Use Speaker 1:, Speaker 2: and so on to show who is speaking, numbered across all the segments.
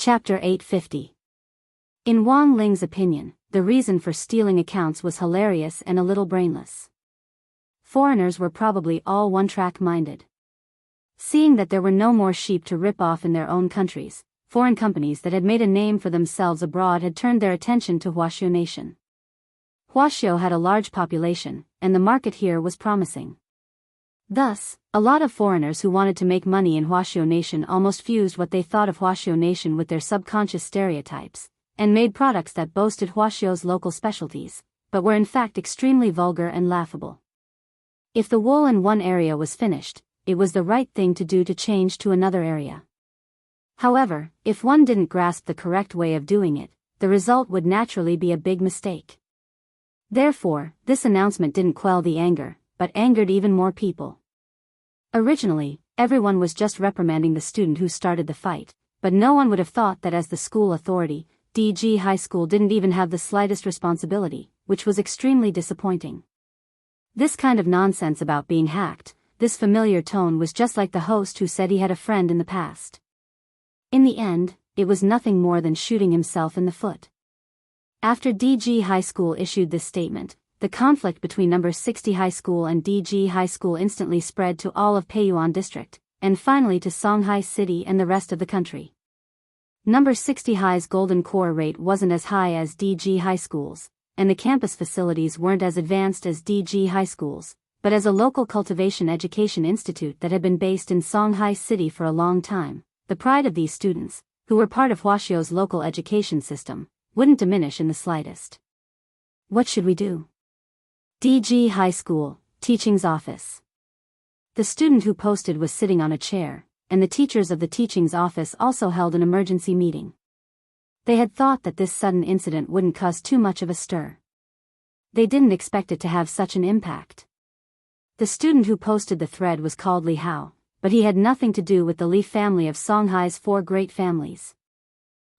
Speaker 1: Chapter 850. In Wang Ling's opinion, the reason for stealing accounts was hilarious and a little brainless. Foreigners were probably all one-track minded. Seeing that there were no more sheep to rip off in their own countries, foreign companies that had made a name for themselves abroad had turned their attention to Huaxiu nation. Huaxiu had a large population, and the market here was promising. Thus, a lot of foreigners who wanted to make money in Huaxiu nation almost fused what they thought of Huaxiu nation with their subconscious stereotypes, and made products that boasted Huaxiu's local specialties, but were in fact extremely vulgar and laughable. If the wool in one area was finished, it was the right thing to do to change to another area. However, if one didn't grasp the correct way of doing it, the result would naturally be a big mistake. Therefore, this announcement didn't quell the anger, but angered even more people. Originally, everyone was just reprimanding the student who started the fight, but no one would have thought that as the school authority, DG High School didn't even have the slightest responsibility, which was extremely disappointing. This kind of nonsense about being hacked, this familiar tone was just like the host who said he had a friend in the past. In the end, it was nothing more than shooting himself in the foot. After DG High School issued this statement, the conflict between No. 60 High School and DG High School instantly spread to all of Peiyuan District, and finally to Songhai City and the rest of the country. No. 60 High's golden core rate wasn't as high as DG High School's, and the campus facilities weren't as advanced as DG High School's, but as a local cultivation education institute that had been based in Songhai City for a long time, the pride of these students, who were part of Huaxiu's local education system, wouldn't diminish in the slightest. What should we do? DG High School, Teaching's Office. The student who posted was sitting on a chair, and the teachers of the Teaching's Office also held an emergency meeting. They had thought that this sudden incident wouldn't cause too much of a stir. They didn't expect it to have such an impact. The student who posted the thread was called Li Hao, but he had nothing to do with the Li family of Songhai's 4 great families.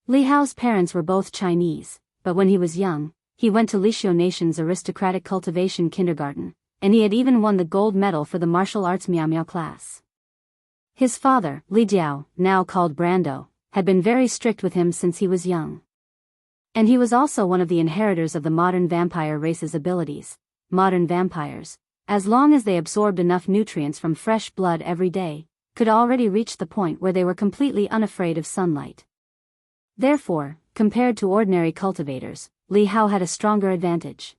Speaker 1: Li Hao's parents were both Chinese, but when he was young, he went to Lixiu Nation's aristocratic cultivation kindergarten, and he had even won the gold medal for the martial arts Miao Miao class. His father, Li Jiao, now called Brando, had been very strict with him since he was young. And he was also one of the inheritors of the modern vampire race's abilities. Modern vampires, as long as they absorbed enough nutrients from fresh blood every day, could already reach the point where they were completely unafraid of sunlight. Therefore, compared to ordinary cultivators, Li Hao had a stronger advantage.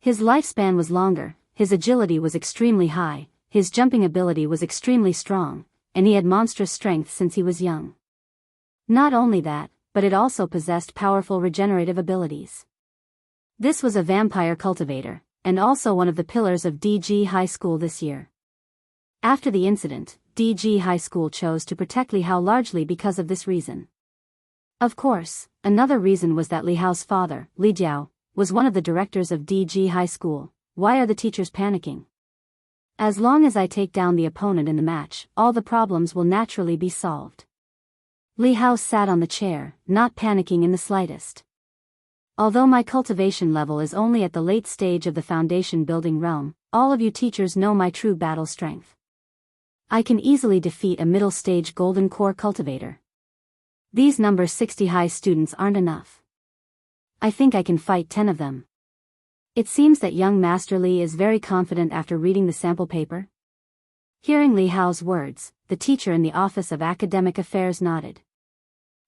Speaker 1: His lifespan was longer, his agility was extremely high, his jumping ability was extremely strong, and he had monstrous strength since he was young. Not only that, but it also possessed powerful regenerative abilities. This was a vampire cultivator, and also one of the pillars of DG High School this year. After the incident, DG High School chose to protect Li Hao largely because of this reason. Of course, another reason was that Li Hao's father, Li Jiao, was one of the directors of DG High School. Why are the teachers panicking? As long as I take down the opponent in the match, all the problems will naturally be solved. Li Hao sat on the chair, not panicking in the slightest. Although my cultivation level is only at the late stage of the foundation building realm, all of you teachers know my true battle strength. I can easily defeat a middle stage golden core cultivator. These No. 60 High students aren't enough. I think I can fight 10 of them. It seems that young Master Li is very confident after reading the sample paper. Hearing Li Hao's words, the teacher in the Office of Academic Affairs nodded.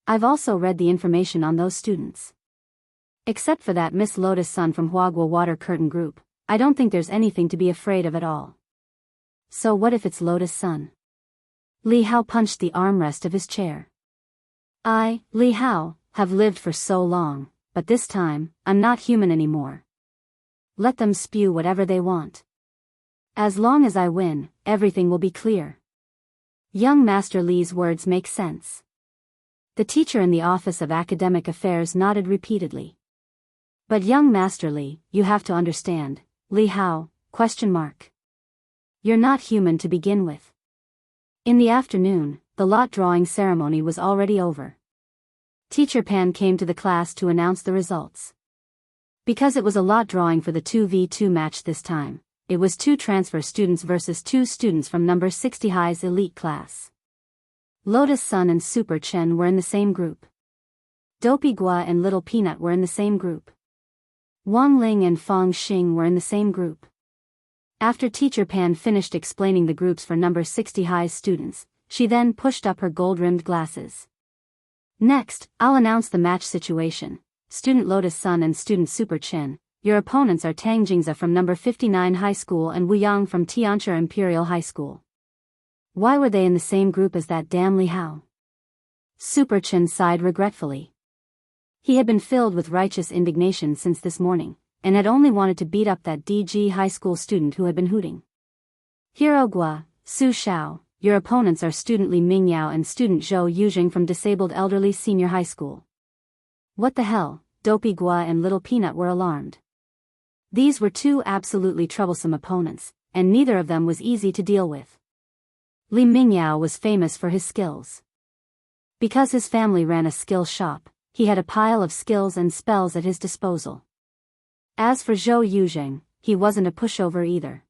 Speaker 1: I've also read the information on those students. Except for that Miss Lotus Sun from Huagua Water Curtain Group, I don't think there's anything to be afraid of at all. So what if it's Lotus Sun? Li Hao punched the armrest of his chair. I, Li Hao, have lived for so long, but this time, I'm not human anymore. Let them spew whatever they want. As long as I win, everything will be clear. Young Master Li's words make sense. The teacher in the Office of Academic Affairs nodded repeatedly. But young Master Li, you have to understand, Li Hao, ? You're not human to begin with. In the afternoon, the lot drawing ceremony was already over. Teacher Pan came to the class to announce the results. Because it was a lot drawing for the 2v2 match this time, it was 2 transfer students versus 2 students from No. 60 High's elite class. Lotus Sun and Super Chen were in the same group. Dopey Gua and Little Peanut were in the same group. Wang Ling and Fong Xing were in the same group. After Teacher Pan finished explaining the groups for number 60 High's students, she then pushed up her gold-rimmed glasses. Next, I'll announce the match situation. Student Lotus Sun and Student Super Chen, your opponents are Tang Jingza from number 59 High School and Wu Yang from Tiancha Imperial High School. Why were they in the same group as that damn Li Hao? Super Chen sighed regretfully. He had been filled with righteous indignation since this morning, and had only wanted to beat up that DG High School student who had been hooting. Hero Gua, Su Xiao, your opponents are Student Li Mingyao and Student Zhou Yujing from Disabled Elderly Senior High School. What the hell? Dopey Gua and Little Peanut were alarmed. These were two absolutely troublesome opponents, and neither of them was easy to deal with. Li Mingyao was famous for his skills. Because his family ran a skill shop, he had a pile of skills and spells at his disposal. As for Zhou Yuzheng, he wasn't a pushover either.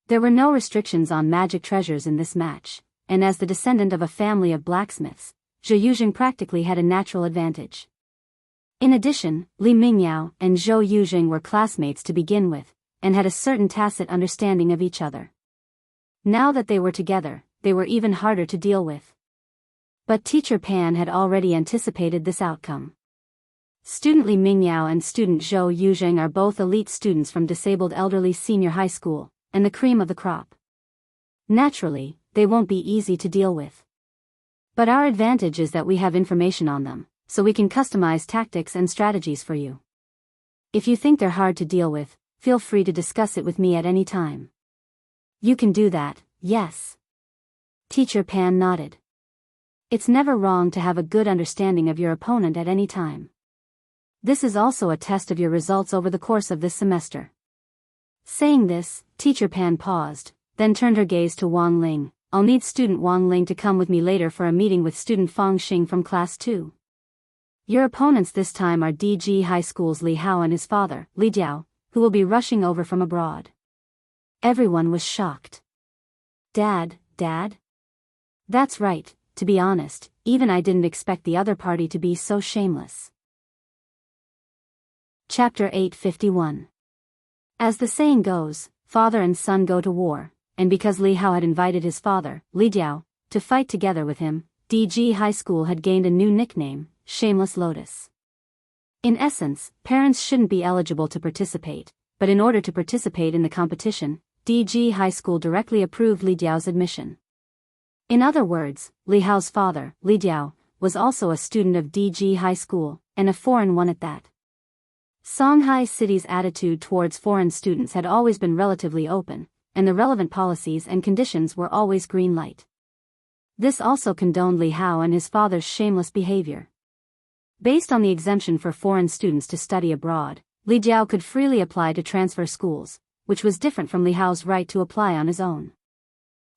Speaker 1: There were no restrictions on magic treasures in this match, and as the descendant of a family of blacksmiths, Zhou Yuzheng practically had a natural advantage. In addition, Li Mingyao and Zhou Yuzheng were classmates to begin with, and had a certain tacit understanding of each other. Now that they were together, they were even harder to deal with. But Teacher Pan had already anticipated this outcome. Student Li Mingyao and Student Zhou Yuzheng are both elite students from Disabled Elderly Senior High School, and the cream of the crop. Naturally, they won't be easy to deal with. But our advantage is that we have information on them, so we can customize tactics and strategies for you. If you think they're hard to deal with, feel free to discuss it with me at any time. You can do that, yes? Teacher Pan nodded. It's never wrong to have a good understanding of your opponent at any time. This is also a test of your results over the course of this semester. Saying this, Teacher Pan paused, then turned her gaze to Wang Ling. I'll need Student Wang Ling to come with me later for a meeting with Student Fong Xing from Class 2. Your opponents this time are DG High School's Li Hao and his father, Li Jiao, who will be rushing over from abroad. Everyone was shocked. Dad? That's right. To be honest, even I didn't expect the other party to be so shameless. Chapter 851. As the saying goes, father and son go to war, and because Li Hao had invited his father, Li Jiao, to fight together with him, DG High School had gained a new nickname, Shameless Lotus. In essence, parents shouldn't be eligible to participate, but in order to participate in the competition, DG High School directly approved Li Jiao's admission. In other words, Li Hao's father, Li Jiao, was also a student of DG High School, and a foreign one at that. Songhai City's attitude towards foreign students had always been relatively open, and the relevant policies and conditions were always green light. This also condoned Li Hao and his father's shameless behavior. Based on the exemption for foreign students to study abroad, Li Jiao could freely apply to transfer schools, which was different from Li Hao's right to apply on his own.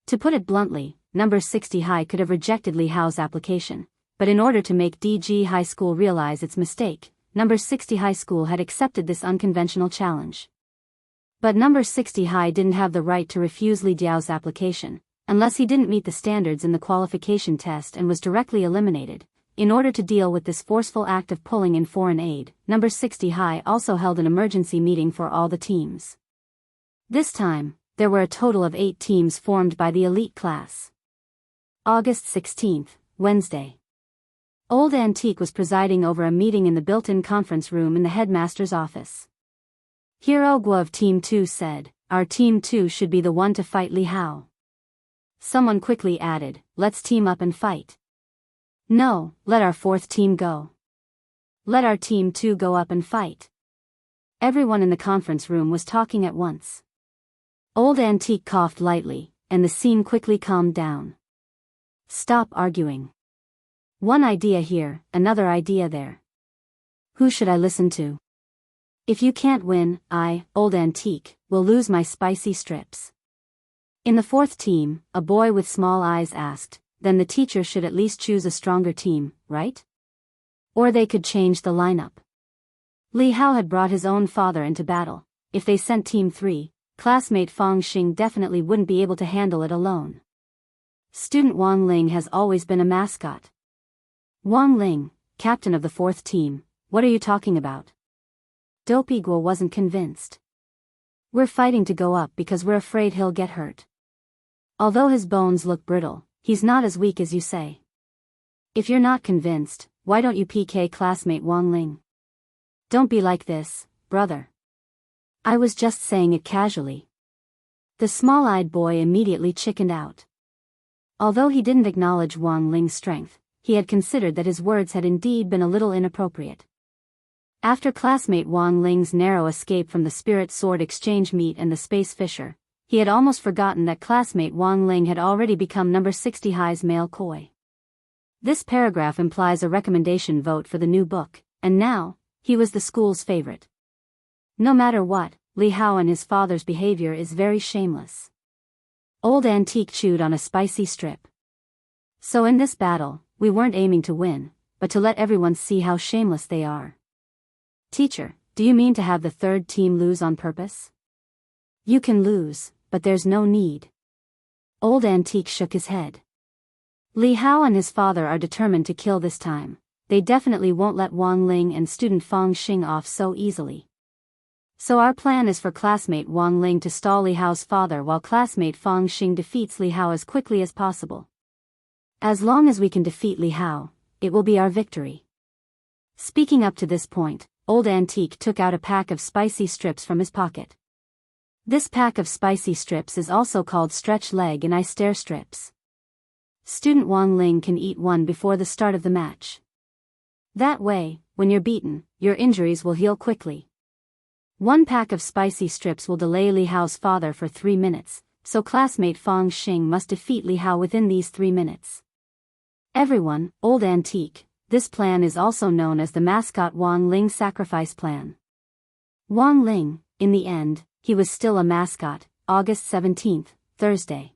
Speaker 1: To put it bluntly, number 60 High could have rejected Li Hao's application, but in order to make DG High School realize its mistake, number 60 High School had accepted this unconventional challenge. But number 60 High didn't have the right to refuse Li Jiao's application, unless he didn't meet the standards in the qualification test and was directly eliminated. In order to deal with this forceful act of pulling in foreign aid, number 60 High also held an emergency meeting for all the teams. This time, there were a total of 8 teams formed by the elite class. August 16, Wednesday. Old Antique was presiding over a meeting in the built-in conference room in the headmaster's office. Hero Guo of Team 2 said, "Our Team 2 should be the one to fight Li Hao." Someone quickly added, "Let's team up and fight." "No, let our 4th team go. Let our Team 2 go up and fight." Everyone in the conference room was talking at once. Old Antique coughed lightly, and the scene quickly calmed down. "Stop arguing. One idea here, another idea there. Who should I listen to? If you can't win, I, Old Antique, will lose my spicy strips." In the 4th team, a boy with small eyes asked, "Then the teacher should at least choose a stronger team, right? Or they could change the lineup." Li Hao had brought his own father into battle. If they sent Team 3, classmate Fong Xing definitely wouldn't be able to handle it alone. Student Wang Ling has always been a mascot. Wang Ling, captain of the 4th team, what are you talking about? Dopey Guo wasn't convinced. We're fighting to go up because we're afraid he'll get hurt. Although his bones look brittle, he's not as weak as you say. If you're not convinced, why don't you PK classmate Wang Ling? Don't be like this, brother. I was just saying it casually. The small-eyed boy immediately chickened out. Although he didn't acknowledge Wang Ling's strength, he had considered that his words had indeed been a little inappropriate. After classmate Wang Ling's narrow escape from the Spirit Sword exchange meet and the Space Fisher, he had almost forgotten that classmate Wang Ling had already become number 60 High's male koi. This paragraph implies a recommendation vote for the new book, and now, he was the school's favorite. No matter what, Li Hao and his father's behavior is very shameless. Old Antique chewed on a spicy strip. So in this battle, we weren't aiming to win, but to let everyone see how shameless they are. Teacher, do you mean to have the 3rd team lose on purpose? You can lose, but there's no need. Old Antique shook his head. Li Hao and his father are determined to kill this time. They definitely won't let Wang Ling and student Fang Xing off so easily. So our plan is for classmate Wang Ling to stall Li Hao's father while classmate Fang Xing defeats Li Hao as quickly as possible. As long as we can defeat Li Hao, it will be our victory. Speaking up to this point, Old Antique took out a pack of spicy strips from his pocket. This pack of spicy strips is also called stretch leg and eye stare strips. Student Wang Ling can eat one before the start of the match. That way, when you're beaten, your injuries will heal quickly. One pack of spicy strips will delay Li Hao's father for 3 minutes, so classmate Fang Xing must defeat Li Hao within these 3 minutes. Everyone, Old Antique, this plan is also known as the mascot Wang Ling sacrifice plan. Wang Ling, in the end, he was still a mascot, August 17th, Thursday.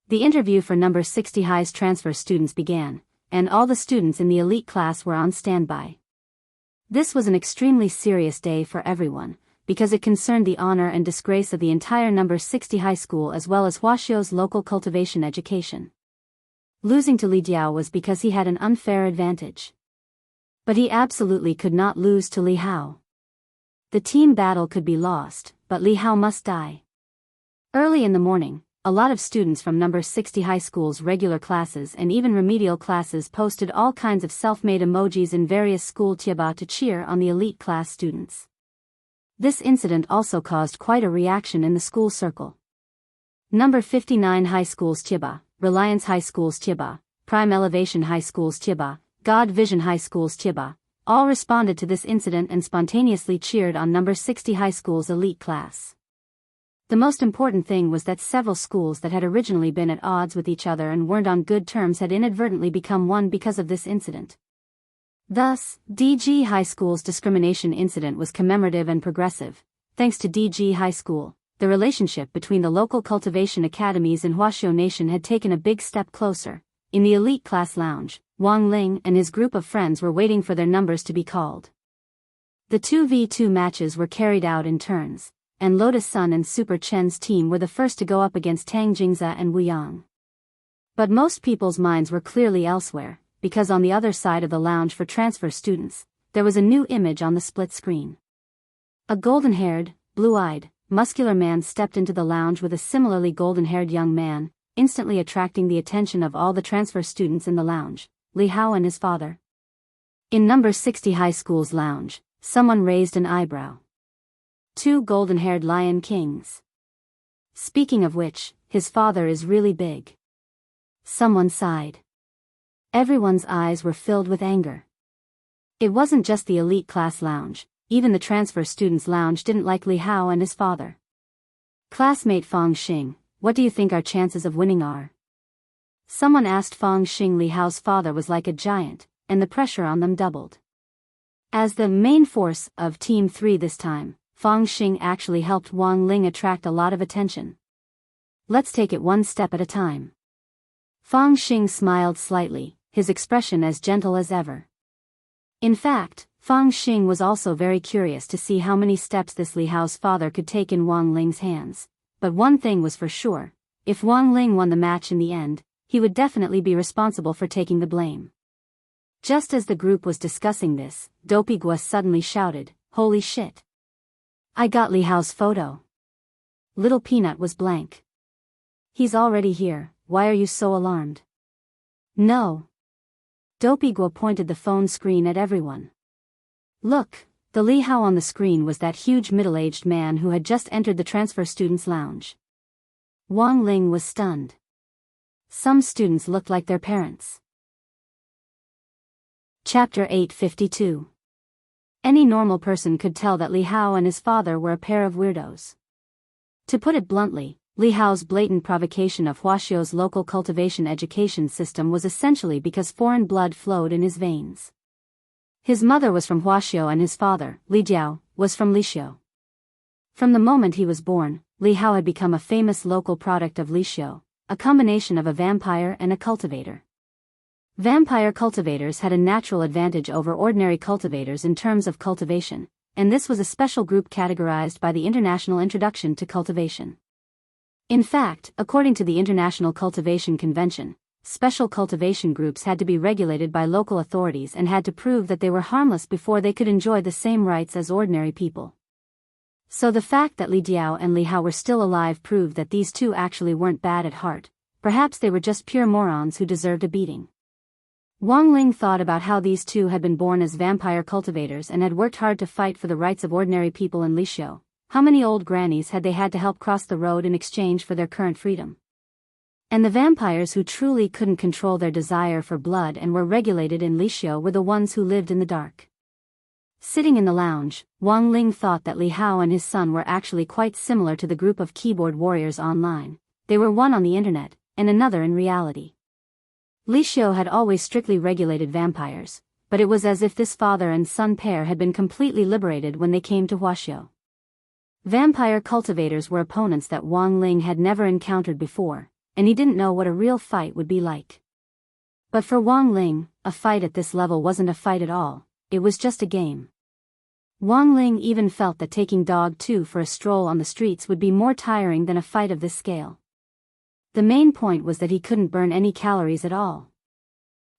Speaker 1: The interview for number 60 High's transfer students began, and all the students in the elite class were on standby. This was an extremely serious day for everyone, because it concerned the honor and disgrace of the entire number 60 high school as well as Huaxiu's local cultivation education. Losing to Li Jiao was because he had an unfair advantage. But he absolutely could not lose to Li Hao. The team battle could be lost, but Li Hao must die. Early in the morning, a lot of students from number 60 high school's regular classes and even remedial classes posted all kinds of self-made emojis in various school tieba to cheer on the elite class students. This incident also caused quite a reaction in the school circle. Number 59 high school's tieba, Reliance High School's tieba, Prime Elevation High School's tieba, God Vision High School's tieba, all responded to this incident and spontaneously cheered on number 60 high school's elite class. The most important thing was that several schools that had originally been at odds with each other and weren't on good terms had inadvertently become one because of this incident. Thus, DG High School's discrimination incident was commemorative and progressive. Thanks to DG High School, the relationship between the local cultivation academies in Huaxiu Nation had taken a big step closer. In the elite class lounge, Wang Ling and his group of friends were waiting for their numbers to be called. The 2v2 matches were carried out in turns, and Lotus Sun and Super Chen's team were the first to go up against Tang Jingza and Wu Yang. But most people's minds were clearly elsewhere, because on the other side of the lounge for transfer students, there was a new image on the split screen. A golden-haired, blue-eyed, muscular man stepped into the lounge with a similarly golden-haired young man, instantly attracting the attention of all the transfer students in the lounge, Li Hao and his father. In number 60 high school's lounge, someone raised an eyebrow. 2 golden-haired lion kings. Speaking of which, his father is really big. Someone sighed. Everyone's eyes were filled with anger. It wasn't just the elite class lounge, even the transfer students' lounge didn't like Li Hao and his father. Classmate Fang Xing, what do you think our chances of winning are? Someone asked Fang Xing. Li Hao's father was like a giant, and the pressure on them doubled. As the main force of Team 3 this time, Fang Xing actually helped Wang Ling attract a lot of attention. Let's take it one step at a time. Fang Xing smiled slightly, his expression as gentle as ever. In fact, Fang Xing was also very curious to see how many steps this Li Hao's father could take in Wang Ling's hands. But one thing was for sure, if Wang Ling won the match in the end, he would definitely be responsible for taking the blame. Just as the group was discussing this, Dopey Gua suddenly shouted, "Holy shit! I got Li Hao's photo." Little Peanut was blank. "He's already here, why are you so alarmed?" "No." Dopey Gua pointed the phone screen at everyone. "Look, the Li Hao on the screen was that huge middle-aged man who had just entered the transfer students' lounge." Wang Ling was stunned. Some students looked like their parents. Chapter 852. Any normal person could tell that Li Hao and his father were a pair of weirdos. To put it bluntly, Li Hao's blatant provocation of Huaxiu's local cultivation education system was essentially because foreign blood flowed in his veins. His mother was from Huaxiu and his father, Li Jiao, was from Lixiu. From the moment he was born, Li Hao had become a famous local product of Lixiu, a combination of a vampire and a cultivator. Vampire cultivators had a natural advantage over ordinary cultivators in terms of cultivation, and this was a special group categorized by the International Introduction to Cultivation. In fact, according to the International Cultivation Convention, special cultivation groups had to be regulated by local authorities and had to prove that they were harmless before they could enjoy the same rights as ordinary people. So the fact that Li Jiao and Li Hao were still alive proved that these two actually weren't bad at heart, perhaps they were just pure morons who deserved a beating. Wang Ling thought about how these two had been born as vampire cultivators and had worked hard to fight for the rights of ordinary people in Lixiu. How many old grannies had they had to help cross the road in exchange for their current freedom? And the vampires who truly couldn't control their desire for blood and were regulated in Lixiu were the ones who lived in the dark. Sitting in the lounge, Wang Ling thought that Li Hao and his son were actually quite similar to the group of keyboard warriors online. They were one on the internet, and another in reality. Lixiu had always strictly regulated vampires, but it was as if this father and son pair had been completely liberated when they came to Huaxiu. Vampire cultivators were opponents that Wang Ling had never encountered before, and he didn't know what a real fight would be like. But for Wang Ling, a fight at this level wasn't a fight at all. It was just a game. Wang Ling even felt that taking Dog 2 for a stroll on the streets would be more tiring than a fight of this scale. The main point was that he couldn't burn any calories at all.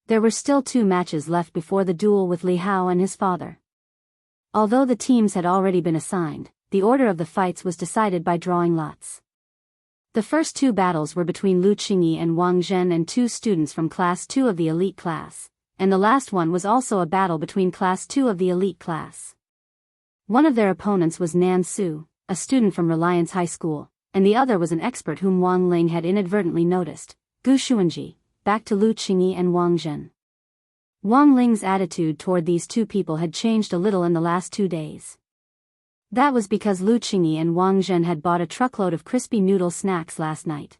Speaker 1: There were still 2 matches left before the duel with Li Hao and his father. Although the teams had already been assigned, the order of the fights was decided by drawing lots. The first 2 battles were between Lu Qingyi and Wang Zhen and 2 students from Class 2 of the elite class, and the last one was also a battle between Class 2 of the elite class. One of their opponents was Nan Su, a student from Reliance High School, and the other was an expert whom Wang Ling had inadvertently noticed, Gu Xuanji, back to Lu Qingyi and Wang Zhen. Wang Ling's attitude toward these 2 people had changed a little in the last 2 days. That was because Lu Qingyi and Wang Zhen had bought a truckload of crispy noodle snacks last night.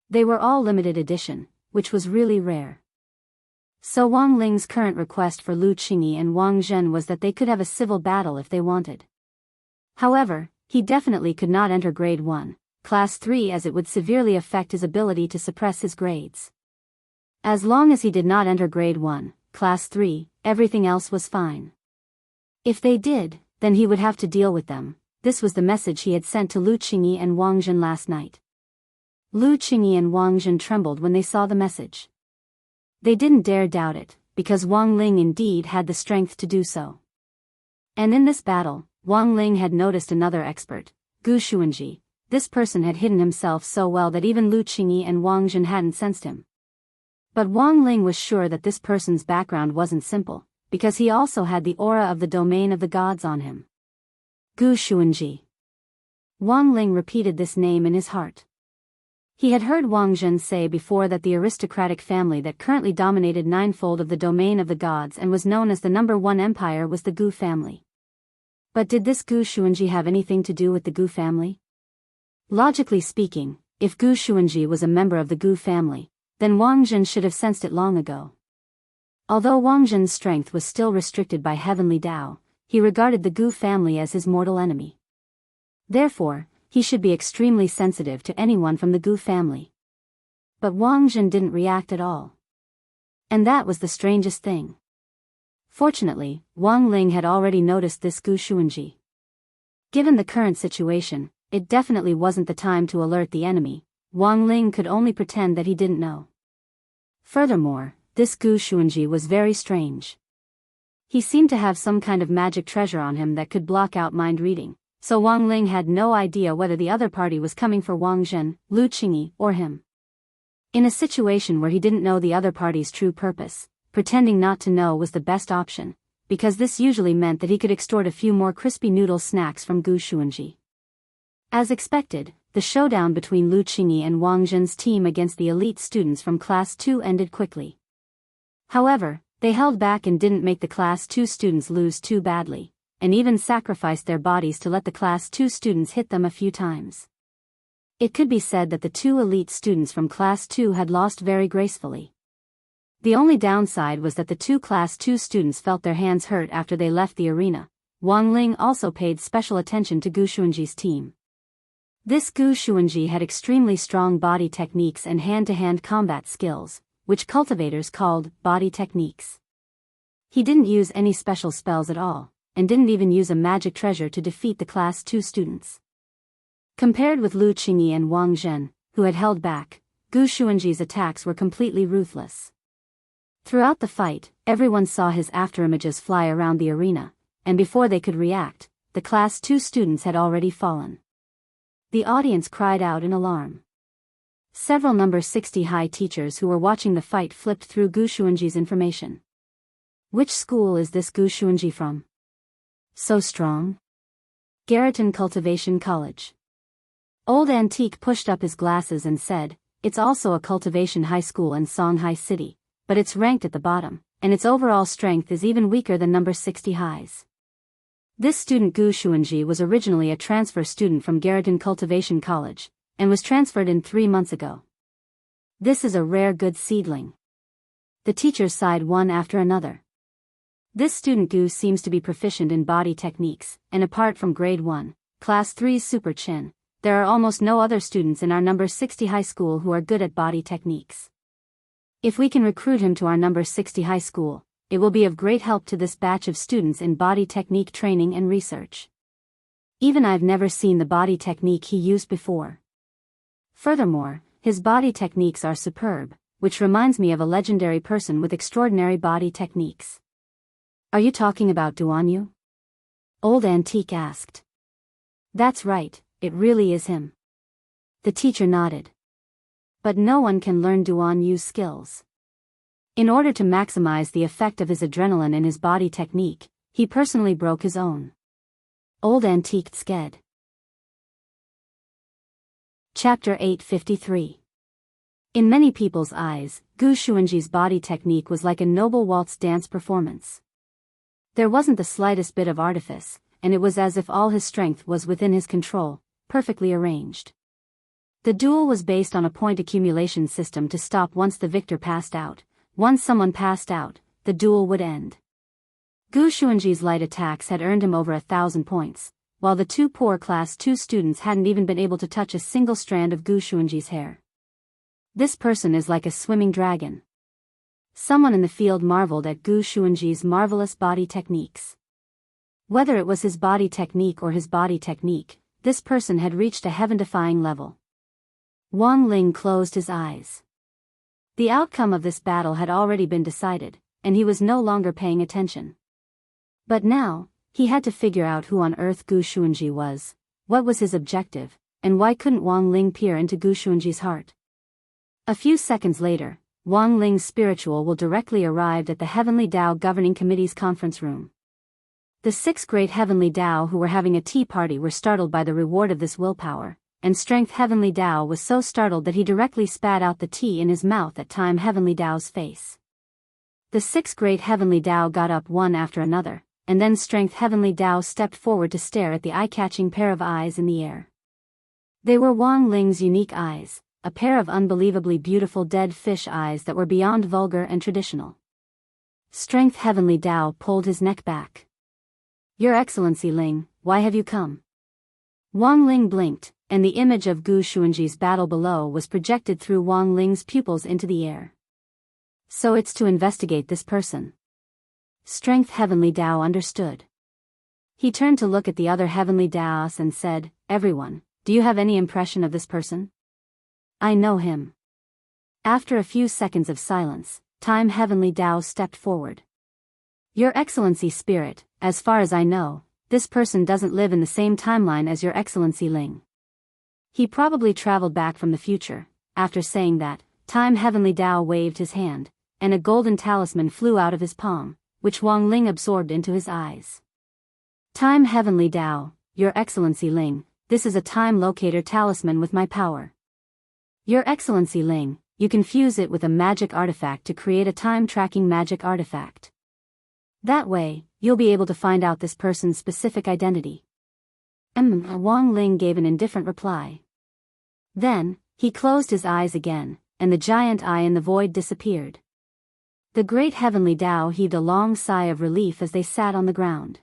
Speaker 1: They were all limited edition, which was really rare. So Wang Ling's current request for Lu Qingyi and Wang Zhen was that they could have a civil battle if they wanted. However, he definitely could not enter Grade 1, Class 3, as it would severely affect his ability to suppress his grades. As long as he did not enter Grade 1, Class 3, everything else was fine. If they did, then he would have to deal with them. This was the message he had sent to Lu Qingyi and Wang Zhen last night. Lu Qingyi and Wang Zhen trembled when they saw the message. They didn't dare doubt it, because Wang Ling indeed had the strength to do so. And in this battle, Wang Ling had noticed another expert, Gu Xuanji. This person had hidden himself so well that even Lu Qingyi and Wang Zhen hadn't sensed him. But Wang Ling was sure that this person's background wasn't simple, because he also had the aura of the domain of the gods on him. Gu Xuanji. Wang Ling repeated this name in his heart. He had heard Wang Zhen say before that the aristocratic family that currently dominated ninefold of the domain of the gods and was known as the #1 empire was the Gu family. But did this Gu Xuanji have anything to do with the Gu family? Logically speaking, if Gu Xuanji was a member of the Gu family, then Wang Zhen should have sensed it long ago. Although Wang Zhen's strength was still restricted by heavenly Tao, he regarded the Gu family as his mortal enemy. Therefore, he should be extremely sensitive to anyone from the Gu family. But Wang Zhen didn't react at all. And that was the strangest thing. Fortunately, Wang Ling had already noticed this Gu Xuanji. Given the current situation, it definitely wasn't the time to alert the enemy. Wang Ling could only pretend that he didn't know. Furthermore, this Gu Xuanji was very strange. He seemed to have some kind of magic treasure on him that could block out mind reading, so Wang Ling had no idea whether the other party was coming for Wang Zhen, Lu Qingyi, or him. In a situation where he didn't know the other party's true purpose, pretending not to know was the best option, because this usually meant that he could extort a few more crispy noodle snacks from Gu Xuanji. As expected, the showdown between Lu Qingyi and Wang Zhen's team against the elite students from Class 2 ended quickly. However, they held back and didn't make the Class 2 students lose too badly, and even sacrificed their bodies to let the Class 2 students hit them a few times. It could be said that the two elite students from Class 2 had lost very gracefully. The only downside was that the two Class 2 students felt their hands hurt after they left the arena. Wang Ling also paid special attention to Gu Xuanji's team. This Gu Xuanji had extremely strong body techniques and hand-to-hand combat skills, which cultivators called body techniques. He didn't use any special spells at all, and didn't even use a magic treasure to defeat the Class 2 students. Compared with Lu Qingyi and Wang Zhen, who had held back, Gu Xuanji's attacks were completely ruthless. Throughout the fight, everyone saw his afterimages fly around the arena, and before they could react, the Class 2 students had already fallen. The audience cried out in alarm. Several number 60 high teachers who were watching the fight flipped through Gu Xuanji's information. Which school is this Gu Xuanji from? So strong? Garriton Cultivation College. Old Antique pushed up his glasses and said, "It's also a cultivation high school in Songhai City, but it's ranked at the bottom, and its overall strength is even weaker than number 60 highs." This student Gu Xuanji was originally a transfer student from Garriton Cultivation College, and was transferred in 3 months ago. This is a rare good seedling. The teachers sighed one after another. This student Gu seems to be proficient in body techniques, and apart from grade 1, class 3's Super Chin, there are almost no other students in our number 60 high school who are good at body techniques. If we can recruit him to our number 60 high school, it will be of great help to this batch of students in body technique training and research. Even I've never seen the body technique he used before. Furthermore, his body techniques are superb, which reminds me of a legendary person with extraordinary body techniques. Are you talking about Duan? Old Antique asked. That's right, it really is him. The teacher nodded. But no one can learn Duan Yu's skills. In order to maximize the effect of his adrenaline and his body technique, he personally broke his own. Old Antique sked. Chapter 853. In many people's eyes, Gu Xuanji's body technique was like a noble waltz dance performance. There wasn't the slightest bit of artifice, and it was as if all his strength was within his control, perfectly arranged. The duel was based on a point accumulation system to stop once the victor passed out. Once someone passed out, the duel would end. Gu Xuanji's light attacks had earned him over 1,000 points, while the two poor Class 2 students hadn't even been able to touch a single strand of Gu Xuanji's hair. This person is like a swimming dragon. Someone in the field marveled at Gu Xuanji's marvelous body techniques. Whether it was his body technique or his body technique, this person had reached a heaven-defying level. Wang Ling closed his eyes. The outcome of this battle had already been decided, and he was no longer paying attention. But now, he had to figure out who on earth Gu Xuanji was, what was his objective, and why couldn't Wang Ling peer into Gu Xuanji's heart. A few seconds later, Wang Ling's spiritual will directly arrived at the Heavenly Tao Governing Committee's conference room. The 6 great Heavenly Tao who were having a tea party were startled by the reward of this willpower, and Strength Heavenly Tao was so startled that he directly spat out the tea in his mouth at Time Heavenly Tao's face. The 6 great Heavenly Tao got up one after another, and then Strength Heavenly Tao stepped forward to stare at the eye-catching pair of eyes in the air. They were Wang Ling's unique eyes, a pair of unbelievably beautiful dead fish eyes that were beyond vulgar and traditional. Strength Heavenly Tao pulled his neck back. Your Excellency Ling, why have you come? Wang Ling blinked, and the image of Gu Xuanji's battle below was projected through Wang Ling's pupils into the air. So it's to investigate this person. Strength Heavenly Tao understood. He turned to look at the other Heavenly Taos and said, Everyone, do you have any impression of this person? I know him. After a few seconds of silence, Time Heavenly Tao stepped forward. Your Excellency Spirit, as far as I know, this person doesn't live in the same timeline as Your Excellency Ling. He probably traveled back from the future. After saying that, Time Heavenly Tao waved his hand, and a golden talisman flew out of his palm, which Wang Ling absorbed into his eyes. Time Heavenly Tao, Your Excellency Ling, this is a time locator talisman with my power. Your Excellency Ling, you can fuse it with a magic artifact to create a time-tracking magic artifact. That way, you'll be able to find out this person's specific identity. Wang Ling gave an indifferent reply. Then, he closed his eyes again, and the giant eye in the void disappeared. The great Heavenly Tao heaved a long sigh of relief as they sat on the ground.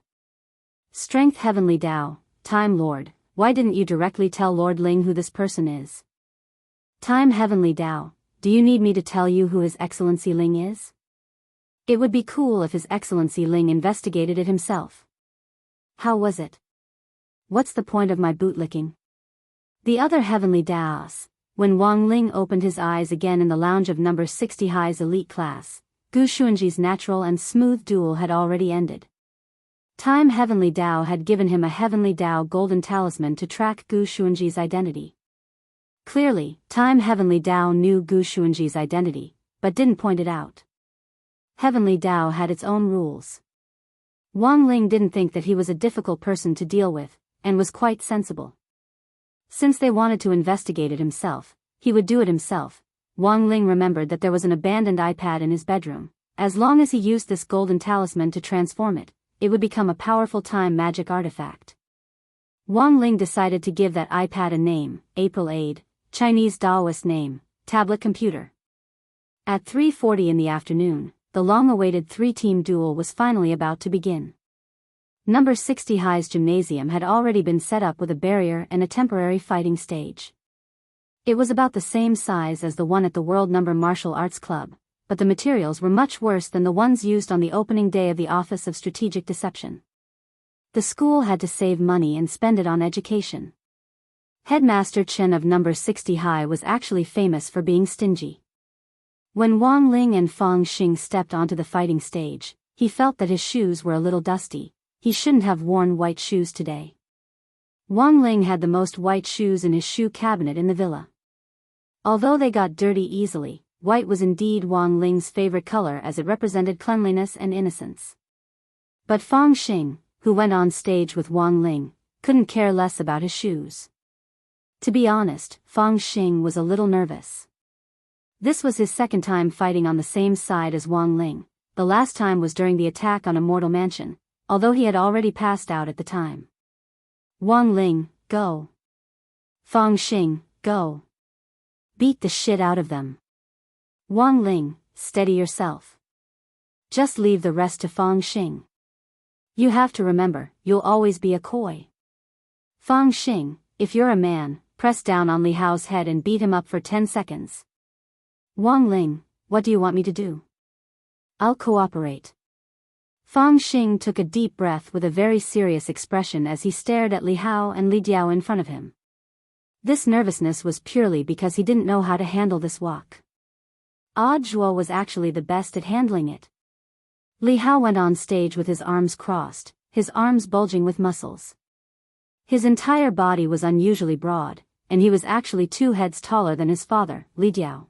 Speaker 1: Strength Heavenly Tao, Time Lord, why didn't you directly tell Lord Ling who this person is? Time Heavenly Tao, do you need me to tell you who His Excellency Ling is? It would be cool if His Excellency Ling investigated it himself. How was it? What's the point of my bootlicking? The other Heavenly Taos, when Wang Ling opened his eyes again in the lounge of number 60 High's elite class, Gu Xuanji's natural and smooth duel had already ended. Time Heavenly Tao had given him a Heavenly Tao golden talisman to track Gu Xuanji's identity. Clearly, Time Heavenly Tao knew Gu Xuanji's identity, but didn't point it out. Heavenly Tao had its own rules. Wang Ling didn't think that he was a difficult person to deal with, and was quite sensible. Since they wanted to investigate it himself, he would do it himself. Wang Ling remembered that there was an abandoned iPad in his bedroom. As long as he used this golden talisman to transform it, it would become a powerful time magic artifact. Wang Ling decided to give that iPad a name, April Aid, Chinese Taoist name, tablet computer. At 3:40 in the afternoon, the long-awaited three-team duel was finally about to begin. Number 60 High's gymnasium had already been set up with a barrier and a temporary fighting stage. It was about the same size as the one at the World Number Martial Arts Club, but the materials were much worse than the ones used on the opening day of the Office of Strategic Deception. The school had to save money and spend it on education. Headmaster Chen of number 60 High was actually famous for being stingy. When Wang Ling and Fang Xing stepped onto the fighting stage, he felt that his shoes were a little dusty. He shouldn't have worn white shoes today. Wang Ling had the most white shoes in his shoe cabinet in the villa. Although they got dirty easily, white was indeed Wang Ling's favorite color as it represented cleanliness and innocence. But Fang Xing, who went on stage with Wang Ling, couldn't care less about his shoes. To be honest, Fang Xing was a little nervous. This was his second time fighting on the same side as Wang Ling. The last time was during the attack on Immortal Mansion, although he had already passed out at the time. Wang Ling, go. Fang Xing, go. Beat the shit out of them. Wang Ling, steady yourself. Just leave the rest to Fang Xing. You have to remember, you'll always be a koi. Fang Xing, if you're a man, press down on Li Hao's head and beat him up for 10 seconds. Wang Ling, what do you want me to do? I'll cooperate. Fang Xing took a deep breath with a very serious expression as he stared at Li Hao and Li Diao in front of him. This nervousness was purely because he didn't know how to handle this walk. Zhuo was actually the best at handling it. Li Hao went on stage with his arms crossed, his arms bulging with muscles. His entire body was unusually broad, and he was actually 2 heads taller than his father, Li Diao.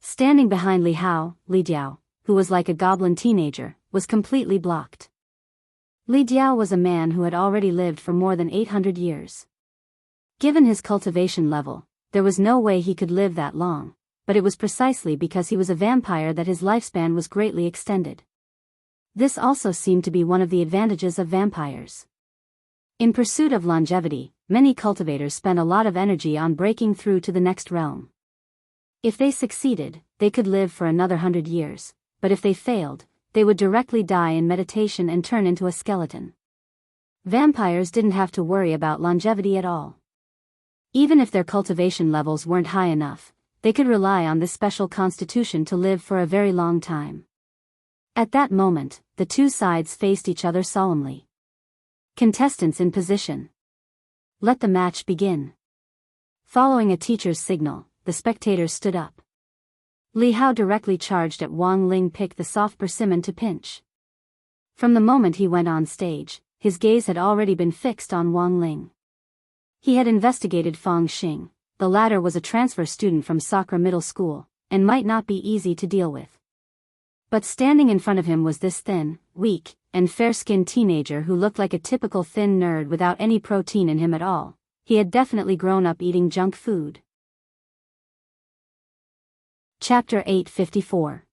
Speaker 1: Standing behind Li Hao, Li Diao, who was like a goblin teenager, was completely blocked. Li Diao was a man who had already lived for more than 800 years. Given his cultivation level, there was no way he could live that long, but it was precisely because he was a vampire that his lifespan was greatly extended. This also seemed to be one of the advantages of vampires. In pursuit of longevity, many cultivators spent a lot of energy on breaking through to the next realm. If they succeeded, they could live for another 100 years, but if they failed, they would directly die in meditation and turn into a skeleton. Vampires didn't have to worry about longevity at all. Even if their cultivation levels weren't high enough, they could rely on this special constitution to live for a very long time. At that moment, the two sides faced each other solemnly. Contestants in position. Let the match begin. Following a teacher's signal, the spectators stood up. Li Hao directly charged at Wang Ling, picked the soft persimmon to pinch. From the moment he went on stage, his gaze had already been fixed on Wang Ling. He had investigated Fang Xing. The latter was a transfer student from Sakura Middle School, and might not be easy to deal with. But standing in front of him was this thin, weak, and fair-skinned teenager who looked like a typical thin nerd without any protein in him at all. He had definitely grown up eating junk food. Chapter 854.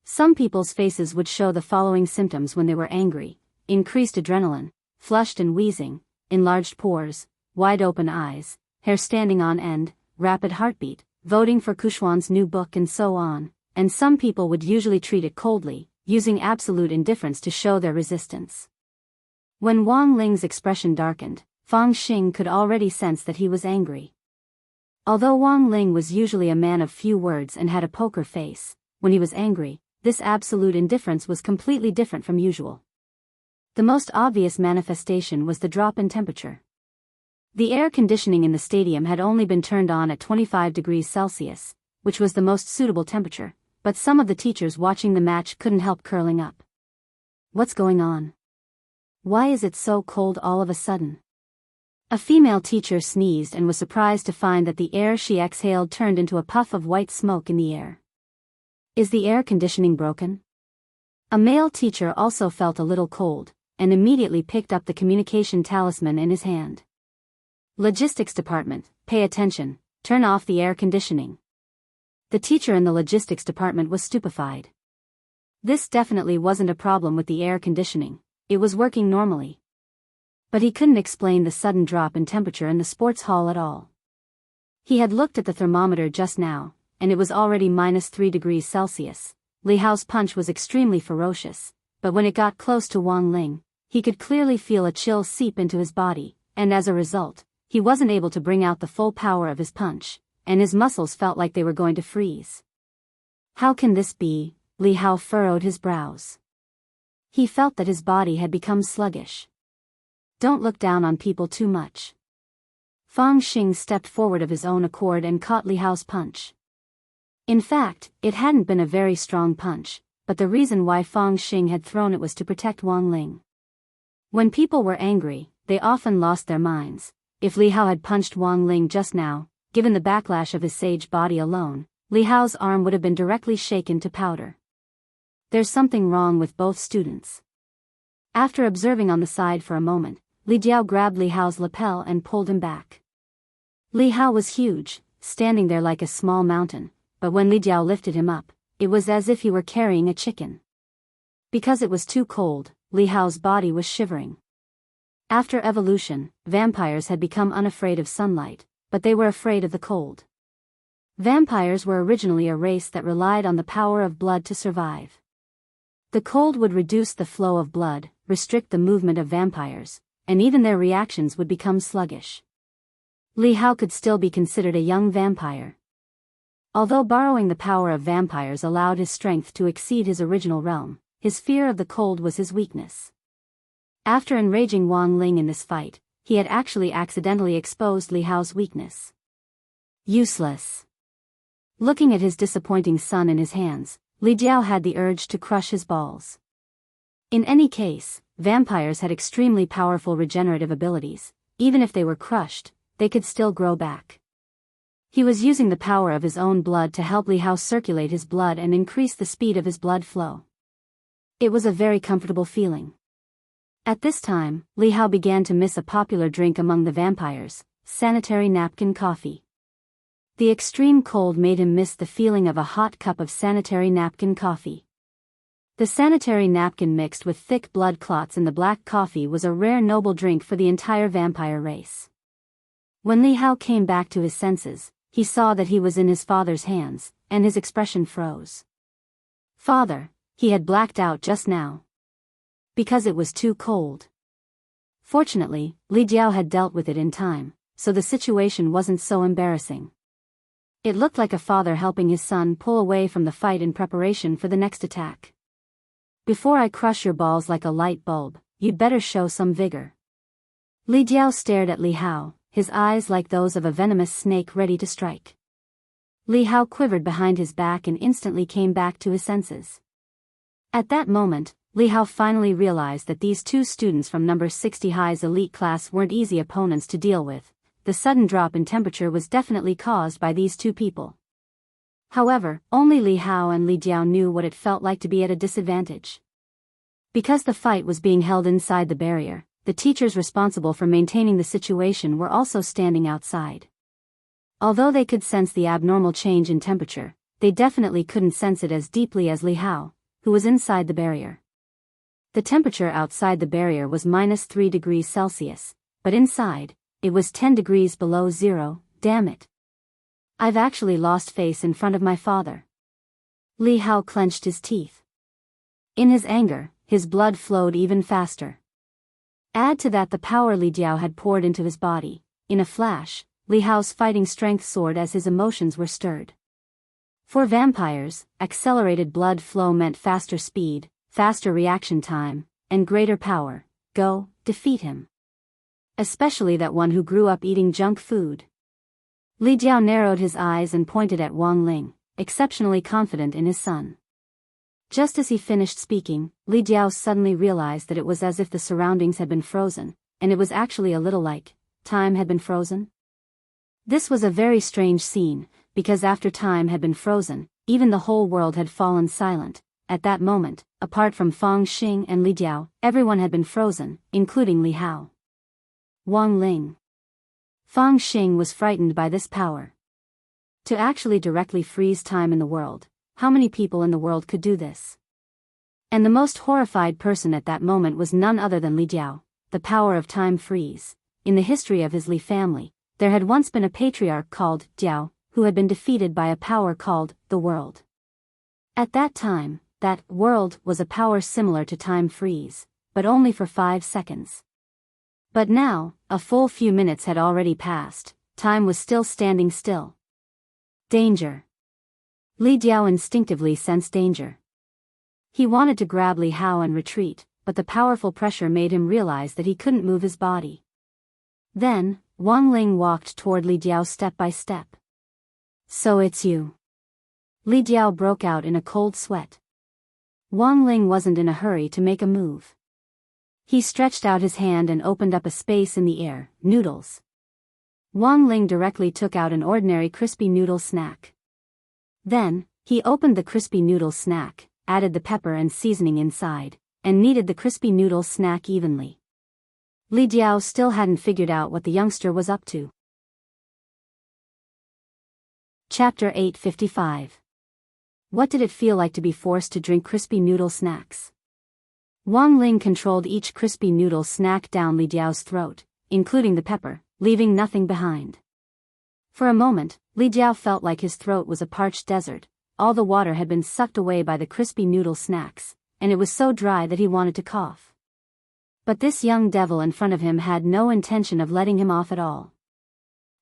Speaker 1: Some people's faces would show the following symptoms when they were angry: increased adrenaline, flushed and wheezing, enlarged pores, wide open eyes, hair standing on end, rapid heartbeat, voting for Kuxuan's new book, and so on. And some people would usually treat it coldly, using absolute indifference to show their resistance. When Wang Ling's expression darkened, Fang Xing could already sense that he was angry. Although Wang Ling was usually a man of few words and had a poker face, when he was angry, this absolute indifference was completely different from usual. The most obvious manifestation was the drop in temperature. The air conditioning in the stadium had only been turned on at 25 degrees Celsius, which was the most suitable temperature, but some of the teachers watching the match couldn't help curling up. What's going on? Why is it so cold all of a sudden? A female teacher sneezed and was surprised to find that the air she exhaled turned into a puff of white smoke in the air. Is the air conditioning broken? A male teacher also felt a little cold, and immediately picked up the communication talisman in his hand. Logistics department, pay attention, turn off the air conditioning. The teacher in the logistics department was stupefied. This definitely wasn't a problem with the air conditioning, it was working normally. But he couldn't explain the sudden drop in temperature in the sports hall at all. He had looked at the thermometer just now, and it was already -3 degrees Celsius. Li Hao's punch was extremely ferocious, but when it got close to Wang Ling, he could clearly feel a chill seep into his body, and as a result, he wasn't able to bring out the full power of his punch, and his muscles felt like they were going to freeze. How can this be? Li Hao furrowed his brows. He felt that his body had become sluggish. Don't look down on people too much. Fang Xing stepped forward of his own accord and caught Li Hao's punch. In fact, it hadn't been a very strong punch, but the reason why Fang Xing had thrown it was to protect Wang Ling. When people were angry, they often lost their minds. If Li Hao had punched Wang Ling just now, given the backlash of his sage body alone, Li Hao's arm would have been directly shaken to powder. There's something wrong with both students. After observing on the side for a moment, Li Jiao grabbed Li Hao's lapel and pulled him back. Li Hao was huge, standing there like a small mountain, but when Li Jiao lifted him up, it was as if he were carrying a chicken. Because it was too cold, Li Hao's body was shivering. After evolution, vampires had become unafraid of sunlight, but they were afraid of the cold. Vampires were originally a race that relied on the power of blood to survive. The cold would reduce the flow of blood, restrict the movement of vampires, and even their reactions would become sluggish. Li Hao could still be considered a young vampire. Although borrowing the power of vampires allowed his strength to exceed his original realm, his fear of the cold was his weakness. After enraging Wang Ling in this fight, he had actually accidentally exposed Li Hao's weakness. Useless. Looking at his disappointing son in his hands, Li Jiao had the urge to crush his balls. In any case, vampires had extremely powerful regenerative abilities. Even if they were crushed, they could still grow back. He was using the power of his own blood to help Li Hao circulate his blood and increase the speed of his blood flow. It was a very comfortable feeling. At this time, Li Hao began to miss a popular drink among the vampires, sanitary napkin coffee. The extreme cold made him miss the feeling of a hot cup of sanitary napkin coffee. The sanitary napkin mixed with thick blood clots in the black coffee was a rare noble drink for the entire vampire race. When Li Hao came back to his senses, he saw that he was in his father's hands, and his expression froze. Father, he had blacked out just now. Because it was too cold. Fortunately, Li Jiao had dealt with it in time, so the situation wasn't so embarrassing. It looked like a father helping his son pull away from the fight in preparation for the next attack. Before I crush your balls like a light bulb, you'd better show some vigor. Li Jiao stared at Li Hao, his eyes like those of a venomous snake ready to strike. Li Hao quivered behind his back and instantly came back to his senses. At that moment, Li Hao finally realized that these two students from number 60 High's elite class weren't easy opponents to deal with. The sudden drop in temperature was definitely caused by these two people. However, only Li Hao and Li Jiao knew what it felt like to be at a disadvantage. Because the fight was being held inside the barrier, the teachers responsible for maintaining the situation were also standing outside. Although they could sense the abnormal change in temperature, they definitely couldn't sense it as deeply as Li Hao, who was inside the barrier. The temperature outside the barrier was -3 degrees Celsius, but inside, it was 10 degrees below zero. Damn it. I've actually lost face in front of my father. Li Hao clenched his teeth. In his anger, his blood flowed even faster. Add to that the power Li Jiao had poured into his body. In a flash, Li Hao's fighting strength soared as his emotions were stirred. For vampires, accelerated blood flow meant faster speed, faster reaction time, and greater power. Go, defeat him. Especially that one who grew up eating junk food. Li Jiao narrowed his eyes and pointed at Wang Ling, exceptionally confident in his son. Just as he finished speaking, Li Jiao suddenly realized that it was as if the surroundings had been frozen, and it was actually a little like time had been frozen. This was a very strange scene, because after time had been frozen, even the whole world had fallen silent. At that moment, apart from Fang Xing and Li Jiao, everyone had been frozen, including Li Hao. Wang Ling. Fang Xing was frightened by this power. To actually directly freeze time in the world, how many people in the world could do this? And the most horrified person at that moment was none other than Li Jiao, the power of time freeze. In the history of his Li family, there had once been a patriarch called Jiao, who had been defeated by a power called the world. At that time, that world was a power similar to time freeze, but only for 5 seconds. But now, a full few minutes had already passed, time was still standing still. Danger. Li Jiao instinctively sensed danger. He wanted to grab Li Hao and retreat, but the powerful pressure made him realize that he couldn't move his body. Then, Wang Ling walked toward Li Jiao step by step. So it's you. Li Jiao broke out in a cold sweat. Wang Ling wasn't in a hurry to make a move. He stretched out his hand and opened up a space in the air. Noodles. Wang Ling directly took out an ordinary crispy noodle snack. Then, he opened the crispy noodle snack, added the pepper and seasoning inside, and kneaded the crispy noodle snack evenly. Li Jiao still hadn't figured out what the youngster was up to. Chapter 855. What did it feel like to be forced to drink crispy noodle snacks? Wang Ling controlled each crispy noodle snack down Li Jiao's throat, including the pepper, leaving nothing behind. For a moment, Li Jiao felt like his throat was a parched desert. All the water had been sucked away by the crispy noodle snacks, and it was so dry that he wanted to cough. But this young devil in front of him had no intention of letting him off at all.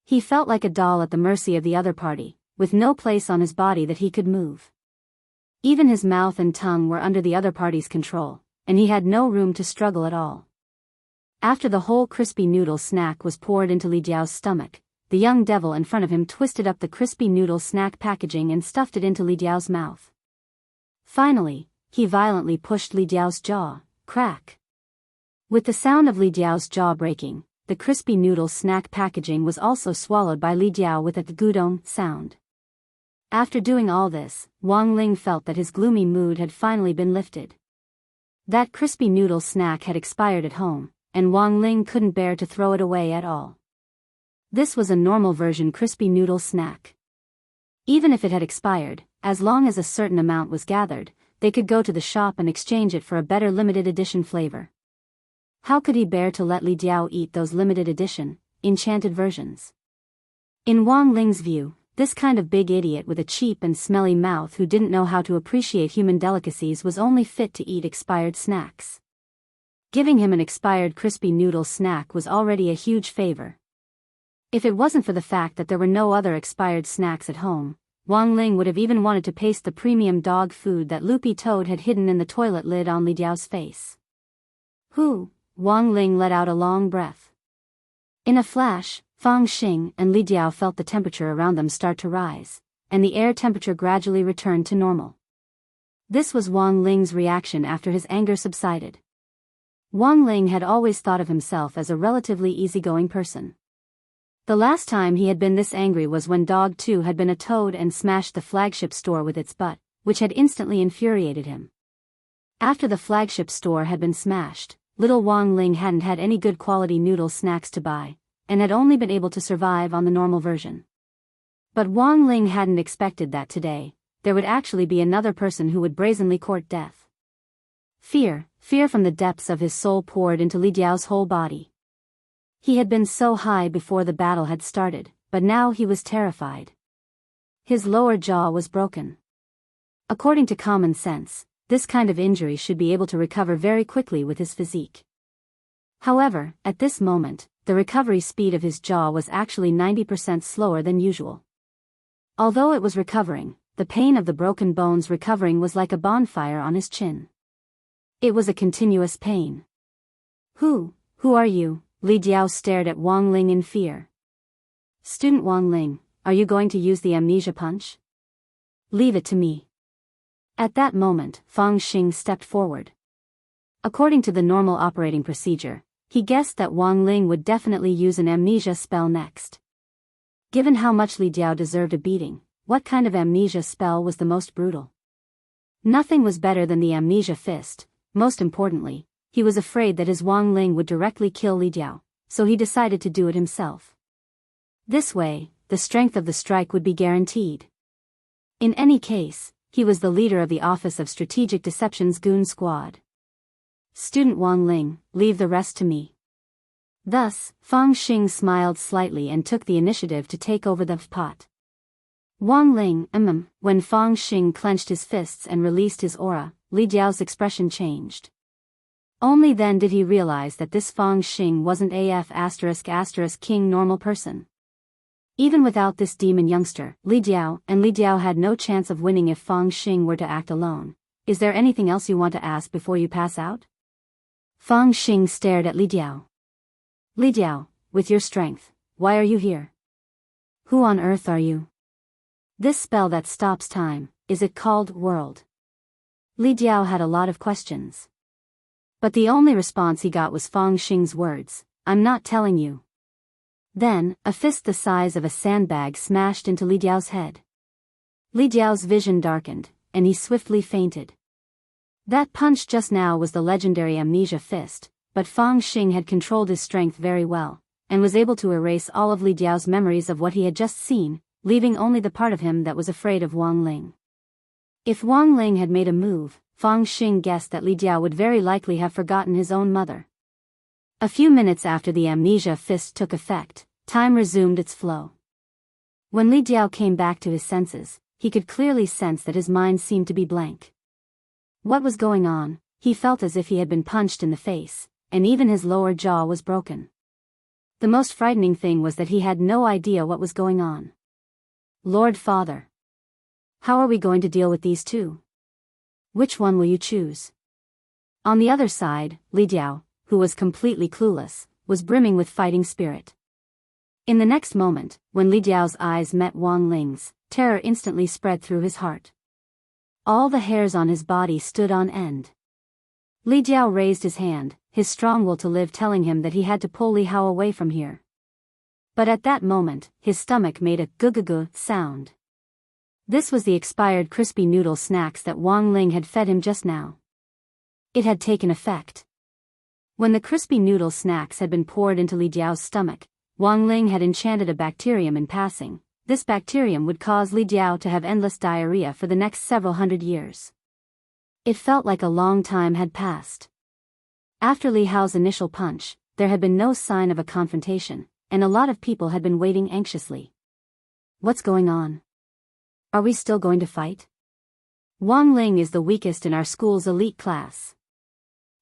Speaker 1: He felt like a doll at the mercy of the other party, with no place on his body that he could move. Even his mouth and tongue were under the other party's control, and he had no room to struggle at all. After the whole crispy noodle snack was poured into Li Jiao's stomach, the young devil in front of him twisted up the crispy noodle snack packaging and stuffed it into Li Jiao's mouth. Finally, he violently pushed Li Jiao's jaw. Crack. With the sound of Li Jiao's jaw breaking, the crispy noodle snack packaging was also swallowed by Li Jiao with a gudong sound. After doing all this, Wang Ling felt that his gloomy mood had finally been lifted. That crispy noodle snack had expired at home, and Wang Ling couldn't bear to throw it away at all. This was a normal version crispy noodle snack. Even if it had expired, as long as a certain amount was gathered, they could go to the shop and exchange it for a better limited edition flavor. How could he bear to let Li Jiao eat those limited edition, enchanted versions? In Wang Ling's view, this kind of big idiot with a cheap and smelly mouth who didn't know how to appreciate human delicacies was only fit to eat expired snacks. Giving him an expired crispy noodle snack was already a huge favor. If it wasn't for the fact that there were no other expired snacks at home, Wang Ling would have even wanted to paste the premium dog food that Loopy Toad had hidden in the toilet lid on Li Jiao's face. Whew, Wang Ling let out a long breath. In a flash, Fang Xing and Li Jiao felt the temperature around them start to rise. and the air temperature gradually returned to normal. This was Wang Ling's reaction after his anger subsided. Wang Ling had always thought of himself as a relatively easygoing person. The last time he had been this angry was when Dog 2 had been a toad and smashed the flagship store with its butt, which had instantly infuriated him. After the flagship store had been smashed, little Wang Ling hadn't had any good quality noodle snacks to buy, and had only been able to survive on the normal version. But Wang Ling hadn't expected that today there would actually be another person who would brazenly court death. Fear from the depths of his soul poured into Li Diao's whole body. He had been so high before the battle had started, but now he was terrified. His lower jaw was broken. According to common sense, this kind of injury should be able to recover very quickly with his physique. However, at this moment, the recovery speed of his jaw was actually 90% slower than usual. Although it was recovering, the pain of the broken bones recovering was like a bonfire on his chin. It was a continuous pain. Who are you? Li Diao stared at Wang Ling in fear. Student Wang Ling, are you going to use the amnesia punch? Leave it to me. At that moment, Fang Xing stepped forward. According to the normal operating procedure, he guessed that Wang Ling would definitely use an amnesia spell next. Given how much Li Diao deserved a beating, what kind of amnesia spell was the most brutal? Nothing was better than the amnesia fist. Most importantly, he was afraid that his Wang Ling would directly kill Li Diao, so he decided to do it himself. This way, the strength of the strike would be guaranteed. In any case, he was the leader of the Office of Strategic Deception's Goon Squad. Student Wang Ling, leave the rest to me. Thus, Fang Xing smiled slightly and took the initiative to take over the pot. Wang Ling, When Fang Xing clenched his fists and released his aura, Li Diao's expression changed. Only then did he realize that this Fang Xing wasn't AF*** king normal person. Even without this demon youngster, Li Diao had no chance of winning if Fang Xing were to act alone. Is there anything else you want to ask before you pass out? Fang Xing stared at Li Diao. Li Diao, with your strength, why are you here? Who on earth are you? This spell that stops time, is it called World? Li Diao had a lot of questions. But the only response he got was Fang Xing's words, I'm not telling you. Then, a fist the size of a sandbag smashed into Li Diao's head. Li Diao's vision darkened, and he swiftly fainted. That punch just now was the legendary amnesia fist, but Fang Xing had controlled his strength very well, and was able to erase all of Li Diao's memories of what he had just seen, leaving only the part of him that was afraid of Wang Ling. If Wang Ling had made a move, Fang Xing guessed that Li Diao would very likely have forgotten his own mother. A few minutes after the amnesia fist took effect, time resumed its flow. When Li Diao came back to his senses, he could clearly sense that his mind seemed to be blank. What was going on? He felt as if he had been punched in the face, and even his lower jaw was broken. The most frightening thing was that he had no idea what was going on. Lord Father. How are we going to deal with these two? Which one will you choose? On the other side, Li Diao, who was completely clueless, was brimming with fighting spirit. In the next moment, when Li Diao's eyes met Wang Ling's, terror instantly spread through his heart. All the hairs on his body stood on end. Li Diao raised his hand, his strong will to live telling him that he had to pull Li Hao away from here. But at that moment, his stomach made a gu-gu-gu sound. This was the expired crispy noodle snacks that Wang Ling had fed him just now. It had taken effect. When the crispy noodle snacks had been poured into Li Diao's stomach, Wang Ling had enchanted a bacterium in passing. This bacterium would cause Li Diao to have endless diarrhea for the next several hundred years. It felt like a long time had passed. After Li Hao's initial punch, there had been no sign of a confrontation, and a lot of people had been waiting anxiously. What's going on? Are we still going to fight? Wang Ling is the weakest in our school's elite class.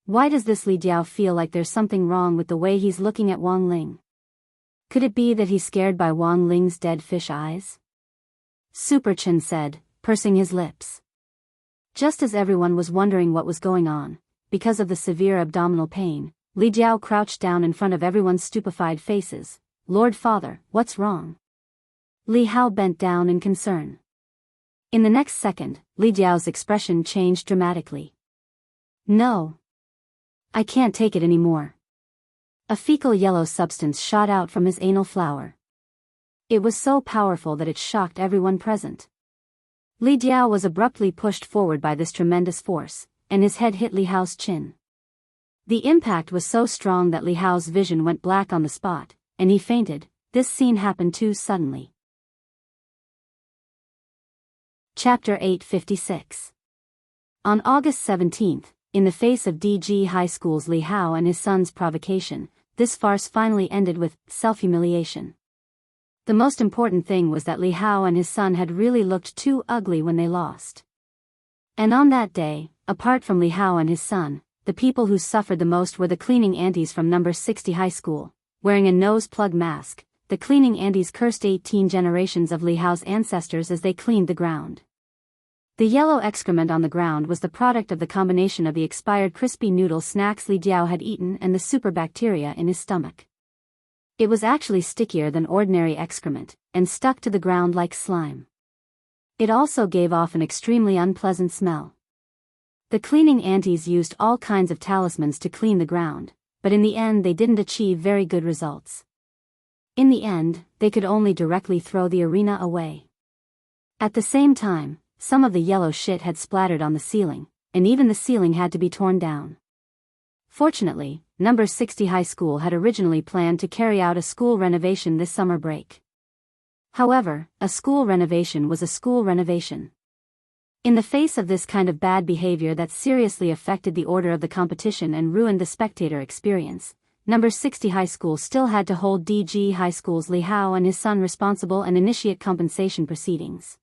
Speaker 1: Why does this Li Diao feel like there's something wrong with the way he's looking at Wang Ling? Could it be that he's scared by Wang Ling's dead fish eyes? Super Chen said, pursing his lips. Just as everyone was wondering what was going on, because of the severe abdominal pain, Li Diao crouched down in front of everyone's stupefied faces. Lord Father, what's wrong? Li Hao bent down in concern. In the next second, Li Jiao's expression changed dramatically. No. I can't take it anymore. A fecal yellow substance shot out from his anal flower. It was so powerful that it shocked everyone present. Li Jiao was abruptly pushed forward by this tremendous force, and his head hit Li Hao's chin. The impact was so strong that Li Hao's vision went black on the spot, and he fainted. This scene happened too suddenly. Chapter 856. On August 17th, in the face of DG High School's Li Hao and his son's provocation, this farce finally ended with self-humiliation. The most important thing was that Li Hao and his son had really looked too ugly when they lost. And on that day, apart from Li Hao and his son, the people who suffered the most were the cleaning aunties from number 60 high school. Wearing a nose plug mask, the cleaning aunties cursed 18 generations of Li Hao's ancestors as they cleaned the ground. The yellow excrement on the ground was the product of the combination of the expired crispy noodle snacks Li Jiao had eaten and the superbacteria in his stomach. It was actually stickier than ordinary excrement, and stuck to the ground like slime. It also gave off an extremely unpleasant smell. The cleaning aunties used all kinds of talismans to clean the ground, but in the end they didn't achieve very good results. In the end, they could only directly throw the arena away. At the same time, some of the yellow shit had splattered on the ceiling, and even the ceiling had to be torn down. Fortunately, number 60 high school had originally planned to carry out a school renovation this summer break. However, a school renovation was a school renovation. In the face of this kind of bad behavior that seriously affected the order of the competition and ruined the spectator experience, number 60 high school still had to hold DG High School's Li Hao and his son responsible and initiate compensation proceedings.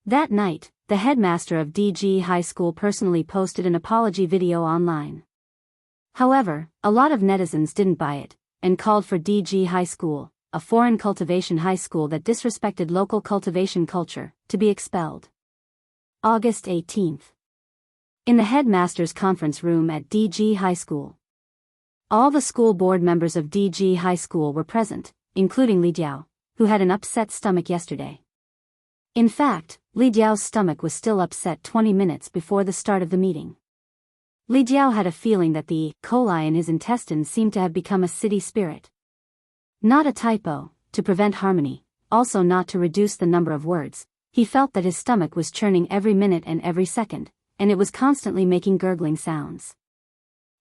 Speaker 1: That night, the headmaster of DG High School personally posted an apology video online. However, a lot of netizens didn't buy it, and called for DG High School, a foreign cultivation high school that disrespected local cultivation culture, to be expelled. August 18th. In the headmaster's conference room at DG High School. All the school board members of DG High School were present, including Li Jiao, who had an upset stomach yesterday. In fact, Li Jiao's stomach was still upset 20 minutes before the start of the meeting. Li Jiao had a feeling that the E. coli in his intestines seemed to have become a city spirit. Not a typo, to prevent harmony, also not to reduce the number of words, he felt that his stomach was churning every minute and every second, and it was constantly making gurgling sounds.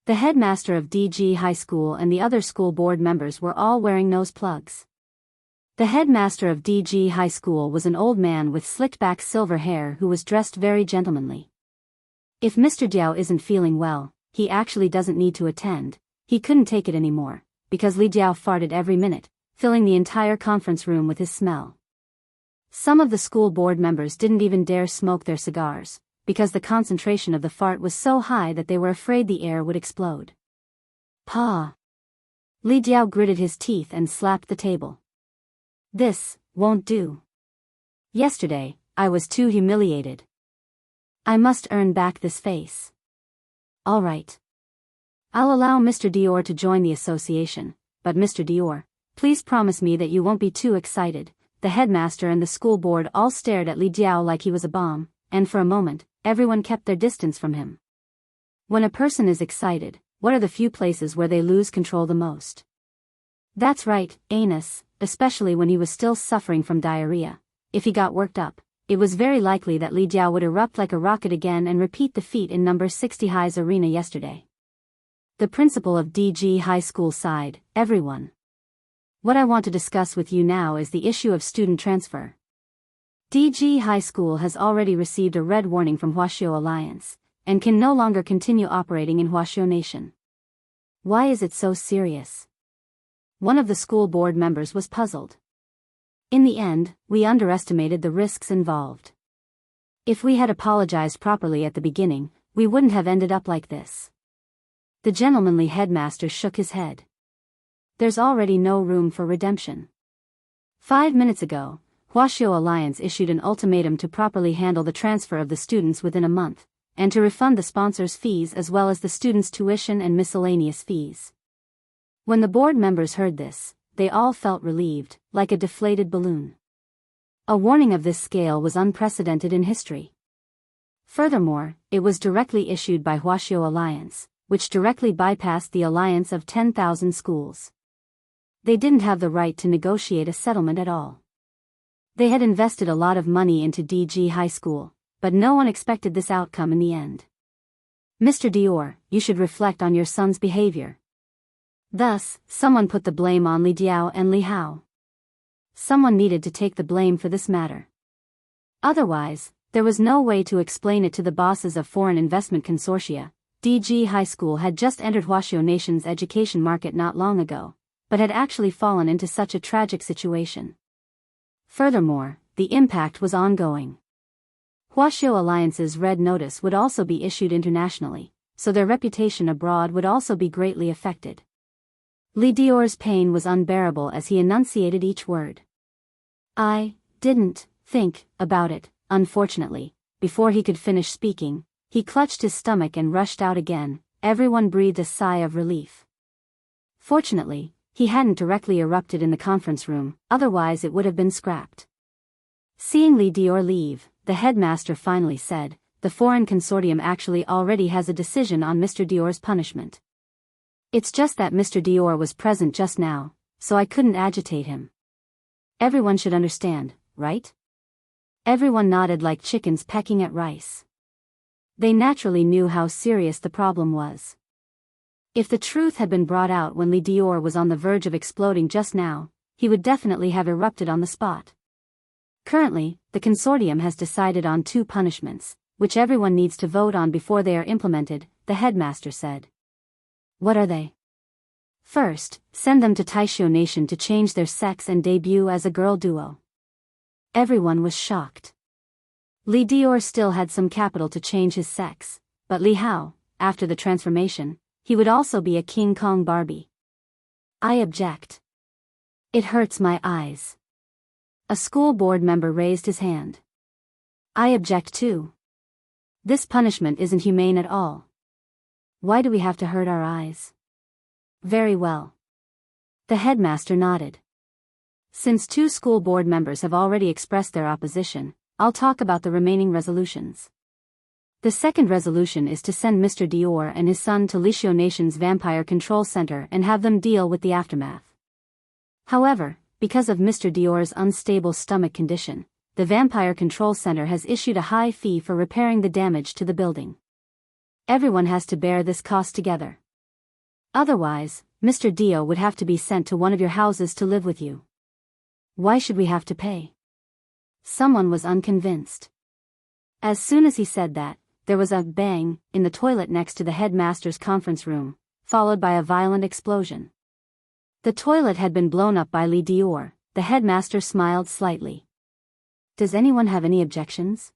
Speaker 1: The headmaster of DG High School and the other school board members were all wearing nose plugs. The headmaster of DG High School was an old man with slicked-back silver hair who was dressed very gentlemanly. If Mr. Jiao isn't feeling well, he actually doesn't need to attend. He couldn't take it anymore, because Li Jiao farted every minute, filling the entire conference room with his smell. Some of the school board members didn't even dare smoke their cigars, because the concentration of the fart was so high that they were afraid the air would explode. Pa! Li Jiao gritted his teeth and slapped the table. This won't do. Yesterday, I was too humiliated. I must earn back this face. All right. I'll allow Mr. Dior to join the association, but Mr. Dior, please promise me that you won't be too excited. The headmaster and the school board all stared at Li Jiao like he was a bomb, and for a moment, everyone kept their distance from him. When a person is excited, what are the few places where they lose control the most? That's right, anus, especially when he was still suffering from diarrhea. If he got worked up, it was very likely that Li Jiao would erupt like a rocket again and repeat the feat in number 60 High's arena yesterday. The principal of DG High School sighed, everyone. What I want to discuss with you now is the issue of student transfer. DG High School has already received a red warning from Huaxiao Alliance, and can no longer continue operating in Huaxiao Nation. Why is it so serious? One of the school board members was puzzled. In the end, we underestimated the risks involved. If we had apologized properly at the beginning, we wouldn't have ended up like this. The gentlemanly headmaster shook his head. There's already no room for redemption. 5 minutes ago, Huaxiao Alliance issued an ultimatum to properly handle the transfer of the students within a month, and to refund the sponsors' fees as well as the students' tuition and miscellaneous fees. When the board members heard this, they all felt relieved, like a deflated balloon. A warning of this scale was unprecedented in history. Furthermore, it was directly issued by Huaxiao Alliance, which directly bypassed the alliance of 10,000 schools. They didn't have the right to negotiate a settlement at all. They had invested a lot of money into DG High School, but no one expected this outcome in the end. Mr. Dior, you should reflect on your son's behavior. Thus, someone put the blame on Li Diao and Li Hao. Someone needed to take the blame for this matter. Otherwise, there was no way to explain it to the bosses of foreign investment consortia. DG High School had just entered Huaxiao Nation's education market not long ago, but had actually fallen into such a tragic situation. Furthermore, the impact was ongoing. Huaxiao Alliance's red notice would also be issued internationally, so their reputation abroad would also be greatly affected. Li Dior's pain was unbearable as he enunciated each word. I didn't think about it, unfortunately. Before he could finish speaking, he clutched his stomach and rushed out again. Everyone breathed a sigh of relief. Fortunately, he hadn't directly erupted in the conference room, otherwise it would have been scrapped. Seeing Li Dior leave, the headmaster finally said, "The foreign consortium actually already has a decision on Mr. Dior's punishment. It's just that Mr. Dior was present just now, so I couldn't agitate him. Everyone should understand, right?" Everyone nodded like chickens pecking at rice. They naturally knew how serious the problem was. If the truth had been brought out when Li Dior was on the verge of exploding just now, he would definitely have erupted on the spot. Currently, the consortium has decided on 2 punishments, which everyone needs to vote on before they are implemented, the headmaster said. What are they? First, send them to Taisho Nation to change their sex and debut as a girl duo. Everyone was shocked. Li Dior still had some capital to change his sex, but Li Hao, after the transformation, he would also be a King Kong Barbie. I object. It hurts my eyes. A school board member raised his hand. I object too. This punishment isn't humane at all. Why do we have to hurt our eyes? Very well. The headmaster nodded. Since 2 school board members have already expressed their opposition, I'll talk about the remaining resolutions. The second resolution is to send Mr. Dior and his son to Huaxiao Nation's Vampire Control Center and have them deal with the aftermath. However, because of Mr. Dior's unstable stomach condition, the Vampire Control Center has issued a high fee for repairing the damage to the building. Everyone has to bear this cost together. Otherwise, Mr. Dio would have to be sent to one of your houses to live with you. Why should we have to pay? Someone was unconvinced. As soon as he said that, there was a bang in the toilet next to the headmaster's conference room, followed by a violent explosion. The toilet had been blown up by Li Dior. The headmaster smiled slightly. Does anyone have any objections?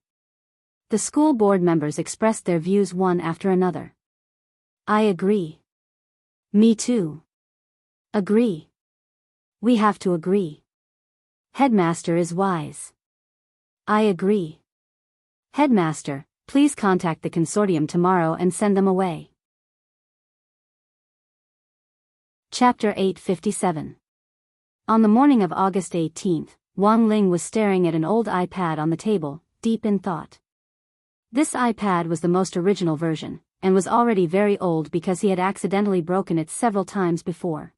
Speaker 1: The school board members expressed their views one after another. I agree. Me too. Agree. We have to agree. Headmaster is wise. I agree. Headmaster, please contact the consortium tomorrow and send them away. Chapter 857. On the morning of August 18th, Wang Ling was staring at an old iPad on the table, deep in thought. This iPad was the most original version, and was already very old because he had accidentally broken it several times before.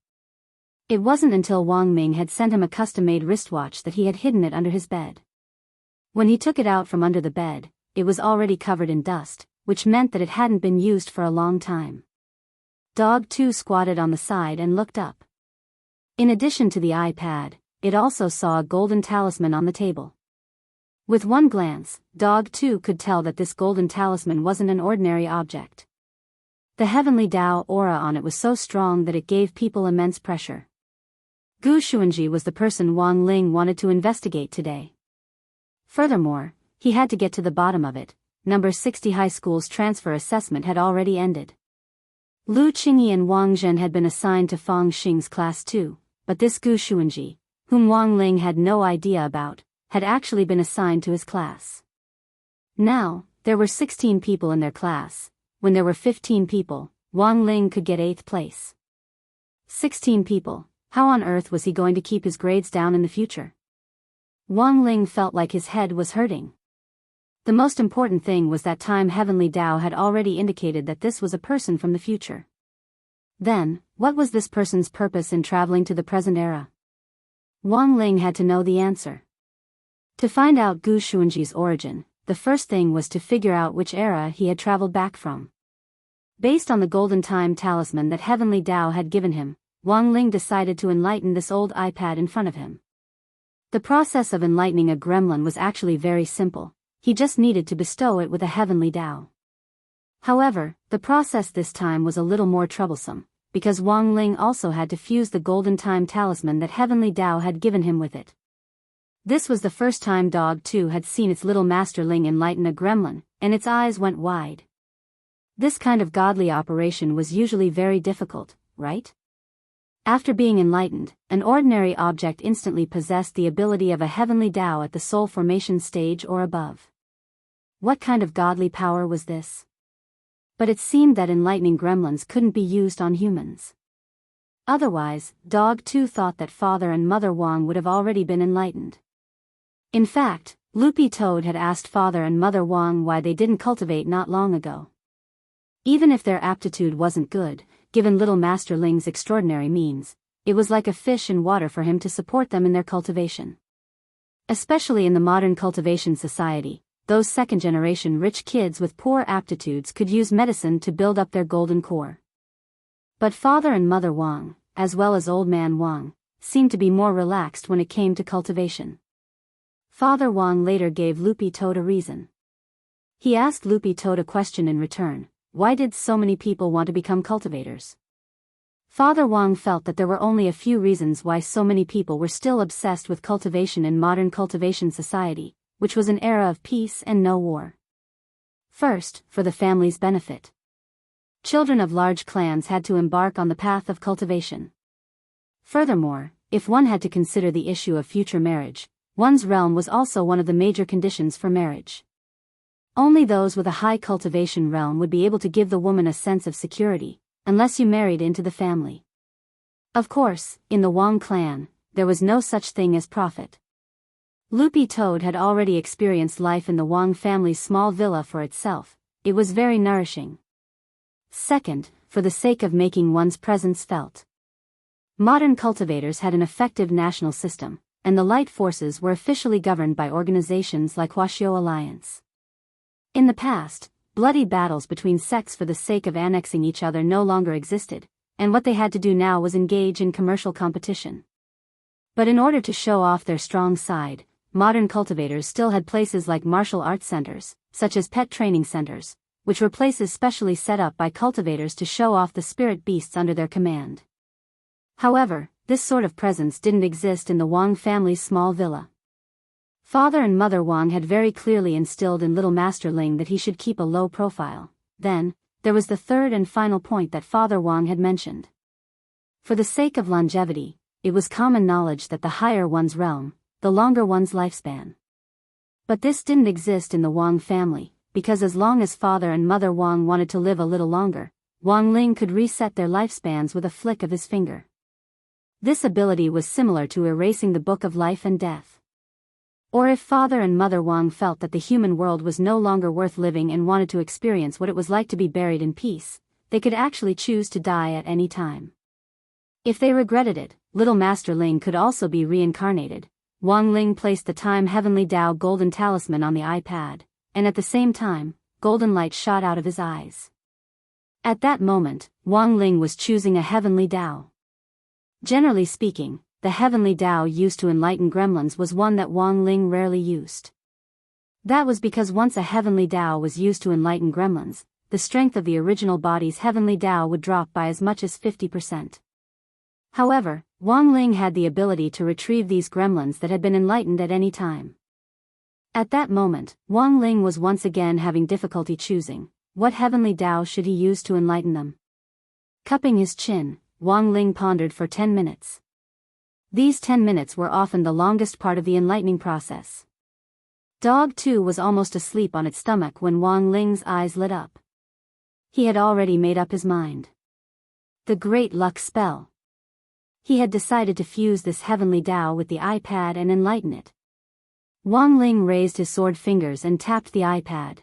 Speaker 1: It wasn't until Wang Ming had sent him a custom-made wristwatch that he had hidden it under his bed. When he took it out from under the bed, it was already covered in dust, which meant that it hadn't been used for a long time. Dog 2 squatted on the side and looked up. In addition to the iPad, it also saw a golden talisman on the table. With one glance, Dog 2 could tell that this golden talisman wasn't an ordinary object. The heavenly Tao aura on it was so strong that it gave people immense pressure. Gu Xuanji was the person Wang Ling wanted to investigate today. Furthermore, he had to get to the bottom of it. Number 60 high school's transfer assessment had already ended. Lu Qingyi and Wang Zhen had been assigned to Fang Xing's class too, but this Gu Xuanji, whom Wang Ling had no idea about, had actually been assigned to his class. Now, there were 16 people in their class. When there were 15 people, Wang Ling could get 8th place. 16 people, how on earth was he going to keep his grades down in the future? Wang Ling felt like his head was hurting. The most important thing was that Time Heavenly Tao had already indicated that this was a person from the future. Then, what was this person's purpose in traveling to the present era? Wang Ling had to know the answer. To find out Gu Xuanji's origin, the first thing was to figure out which era he had traveled back from. Based on the golden time talisman that Heavenly Tao had given him, Wang Ling decided to enlighten this old iPad in front of him. The process of enlightening a gremlin was actually very simple. He just needed to bestow it with a Heavenly Tao. However, the process this time was a little more troublesome, because Wang Ling also had to fuse the golden time talisman that Heavenly Tao had given him with it. This was the first time Dog 2 had seen its little masterling enlighten a gremlin, and its eyes went wide. This kind of godly operation was usually very difficult, right? After being enlightened, an ordinary object instantly possessed the ability of a Heavenly Tao at the soul formation stage or above. What kind of godly power was this? But it seemed that enlightening gremlins couldn't be used on humans. Otherwise, Dog 2 thought that Father and Mother Wang would have already been enlightened. In fact, Loopy Toad had asked Father and Mother Wang why they didn't cultivate not long ago. Even if their aptitude wasn't good, given little Master Ling's extraordinary means, it was like a fish in water for him to support them in their cultivation. Especially in the modern cultivation society, those second-generation rich kids with poor aptitudes could use medicine to build up their golden core. But Father and Mother Wang, as well as Old Man Wang, seemed to be more relaxed when it came to cultivation. Father Wang later gave Loopy Toad a reason. He asked Loopy Toad a question in return: why did so many people want to become cultivators? Father Wang felt that there were only a few reasons why so many people were still obsessed with cultivation in modern cultivation society, which was an era of peace and no war. First, for the family's benefit. Children of large clans had to embark on the path of cultivation. Furthermore, if one had to consider the issue of future marriage, one's realm was also one of the major conditions for marriage. Only those with a high cultivation realm would be able to give the woman a sense of security, unless you married into the family. Of course, in the Wang clan, there was no such thing as profit. Loopy Toad had already experienced life in the Wang family's small villa for itself. It was very nourishing. Second, for the sake of making one's presence felt. Modern cultivators had an effective national system, and the light forces were officially governed by organizations like Huaxiao Alliance. In the past, bloody battles between sects for the sake of annexing each other no longer existed, and what they had to do now was engage in commercial competition. But in order to show off their strong side, modern cultivators still had places like martial arts centers, such as pet training centers, which were places specially set up by cultivators to show off the spirit beasts under their command. However, this sort of presence didn't exist in the Wang family's small villa. Father and Mother Wang had very clearly instilled in little Master Ling that he should keep a low profile. Then, there was the third and final point that Father Wang had mentioned. For the sake of longevity, it was common knowledge that the higher one's realm, the longer one's lifespan. But this didn't exist in the Wang family, because as long as Father and Mother Wang wanted to live a little longer, Wang Ling could reset their lifespans with a flick of his finger. This ability was similar to erasing the book of life and death. Or if Father and Mother Wang felt that the human world was no longer worth living and wanted to experience what it was like to be buried in peace, they could actually choose to die at any time. If they regretted it, little Master Ling could also be reincarnated. Wang Ling placed the Time Heavenly Tao golden talisman on the iPad, and at the same time, golden light shot out of his eyes. At that moment, Wang Ling was choosing a Heavenly Tao. Generally speaking, the Heavenly Tao used to enlighten gremlins was one that Wang Ling rarely used. That was because once a Heavenly Tao was used to enlighten gremlins, the strength of the original body's Heavenly Tao would drop by as much as 50%. However, Wang Ling had the ability to retrieve these gremlins that had been enlightened at any time. At that moment, Wang Ling was once again having difficulty choosing, what Heavenly Tao should he use to enlighten them. Cupping his chin, Wang Ling pondered for 10 minutes. These 10 minutes were often the longest part of the enlightening process. Dog 2 was almost asleep on its stomach when Wang Ling's eyes lit up. He had already made up his mind. The Great Luck Spell. He had decided to fuse this Heavenly Tao with the iPad and enlighten it. Wang Ling raised his sword fingers and tapped the iPad.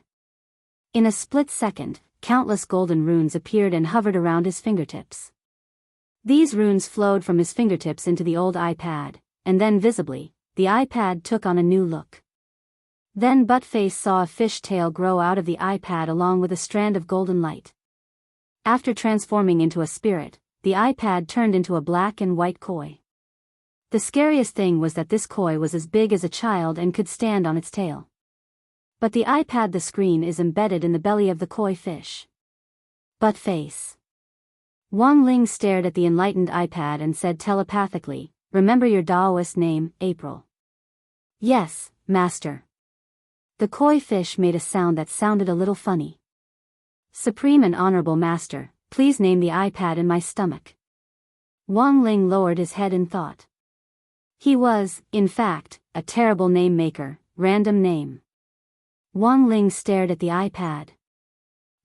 Speaker 1: In a split second, countless golden runes appeared and hovered around his fingertips. These runes flowed from his fingertips into the old iPad, and then visibly, the iPad took on a new look. Then Buttface saw a fish tail grow out of the iPad along with a strand of golden light. After transforming into a spirit, the iPad turned into a black and white koi. The scariest thing was that this koi was as big as a child and could stand on its tail. But the iPad, the screen is embedded in the belly of the koi fish. Buttface. Wang Ling stared at the enlightened iPad and said telepathically, "Remember your Taoist name, April." "Yes, Master." The koi fish made a sound that sounded a little funny. "Supreme and Honorable Master, please name the iPad in my stomach." Wang Ling lowered his head in thought. He was, in fact, a terrible name maker. Random name. Wang Ling stared at the iPad.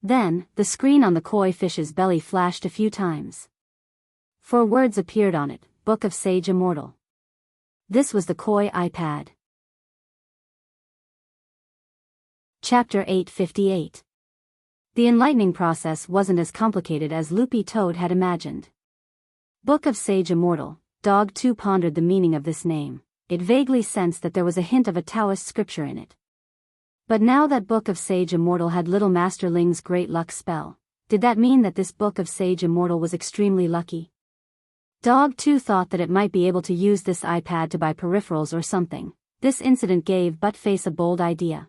Speaker 1: Then, the screen on the koi fish's belly flashed a few times. 4 words appeared on it: Book of Sage Immortal. This was the koi iPad. Chapter 858. The enlightening process wasn't as complicated as Loopy Toad had imagined. Book of Sage Immortal. Dog 2 pondered the meaning of this name. It vaguely sensed that there was a hint of a Taoist scripture in it. But now that Book of Sage Immortal had Little Master Ling's great luck spell, did that mean that this Book of Sage Immortal was extremely lucky? Dog 2 thought that it might be able to use this iPad to buy peripherals or something. This incident gave Buttface a bold idea.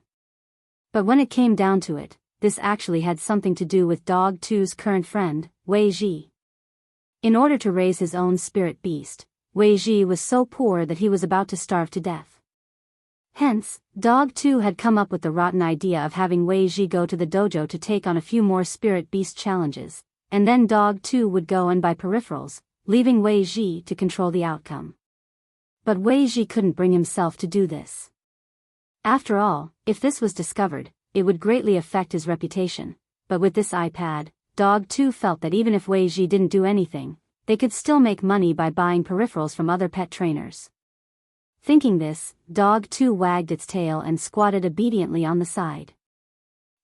Speaker 1: But when it came down to it, this actually had something to do with Dog 2's current friend, Wei Ji. In order to raise his own spirit beast, Wei Ji was so poor that he was about to starve to death. Hence, Dog 2 had come up with the rotten idea of having Wei Ji go to the dojo to take on a few more spirit beast challenges, and then Dog 2 would go and buy peripherals, leaving Wei Ji to control the outcome. But Wei Ji couldn't bring himself to do this. After all, if this was discovered, it would greatly affect his reputation. But with this iPad, Dog 2 felt that even if Wei Ji didn't do anything, they could still make money by buying peripherals from other pet trainers. Thinking this, Dog 2 wagged its tail and squatted obediently on the side.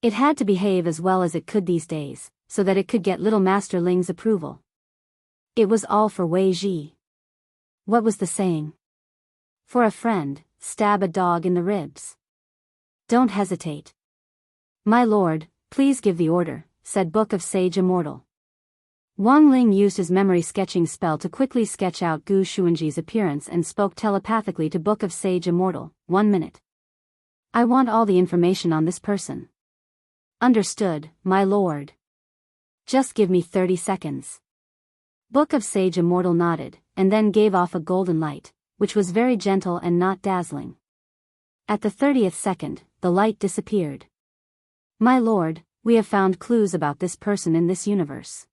Speaker 1: It had to behave as well as it could these days, so that it could get Little Master Ling's approval. It was all for Wei Ji. What was the saying? For a friend, stab a dog in the ribs. Don't hesitate. My lord, please give the order, said Book of Sage Immortal. Wang Ling used his memory sketching spell to quickly sketch out Gu Xuanji's appearance and spoke telepathically to Book of Sage Immortal. 1 minute. I want all the information on this person. Understood, my lord. Just give me 30 seconds. Book of Sage Immortal nodded, and then gave off a golden light, which was very gentle and not dazzling. At the 30th second, the light disappeared. My lord, we have found clues about this person in this universe.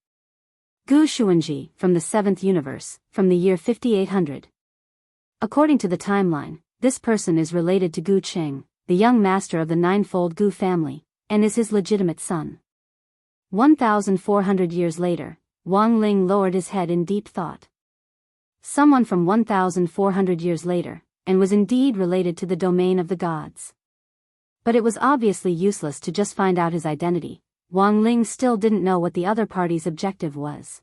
Speaker 1: Gu Xuanji, from the 7th universe, from the year 5800. According to the timeline, this person is related to Gu Qing, the young master of the ninefold Gu family, and is his legitimate son. 1,400 years later, Wang Ling lowered his head in deep thought. Someone from 1,400 years later, and was indeed related to the domain of the gods. But it was obviously useless to just find out his identity. Wang Ling still didn't know what the other party's objective was.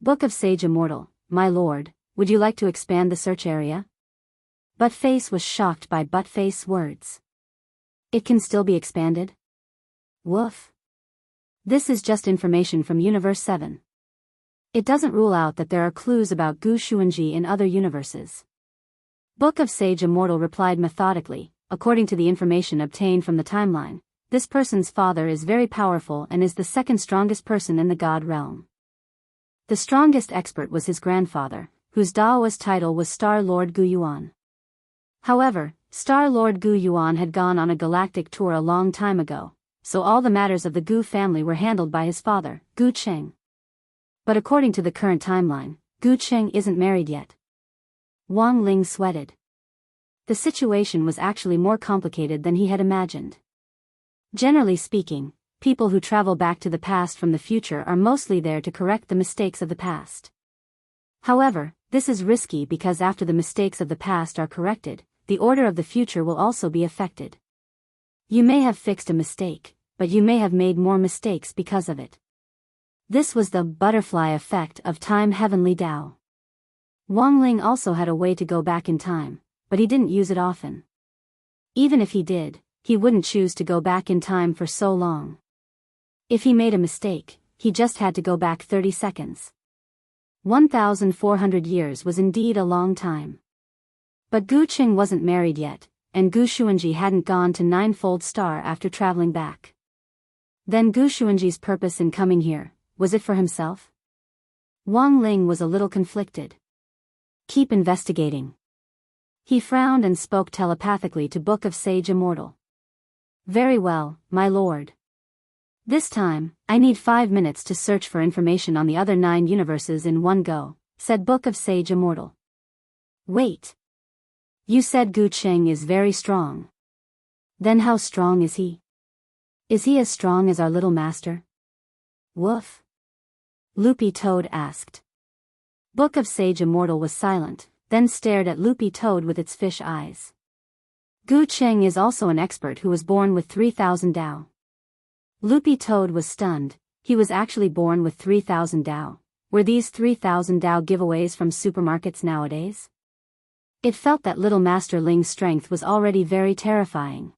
Speaker 1: Book of Sage Immortal, my lord, would you like to expand the search area? Buttface was shocked by Buttface's words. It can still be expanded? Woof. This is just information from Universe 7. It doesn't rule out that there are clues about Gu Xuanji in other universes. Book of Sage Immortal replied methodically, according to the information obtained from the timeline. This person's father is very powerful and is the second strongest person in the god realm. The strongest expert was his grandfather, whose Daoist title was Star Lord Gu Yuan. However, Star Lord Gu Yuan had gone on a galactic tour a long time ago, so all the matters of the Gu family were handled by his father, Gu Qing. But according to the current timeline, Gu Qing isn't married yet. Wang Ling sweated. The situation was actually more complicated than he had imagined. Generally speaking, people who travel back to the past from the future are mostly there to correct the mistakes of the past. However, this is risky because after the mistakes of the past are corrected, the order of the future will also be affected. You may have fixed a mistake, but you may have made more mistakes because of it. This was the butterfly effect of time heavenly Tao. Wang Ling also had a way to go back in time, but he didn't use it often. Even if he did, he wouldn't choose to go back in time for so long. If he made a mistake, he just had to go back 30 seconds. 1,400 years was indeed a long time. But Gu Qing wasn't married yet, and Gu Xuanji hadn't gone to Ninefold Star after traveling back. Then Gu Xuanji's purpose in coming here, was it for himself? Wang Ling was a little conflicted. Keep investigating. He frowned and spoke telepathically to Book of Sage Immortal. Very well, my lord. This time, I need 5 minutes to search for information on the other 9 universes in one go, said Book of Sage Immortal. Wait. You said Gu Qing is very strong. Then how strong is he? Is he as strong as our little master? Woof. Loopy Toad asked. Book of Sage Immortal was silent, then stared at Loopy Toad with its fish eyes. Gu Qing is also an expert who was born with 3,000 Dao. Loopy Toad was stunned. He was actually born with 3,000 Dao. Were these 3,000 Dao giveaways from supermarkets nowadays? It felt that little Master Ling's strength was already very terrifying.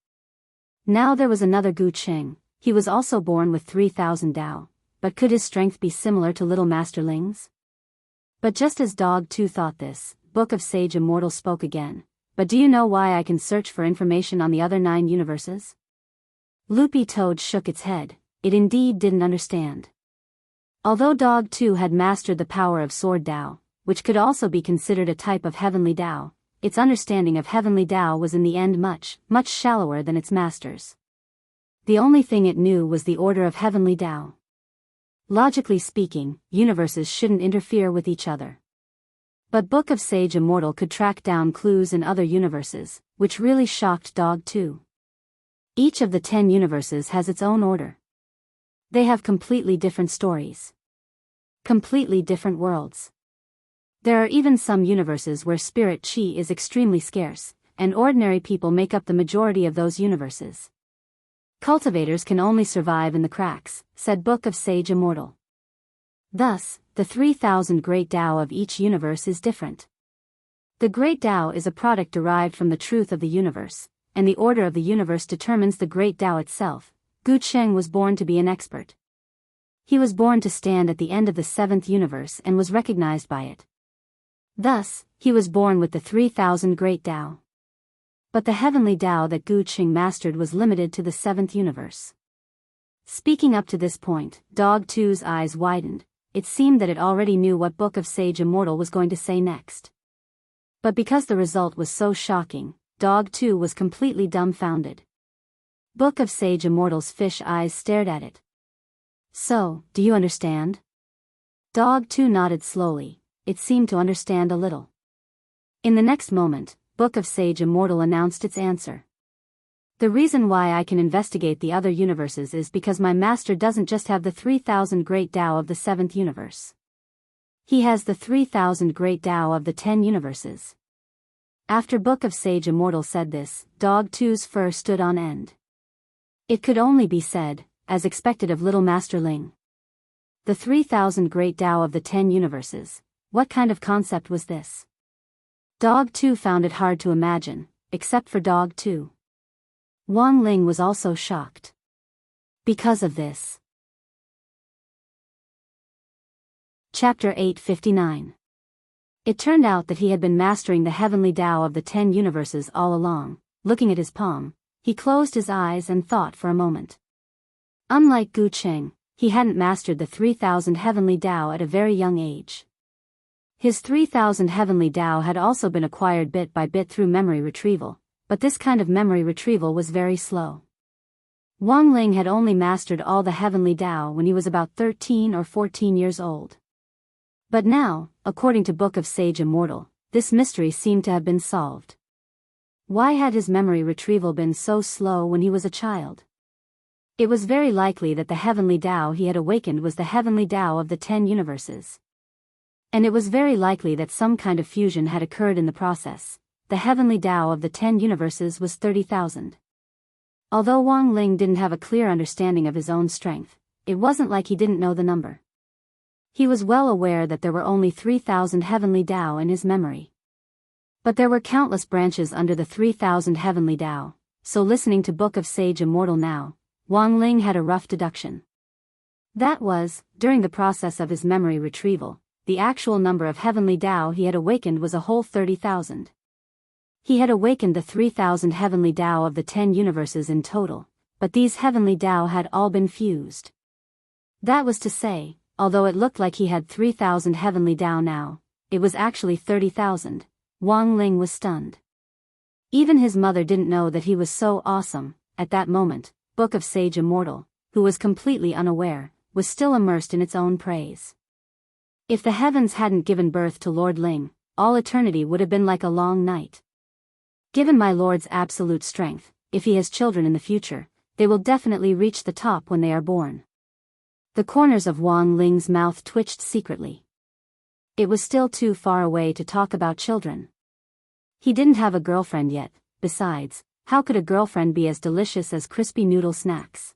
Speaker 1: Now there was another Gu Qing. He was also born with 3,000 Dao. But could his strength be similar to little Master Ling's? But just as Dog 2 thought this, Book of Sage Immortal spoke again. But do you know why I can search for information on the other 9 universes? Loopy Toad shook its head. It indeed didn't understand. Although Dog 2 had mastered the power of Sword Dao, which could also be considered a type of Heavenly Dao, its understanding of Heavenly Dao was in the end much, much shallower than its master's. The only thing it knew was the order of Heavenly Dao. Logically speaking, universes shouldn't interfere with each other. But Book of Sage Immortal could track down clues in other universes, which really shocked Dog 2. Each of the 10 universes has its own order. They have completely different stories. Completely different worlds. There are even some universes where spirit chi is extremely scarce, and ordinary people make up the majority of those universes. Cultivators can only survive in the cracks, said Book of Sage Immortal. Thus, the 3,000 Great Tao of each universe is different. The Great Tao is a product derived from the truth of the universe, and the order of the universe determines the Great Tao itself. Gu Qing was born to be an expert. He was born to stand at the end of the 7th universe and was recognized by it. Thus, he was born with the 3,000 Great Tao. But the heavenly Tao that Gu Qing mastered was limited to the 7th universe. Speaking up to this point, Dog 2's eyes widened. It seemed that it already knew what Book of Sage Immortal was going to say next. But because the result was so shocking, Dog 2 was completely dumbfounded. Book of Sage Immortal's fish eyes stared at it. So, do you understand? Dog 2 nodded slowly. It seemed to understand a little. In the next moment, Book of Sage Immortal announced its answer. The reason why I can investigate the other universes is because my master doesn't just have the 3,000 Great Tao of the 7th universe. He has the 3,000 Great Tao of the 10 universes. After Book of Sage Immortal said this, Dog 2's fur stood on end. It could only be said, as expected of little Master Ling. The 3,000 Great Tao of the 10 universes. What kind of concept was this? Dog 2 found it hard to imagine, except for Dog 2. Wang Ling was also shocked. Because of this. Chapter 859. It turned out that he had been mastering the heavenly Tao of the 10 universes all along. Looking at his palm, he closed his eyes and thought for a moment. Unlike Gu Qing, he hadn't mastered the 3,000 heavenly Tao at a very young age. His 3,000 heavenly Tao had also been acquired bit by bit through memory retrieval, but this kind of memory retrieval was very slow. Wang Ling had only mastered all the heavenly Tao when he was about 13 or 14 years old. But now, according to Book of Sage Immortal, this mystery seemed to have been solved. Why had his memory retrieval been so slow when he was a child? It was very likely that the heavenly Tao he had awakened was the heavenly Tao of the 10 universes. And it was very likely that some kind of fusion had occurred in the process, the heavenly Tao of the 10 universes was 30,000. Although Wang Ling didn't have a clear understanding of his own strength, it wasn't like he didn't know the number. He was well aware that there were only 3,000 heavenly Tao in his memory. But there were countless branches under the 3,000 heavenly Tao, so listening to Book of Sage Immortal now, Wang Ling had a rough deduction. That was, during the process of his memory retrieval, the actual number of heavenly Tao he had awakened was a whole 30,000. He had awakened the 3,000 heavenly Tao of the 10 universes in total, but these heavenly Tao had all been fused. That was to say, although it looked like he had 3,000 heavenly Tao now, it was actually 30,000. Wang Ling was stunned. Even his mother didn't know that he was so awesome. At that moment, Book of Sage Immortal, who was completely unaware, was still immersed in its own praise. If the heavens hadn't given birth to Lord Ling, all eternity would have been like a long night. Given my Lord's absolute strength, if he has children in the future, they will definitely reach the top when they are born. The corners of Wang Ling's mouth twitched secretly. It was still too far away to talk about children. He didn't have a girlfriend yet. Besides, how could a girlfriend be as delicious as crispy noodle snacks?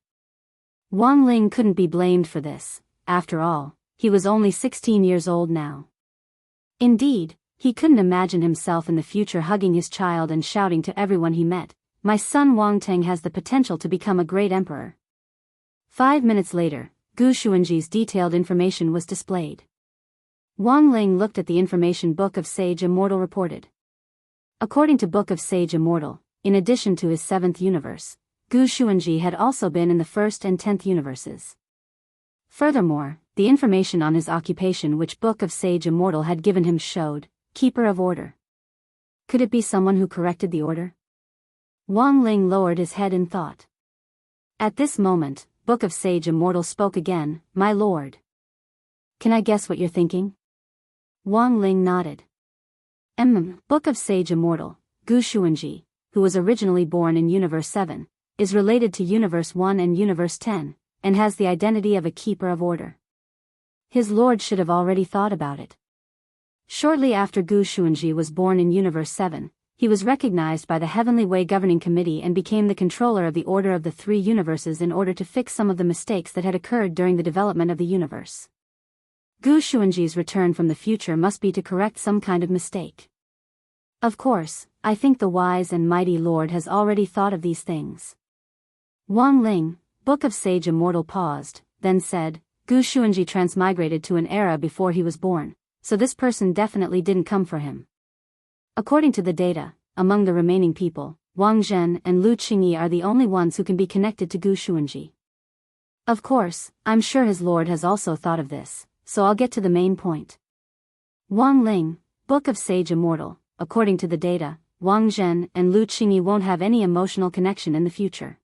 Speaker 1: Wang Ling couldn't be blamed for this. After all, he was only 16 years old now. Indeed, he couldn't imagine himself in the future hugging his child and shouting to everyone he met, "My son Wang Teng has the potential to become a great emperor." 5 minutes later, Gu Xuanji's detailed information was displayed. Wang Ling looked at the information Book of Sage Immortal reported. According to Book of Sage Immortal, in addition to his 7th universe, Gu Xuanji had also been in the 1st and 10th universes. Furthermore, the information on his occupation which Book of Sage Immortal had given him showed, Keeper of Order. Could it be someone who corrected the order? Wang Ling lowered his head in thought. At this moment, Book of Sage Immortal spoke again, "My lord. Can I guess what you're thinking?" Wang Ling nodded. Book of Sage Immortal, Gu Xuanji, who was originally born in Universe 7, is related to Universe 1 and Universe 10, and has the identity of a Keeper of Order. His lord should have already thought about it. Shortly after Gu Xuanji was born in Universe 7, he was recognized by the Heavenly Way Governing Committee and became the controller of the Order of the 3 Universes in order to fix some of the mistakes that had occurred during the development of the universe. Gu Xuanji's return from the future must be to correct some kind of mistake. Of course, I think the wise and mighty Lord has already thought of these things. Wang Ling, Book of Sage Immortal paused, then said, Gu Xuanji transmigrated to an era before he was born, so this person definitely didn't come for him. According to the data, among the remaining people, Wang Zhen and Lu Qingyi are the only ones who can be connected to Gu Xuanji. Of course, I'm sure his lord has also thought of this, so I'll get to the main point. Wang Ling, Book of Sage Immortal, according to the data, Wang Zhen and Lu Qingyi won't have any emotional connection in the future.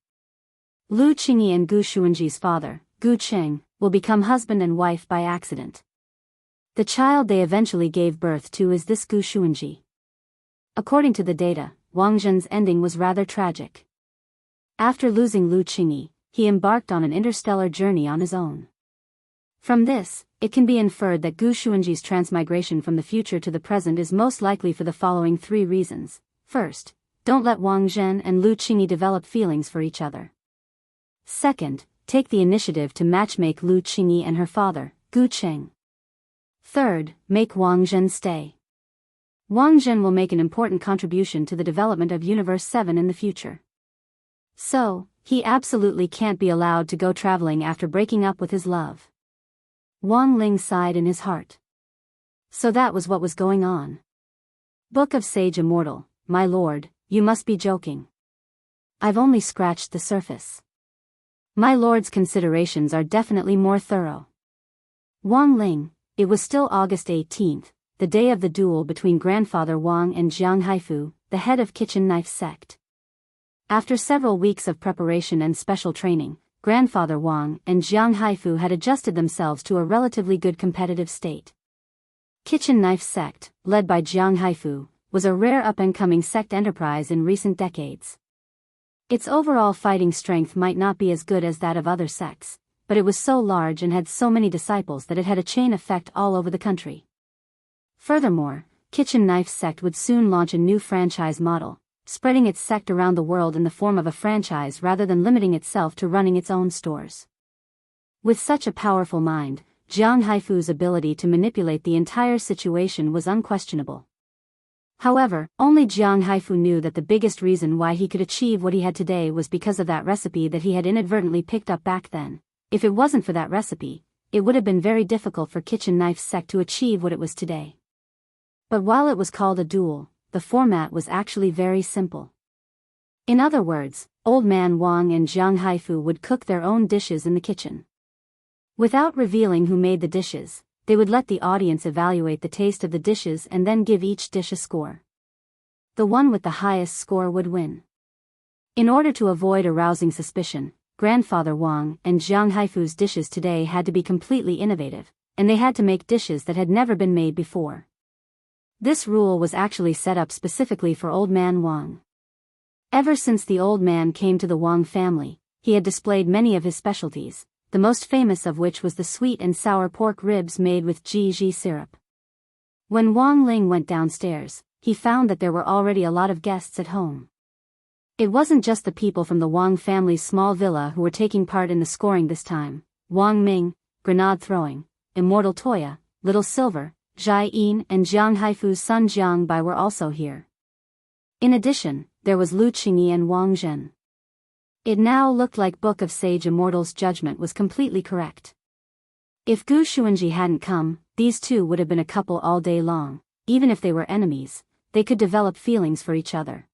Speaker 1: Lu Qingyi and Gu Xuanji's father, Gu Qing, will become husband and wife by accident. The child they eventually gave birth to is this Gu Xuanji. According to the data, Wang Zhen's ending was rather tragic. After losing Lu Qingyi, he embarked on an interstellar journey on his own. From this, it can be inferred that Gu Xuanji's transmigration from the future to the present is most likely for the following 3 reasons. First, don't let Wang Zhen and Lu Qingyi develop feelings for each other. Second, take the initiative to matchmake Lu Qingyi and her father, Gu Qing. Third, make Wang Zhen stay. Wang Zhen will make an important contribution to the development of Universe 7 in the future. So, he absolutely can't be allowed to go traveling after breaking up with his love. Wang Ling sighed in his heart. So that was what was going on. Book of Sage Immortal, my lord, you must be joking. I've only scratched the surface. My lord's considerations are definitely more thorough. Wang Ling, it was still August 18th, the day of the duel between Grandfather Wang and Jiang Haifu, the head of Kitchen Knife sect. After several weeks of preparation and special training, Grandfather Wang and Jiang Haifu had adjusted themselves to a relatively good competitive state. Kitchen Knife sect, led by Jiang Haifu, was a rare up-and-coming sect enterprise in recent decades. Its overall fighting strength might not be as good as that of other sects, but it was so large and had so many disciples that it had a chain effect all over the country. Furthermore, Kitchen Knife Sect would soon launch a new franchise model, spreading its sect around the world in the form of a franchise rather than limiting itself to running its own stores. With such a powerful mind, Jiang Haifu's ability to manipulate the entire situation was unquestionable. However, only Jiang Haifu knew that the biggest reason why he could achieve what he had today was because of that recipe that he had inadvertently picked up back then. If it wasn't for that recipe, it would have been very difficult for Kitchen Knife Sect to achieve what it was today. But while it was called a duel, the format was actually very simple. In other words, Old Man Wang and Jiang Haifu would cook their own dishes in the kitchen. Without revealing who made the dishes, they would let the audience evaluate the taste of the dishes and then give each dish a score. The one with the highest score would win. In order to avoid arousing suspicion, Grandfather Wang and Jiang Haifu's dishes today had to be completely innovative, and they had to make dishes that had never been made before. This rule was actually set up specifically for Old Man Wang. Ever since the old man came to the Wang family, he had displayed many of his specialties, the most famous of which was the sweet and sour pork ribs made with ji syrup. When Wang Ling went downstairs, he found that there were already a lot of guests at home. It wasn't just the people from the Wang family's small villa who were taking part in the scoring this time. Wang Ming, grenade throwing, Immortal Toya, Little Silver, Jai Yin and Jiang Haifu's son Jiang Bai were also here. In addition, there was Lu Qingyi and Wang Zhen. It now looked like Book of Sage Immortal's judgment was completely correct. If Gu Xuanji hadn't come, these two would have been a couple all day long. Even if they were enemies, they could develop feelings for each other.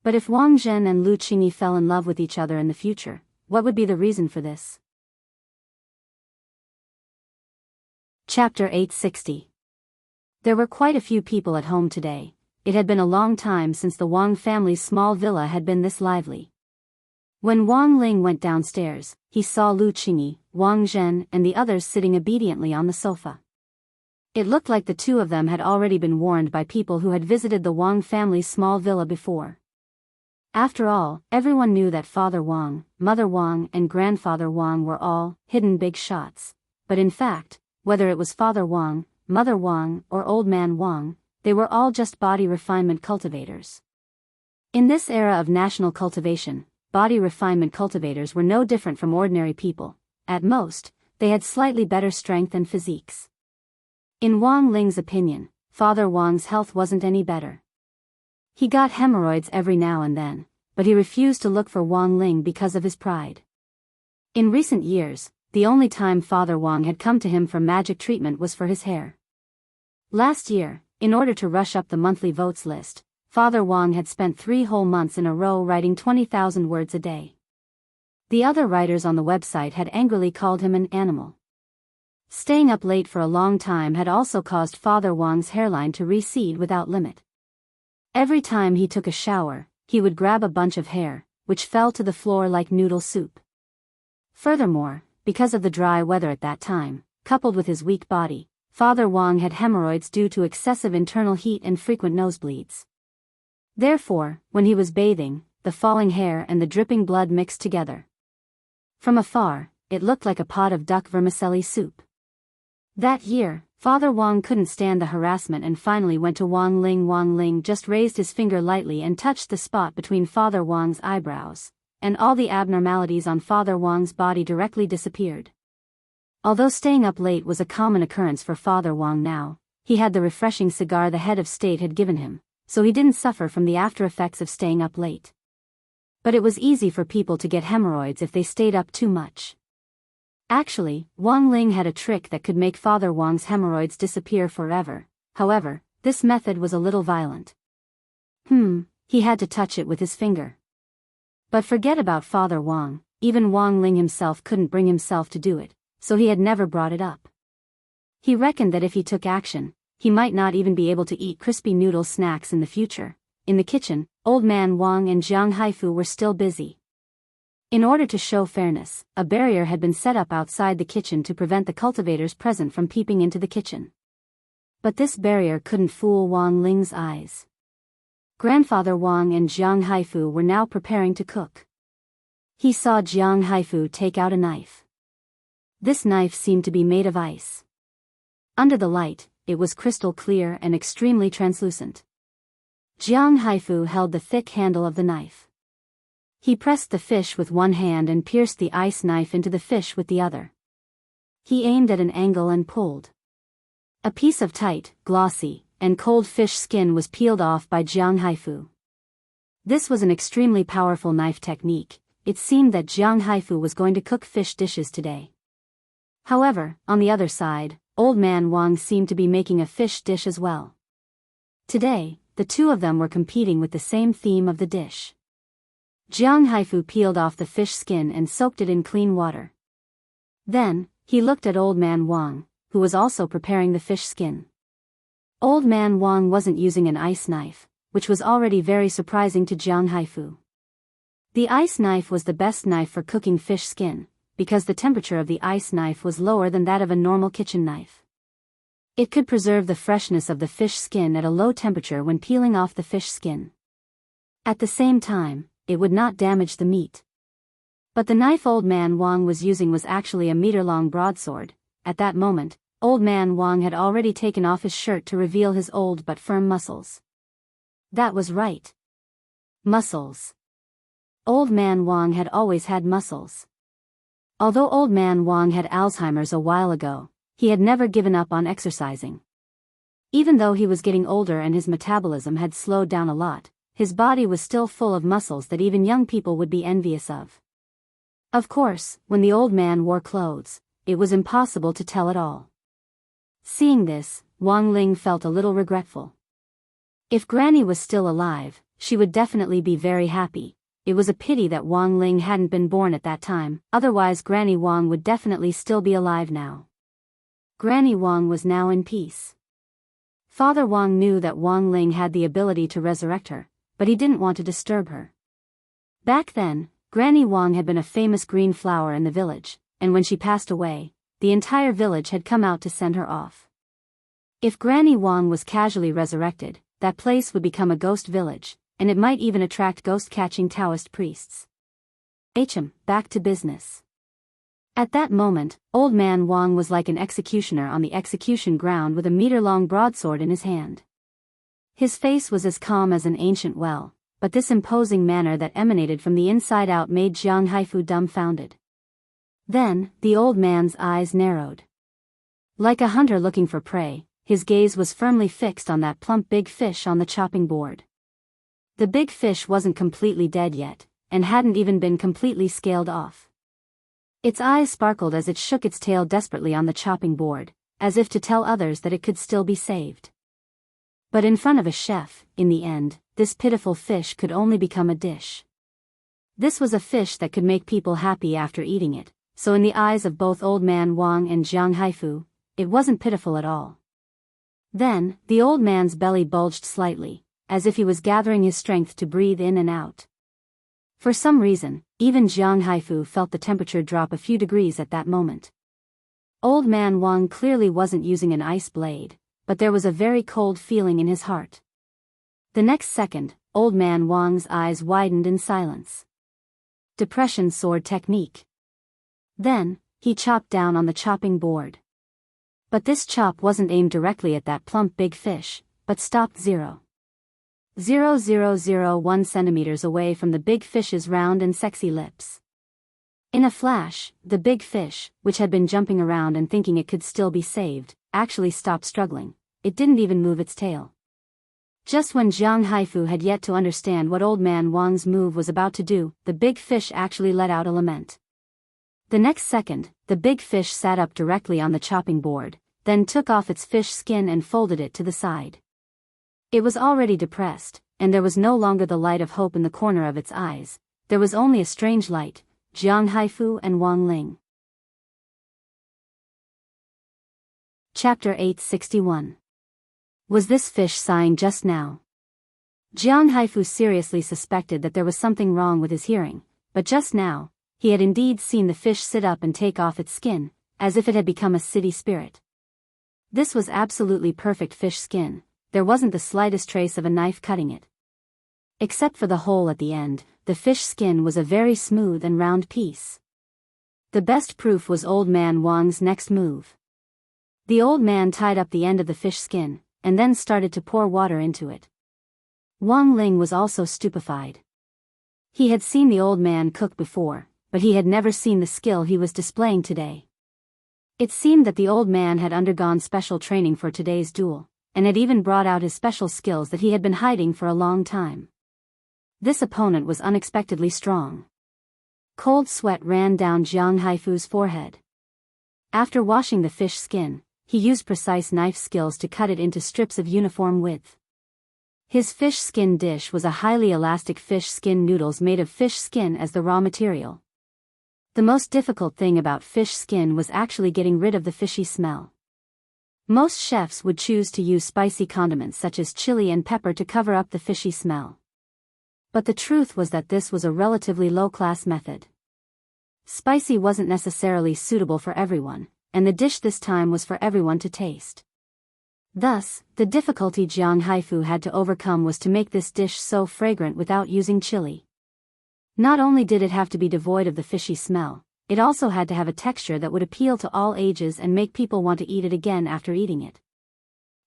Speaker 1: But if Wang Zhen and Lu Qingyi fell in love with each other in the future, what would be the reason for this? Chapter 860. There were quite a few people at home today. It had been a long time since the Wang family's small villa had been this lively. When Wang Ling went downstairs, he saw Lu Qingyi, Wang Zhen and the others sitting obediently on the sofa. It looked like the two of them had already been warned by people who had visited the Wang family's small villa before. After all, everyone knew that Father Wang, Mother Wang and Grandfather Wang were all hidden big shots. But in fact, whether it was Father Wang, Mother Wang or Old Man Wang, they were all just body refinement cultivators. In this era of national cultivation, body refinement cultivators were no different from ordinary people. At most, they had slightly better strength and physiques. In Wang Ling's opinion, Father Wang's health wasn't any better. He got hemorrhoids every now and then, but he refused to look for Wang Ling because of his pride. In recent years, the only time Father Wang had come to him for magic treatment was for his hair. Last year, in order to rush up the monthly votes list, Father Wang had spent 3 whole months in a row writing 20,000 words a day. The other writers on the website had angrily called him an animal. Staying up late for a long time had also caused Father Wang's hairline to recede without limit. Every time he took a shower, he would grab a bunch of hair, which fell to the floor like noodle soup. Furthermore, because of the dry weather at that time, coupled with his weak body, Father Wang had hemorrhoids due to excessive internal heat and frequent nosebleeds. Therefore, when he was bathing, the falling hair and the dripping blood mixed together. From afar, it looked like a pot of duck vermicelli soup. That year, Father Wang couldn't stand the harassment and finally went to Wang Ling. Wang Ling just raised his finger lightly and touched the spot between Father Wang's eyebrows, and all the abnormalities on Father Wang's body directly disappeared. Although staying up late was a common occurrence for Father Wang now, he had the refreshing cigar the head of state had given him, so he didn't suffer from the after effects of staying up late. But it was easy for people to get hemorrhoids if they stayed up too much. Actually, Wang Ling had a trick that could make Father Wang's hemorrhoids disappear forever. However, this method was a little violent. He had to touch it with his finger. But forget about Father Wang, even Wang Ling himself couldn't bring himself to do it, so he had never brought it up. He reckoned that if he took action, he might not even be able to eat crispy noodle snacks in the future. In the kitchen, Old Man Wang and Jiang Haifu were still busy. In order to show fairness, a barrier had been set up outside the kitchen to prevent the cultivators present from peeping into the kitchen. But this barrier couldn't fool Wang Ling's eyes. Grandfather Wang and Jiang Haifu were now preparing to cook. He saw Jiang Haifu take out a knife. This knife seemed to be made of ice. Under the light, it was crystal clear and extremely translucent. Jiang Haifu held the thick handle of the knife. He pressed the fish with one hand and pierced the ice knife into the fish with the other. He aimed at an angle and pulled. A piece of tight, glossy, and cold fish skin was peeled off by Jiang Haifu. This was an extremely powerful knife technique. It seemed that Jiang Haifu was going to cook fish dishes today. However, on the other side, Old Man Wang seemed to be making a fish dish as well. Today, the two of them were competing with the same theme of the dish. Jiang Haifu peeled off the fish skin and soaked it in clean water. Then, he looked at Old Man Wang, who was also preparing the fish skin. Old Man Wang wasn't using an ice knife, which was already very surprising to Jiang Haifu. The ice knife was the best knife for cooking fish skin, because the temperature of the ice knife was lower than that of a normal kitchen knife. It could preserve the freshness of the fish skin at a low temperature when peeling off the fish skin. At the same time, it would not damage the meat. But the knife Old Man Wang was using was actually a meter-long broadsword. At that moment, Old Man Wang had already taken off his shirt to reveal his old but firm muscles. That was right. Muscles. Old Man Wang had always had muscles. Although Old Man Wang had Alzheimer's a while ago, he had never given up on exercising. Even though he was getting older and his metabolism had slowed down a lot, his body was still full of muscles that even young people would be envious of. Of course, when the old man wore clothes, it was impossible to tell at all. Seeing this, Wang Ling felt a little regretful. If Granny was still alive, she would definitely be very happy. It was a pity that Wang Ling hadn't been born at that time, otherwise Granny Wang would definitely still be alive now. Granny Wang was now in peace. Father Wang knew that Wang Ling had the ability to resurrect her, but he didn't want to disturb her. Back then, Granny Wang had been a famous green flower in the village, and when she passed away, the entire village had come out to send her off. If Granny Wang was casually resurrected, that place would become a ghost village, and it might even attract ghost-catching Taoist priests. Back to business. At that moment, Old Man Wang was like an executioner on the execution ground with a meter-long broadsword in his hand. His face was as calm as an ancient well, but this imposing manner that emanated from the inside out made Jiang Haifu dumbfounded. Then, the old man's eyes narrowed. Like a hunter looking for prey, his gaze was firmly fixed on that plump big fish on the chopping board. The big fish wasn't completely dead yet, and hadn't even been completely scaled off. Its eyes sparkled as it shook its tail desperately on the chopping board, as if to tell others that it could still be saved. But in front of a chef, in the end, this pitiful fish could only become a dish. This was a fish that could make people happy after eating it, so in the eyes of both Old Man Wang and Jiang Haifu, it wasn't pitiful at all. Then, the old man's belly bulged slightly, as if he was gathering his strength to breathe in and out. For some reason, even Jiang Haifu felt the temperature drop a few degrees at that moment. Old Man Wang clearly wasn't using an ice blade, but there was a very cold feeling in his heart. The next second, Old Man Wang's eyes widened in silence. Depression sword technique. Then, he chopped down on the chopping board. But this chop wasn't aimed directly at that plump big fish, but stopped 0.0001 centimeters away from the big fish's round and sexy lips. In a flash, the big fish, which had been jumping around and thinking it could still be saved, actually stopped struggling. It didn't even move its tail. Just when Jiang Haifu had yet to understand what Old Man Wang's move was about to do, the big fish actually let out a lament. The next second, the big fish sat up directly on the chopping board, then took off its fish skin and folded it to the side. It was already depressed, and there was no longer the light of hope in the corner of its eyes. There was only a strange light, Jiang Haifu and Wang Ling. Chapter 861. Was this fish sighing just now? Jiang Haifu seriously suspected that there was something wrong with his hearing, but just now, he had indeed seen the fish sit up and take off its skin, as if it had become a city spirit. This was absolutely perfect fish skin. There wasn't the slightest trace of a knife cutting it. Except for the hole at the end, the fish skin was a very smooth and round piece. The best proof was Old Man Wang's next move. The old man tied up the end of the fish skin, and then started to pour water into it. Wang Ling was also stupefied. He had seen the old man cook before, but he had never seen the skill he was displaying today. It seemed that the old man had undergone special training for today's duel, and had even brought out his special skills that he had been hiding for a long time. This opponent was unexpectedly strong. Cold sweat ran down Jiang Haifu's forehead. After washing the fish skin, he used precise knife skills to cut it into strips of uniform width. His fish skin dish was a highly elastic fish skin noodles made of fish skin as the raw material. The most difficult thing about fish skin was actually getting rid of the fishy smell. Most chefs would choose to use spicy condiments such as chili and pepper to cover up the fishy smell. But the truth was that this was a relatively low-class method. Spicy wasn't necessarily suitable for everyone, and the dish this time was for everyone to taste. Thus, the difficulty Jiang Haifu had to overcome was to make this dish so fragrant without using chili. Not only did it have to be devoid of the fishy smell, it also had to have a texture that would appeal to all ages and make people want to eat it again after eating it.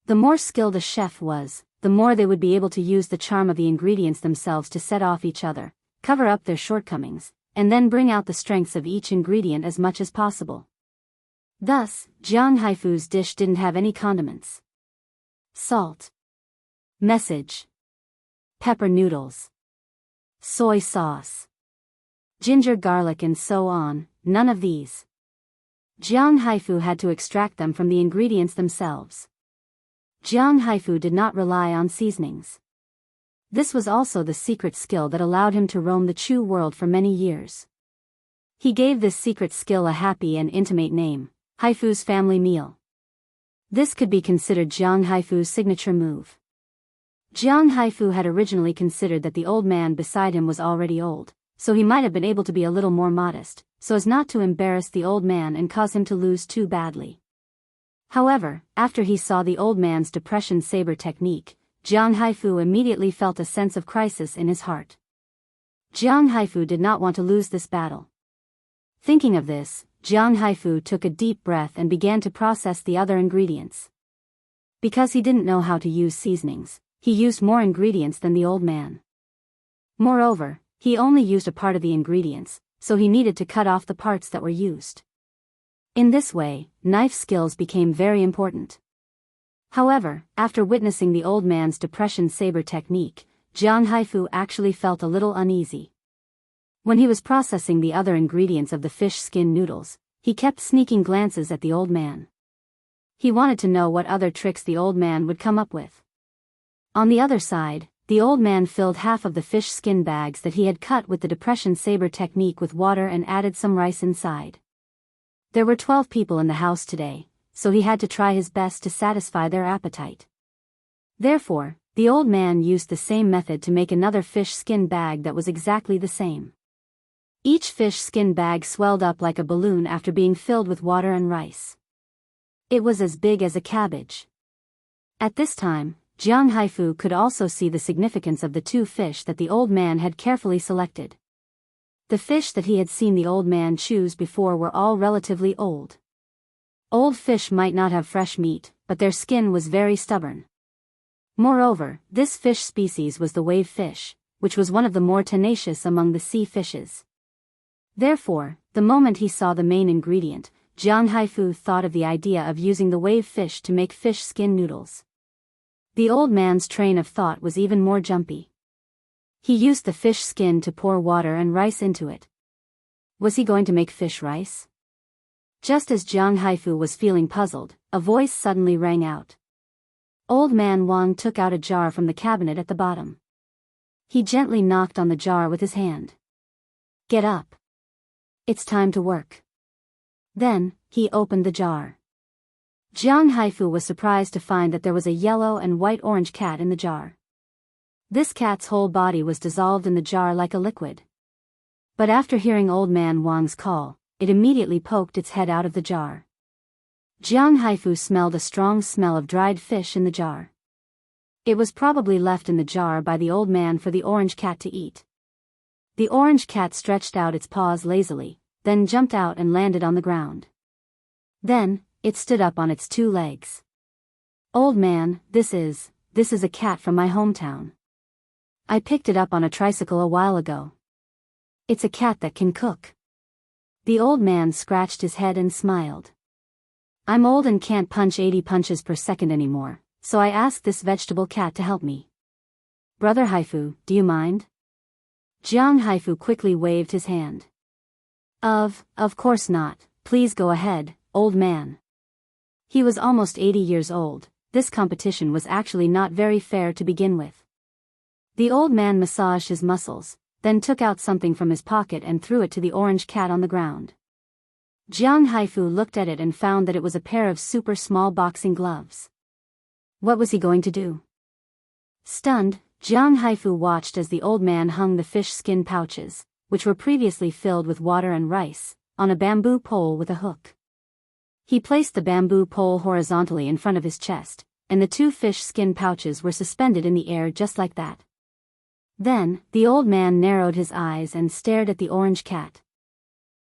Speaker 1: The more skilled a chef was, the more they would be able to use the charm of the ingredients themselves to set off each other, cover up their shortcomings, and then bring out the strengths of each ingredient as much as possible. Thus, Jiang Haifu's dish didn't have any condiments. Salt. Message. Pepper noodles. Soy sauce. Ginger garlic and so on, none of these. Jiang Haifu had to extract them from the ingredients themselves. Jiang Haifu did not rely on seasonings. This was also the secret skill that allowed him to roam the Chu world for many years. He gave this secret skill a happy and intimate name, Haifu's family meal. This could be considered Jiang Haifu's signature move. Jiang Haifu had originally considered that the old man beside him was already old, so he might have been able to be a little more modest, so as not to embarrass the old man and cause him to lose too badly. However, after he saw the old man's depression saber technique, Jiang Haifu immediately felt a sense of crisis in his heart. Jiang Haifu did not want to lose this battle. Thinking of this, Jiang Haifu took a deep breath and began to process the other ingredients. Because he didn't know how to use seasonings, he used more ingredients than the old man. Moreover, he only used a part of the ingredients, so he needed to cut off the parts that were used. In this way, knife skills became very important. However, after witnessing the old man's depression saber technique, Jiang Haifu actually felt a little uneasy. When he was processing the other ingredients of the fish skin noodles, he kept sneaking glances at the old man. He wanted to know what other tricks the old man would come up with. On the other side, the old man filled half of the fish skin bags that he had cut with the depression saber technique with water and added some rice inside. There were 12 people in the house today, so he had to try his best to satisfy their appetite. Therefore, the old man used the same method to make another fish skin bag that was exactly the same. Each fish skin bag swelled up like a balloon after being filled with water and rice. It was as big as a cabbage. At this time, Jiang Haifu could also see the significance of the two fish that the old man had carefully selected. The fish that he had seen the old man choose before were all relatively old. Old fish might not have fresh meat, but their skin was very stubborn. Moreover, this fish species was the wave fish, which was one of the more tenacious among the sea fishes. Therefore, the moment he saw the main ingredient, Jiang Haifu thought of the idea of using the wave fish to make fish skin noodles. The old man's train of thought was even more jumpy. He used the fish skin to pour water and rice into it. Was he going to make fish rice? Just as Jiang Haifu was feeling puzzled, a voice suddenly rang out. Old man Wang took out a jar from the cabinet at the bottom. He gently knocked on the jar with his hand. Get up. It's time to work. Then, he opened the jar. Jiang Haifu was surprised to find that there was a yellow and white-orange cat in the jar. This cat's whole body was dissolved in the jar like a liquid. But after hearing old man Wang's call, it immediately poked its head out of the jar. Jiang Haifu smelled a strong smell of dried fish in the jar. It was probably left in the jar by the old man for the orange cat to eat. The orange cat stretched out its paws lazily, then jumped out and landed on the ground. Then, it stood up on its 2 legs. "Old man, this is a cat from my hometown. I picked it up on a tricycle a while ago. It's a cat that can cook." The old man scratched his head and smiled. "I'm old and can't punch 80 punches per second anymore, so I asked this vegetable cat to help me. Brother Haifu, do you mind?" Jiang Haifu quickly waved his hand. Of course not, please go ahead, old man." He was almost 80 years old. This competition was actually not very fair to begin with. The old man massaged his muscles, then took out something from his pocket and threw it to the orange cat on the ground. Jiang Haifu looked at it and found that it was a pair of super small boxing gloves. What was he going to do? Stunned, Jiang Haifu watched as the old man hung the fish skin pouches, which were previously filled with water and rice, on a bamboo pole with a hook. He placed the bamboo pole horizontally in front of his chest, and the 2 fish skin pouches were suspended in the air just like that. Then, the old man narrowed his eyes and stared at the orange cat.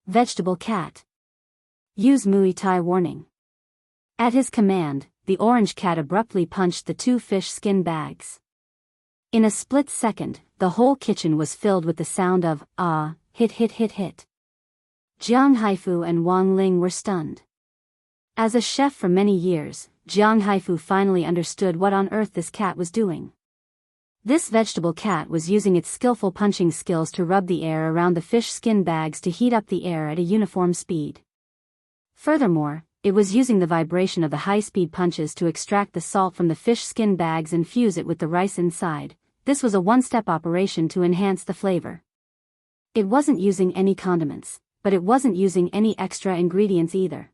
Speaker 1: "Vegetable cat. Use Muay Thai warning." At his command, the orange cat abruptly punched the 2 fish skin bags. In a split second, the whole kitchen was filled with the sound of, hit hit hit hit. Jiang Haifu and Wang Ling were stunned. As a chef for many years, Jiang Haifu finally understood what on earth this cat was doing. This vegetable cat was using its skillful punching skills to rub the air around the fish skin bags to heat up the air at a uniform speed. Furthermore, it was using the vibration of the high-speed punches to extract the salt from the fish skin bags and fuse it with the rice inside. This was a one-step operation to enhance the flavor. It wasn't using any condiments, but it wasn't using any extra ingredients either.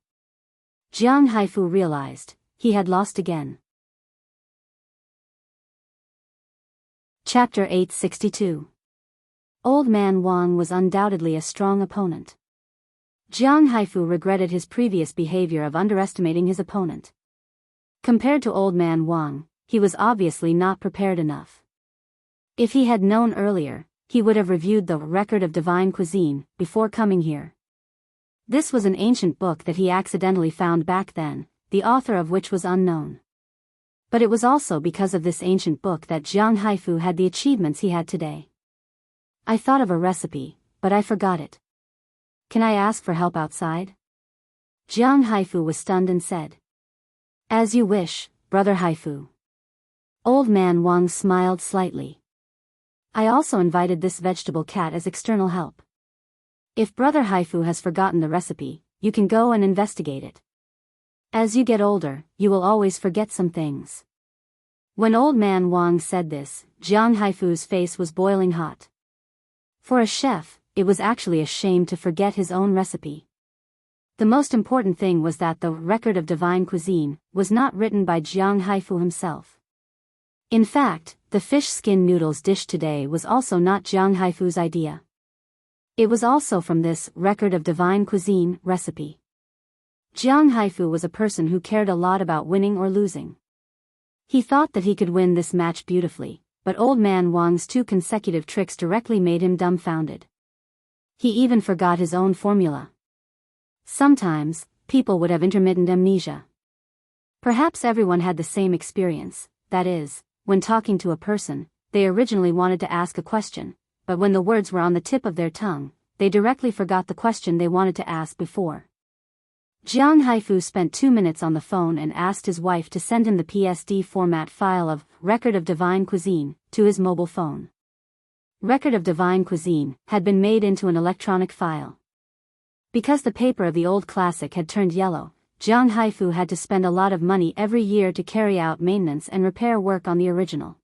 Speaker 1: Jiang Haifu realized, he had lost again. Chapter 862. Old Man Wang was undoubtedly a strong opponent. Jiang Haifu regretted his previous behavior of underestimating his opponent. Compared to Old Man Wang, he was obviously not prepared enough. If he had known earlier, he would have reviewed the Record of Divine Cuisine before coming here. This was an ancient book that he accidentally found back then, the author of which was unknown. But it was also because of this ancient book that Jiang Haifu had the achievements he had today. "I thought of a recipe, but I forgot it. Can I ask for help outside?" Jiang Haifu was stunned and said. "As you wish, Brother Haifu." Old Man Wang smiled slightly. "I also invited this vegetable cat as external help. If Brother Haifu has forgotten the recipe, you can go and investigate it. As you get older, you will always forget some things." When Old Man Wang said this, Jiang Haifu's face was boiling hot. For a chef, it was actually a shame to forget his own recipe. The most important thing was that the Record of Divine Cuisine was not written by Jiang Haifu himself. In fact, the fish skin noodles dish today was also not Jiang Haifu's idea. It was also from this Record of Divine Cuisine recipe. Jiang Haifu was a person who cared a lot about winning or losing. He thought that he could win this match beautifully, but Old Man Wang's 2 consecutive tricks directly made him dumbfounded. He even forgot his own formula. Sometimes, people would have intermittent amnesia. Perhaps everyone had the same experience, that is, when talking to a person, they originally wanted to ask a question, but when the words were on the tip of their tongue, they directly forgot the question they wanted to ask before. Jiang Haifu spent 2 minutes on the phone and asked his wife to send him the PSD format file of Record of Divine Cuisine to his mobile phone. Record of Divine Cuisine had been made into an electronic file. Because the paper of the old classic had turned yellow, Jiang Haifu had to spend a lot of money every year to carry out maintenance and repair work on the original.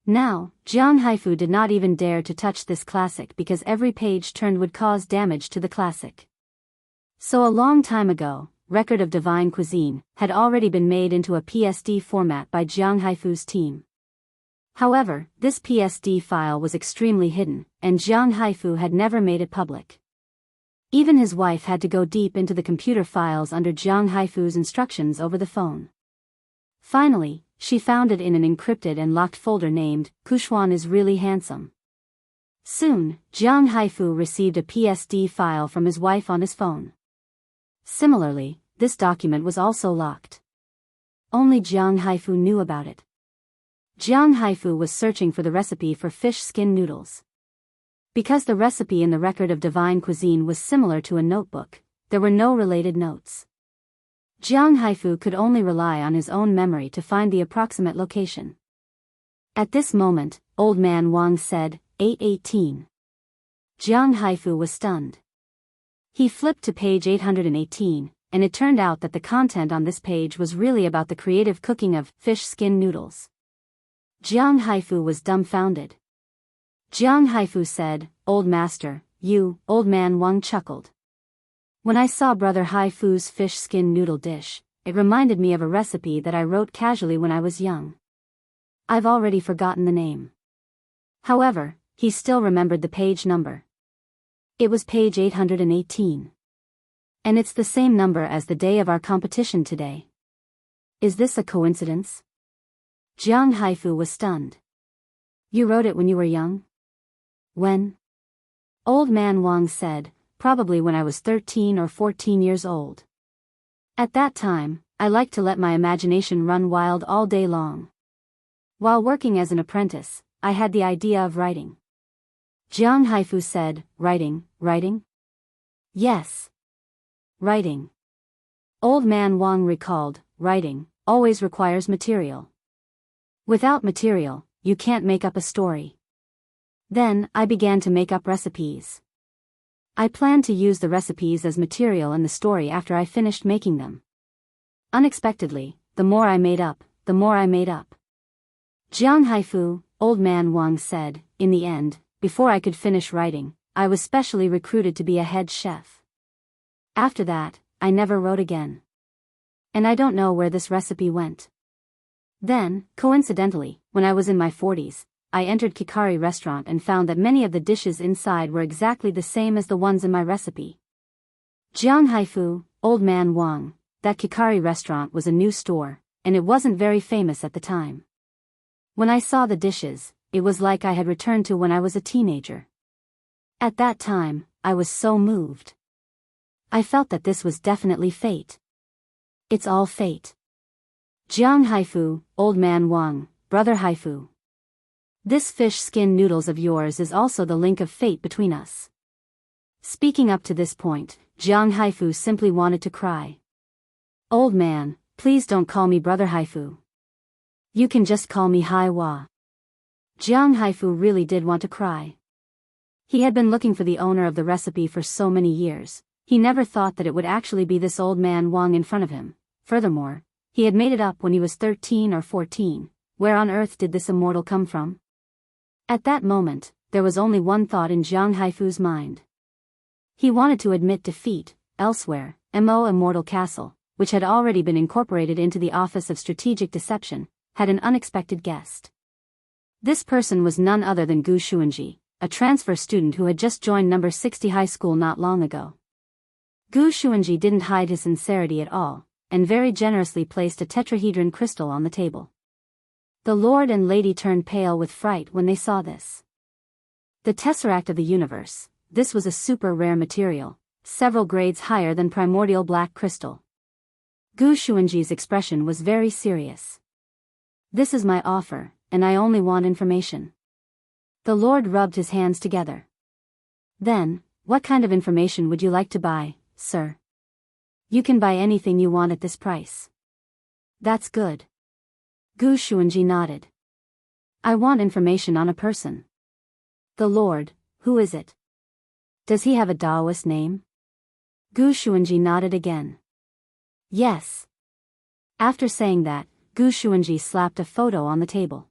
Speaker 1: Now, Jiang Haifu did not even dare to touch this classic because every page turned would cause damage to the classic. So a long time ago, Record of Divine Cuisine had already been made into a PSD format by Jiang Haifu's team. However, this PSD file was extremely hidden, and Jiang Haifu had never made it public. Even his wife had to go deep into the computer files under Jiang Haifu's instructions over the phone. Finally, she found it in an encrypted and locked folder named, "Kuxuan is really handsome." Soon, Jiang Haifu received a PSD file from his wife on his phone. Similarly, this document was also locked. Only Jiang Haifu knew about it. Jiang Haifu was searching for the recipe for fish skin noodles. Because the recipe in the record of divine cuisine was similar to a notebook, there were no related notes. Jiang Haifu could only rely on his own memory to find the approximate location. At this moment, Old Man Wang said, 818. Jiang Haifu was stunned. He flipped to page 818, and it turned out that the content on this page was really about the creative cooking of fish skin noodles. Jiang Haifu was dumbfounded. Jiang Haifu said, "Old master, you." Old Man Wang chuckled. "When I saw Brother Haifu's fish skin noodle dish, it reminded me of a recipe that I wrote casually when I was young. I've already forgotten the name." However, he still remembered the page number. It was page 818. And it's the same number as the day of our competition today. Is this a coincidence? Jiang Haifu was stunned. "You wrote it when you were young?" "When?" Old Man Wang said, "Probably when I was 13 or 14 years old. At that time, I liked to let my imagination run wild all day long. While working as an apprentice, I had the idea of writing." Jiang Haifu said, Writing? "Yes. Writing." Old Man Wang recalled, "Writing always requires material. Without material, you can't make up a story." Then, I began to make up recipes. I planned to use the recipes as material in the story after I finished making them. Unexpectedly, the more I made up, the more I made up. Jiang Haifu, Old Man Wang said, "In the end, before I could finish writing, I was specially recruited to be a head chef. After that, I never wrote again. And I don't know where this recipe went." Then, coincidentally, when I was in my 40s, I entered Kikari restaurant and found that many of the dishes inside were exactly the same as the ones in my recipe. Jiang Haifu, Old Man Wang, that Kikari restaurant was a new store, and it wasn't very famous at the time. When I saw the dishes, it was like I had returned to when I was a teenager. At that time, I was so moved. I felt that this was definitely fate. It's all fate. Jiang Haifu, Old Man Wang, Brother Haifu. This fish skin noodles of yours is also the link of fate between us. Speaking up to this point, Jiang Haifu simply wanted to cry. "Old man, please don't call me Brother Haifu. You can just call me Haiwa." Jiang Haifu really did want to cry. He had been looking for the owner of the recipe for so many years. He never thought that it would actually be this Old Man Wang in front of him. Furthermore, he had made it up when he was 13 or 14. Where on earth did this immortal come from? At that moment, there was only one thought in Jiang Haifu's mind. He wanted to admit defeat. Elsewhere, Mo Immortal Castle, which had already been incorporated into the Office of Strategic Deception, had an unexpected guest. This person was none other than Gu Xuanji, a transfer student who had just joined number 60 high school not long ago. Gu Xuanji didn't hide his sincerity at all, and very generously placed a tetrahedron crystal on the table. The Lord and Lady turned pale with fright when they saw this. The Tesseract of the Universe, this was a super rare material, several grades higher than primordial black crystal. Gu Xuanji's expression was very serious. "This is my offer, and I only want information." The Lord rubbed his hands together. "Then, what kind of information would you like to buy, sir?" "You can buy anything you want at this price." "That's good." Gu Xuanji nodded. "I want information on a person." "The Lord, who is it? Does he have a Taoist name?" Gu Xuanji nodded again. "Yes." After saying that, Gu Xuanji slapped a photo on the table.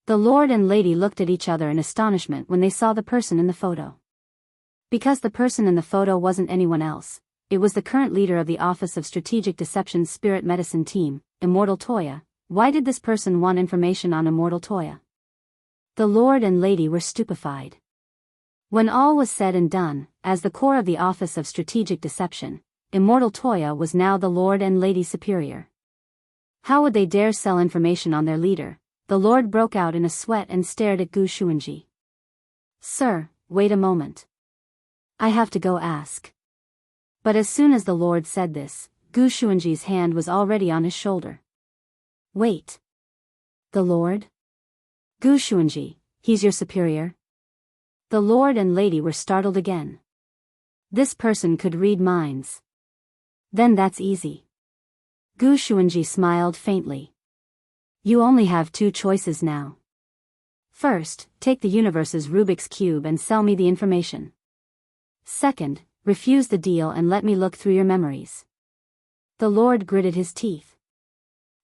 Speaker 1: The Lord and Lady looked at each other in astonishment when they saw the person in the photo. Because the person in the photo wasn't anyone else, it was the current leader of the Office of Strategic Deception's Spirit Medicine Team, Immortal Toya. Why did this person want information on Immortal Toya? The Lord and Lady were stupefied. When all was said and done, as the core of the Office of Strategic Deception, Immortal Toya was now the Lord and Lady Superior. How would they dare sell information on their leader? The Lord broke out in a sweat and stared at Gu Xuanji. "Sir, wait a moment. I have to go ask." But as soon as the Lord said this, Gu Xuanji's hand was already on his shoulder. Wait. The Lord? Gu Xuanji, he's your superior? The Lord and Lady were startled again. This person could read minds. Then that's easy. Gu Xuanji smiled faintly. You only have two choices now. First, take the universe's Rubik's Cube and sell me the information. Second, refuse the deal and let me look through your memories. The Lord gritted his teeth.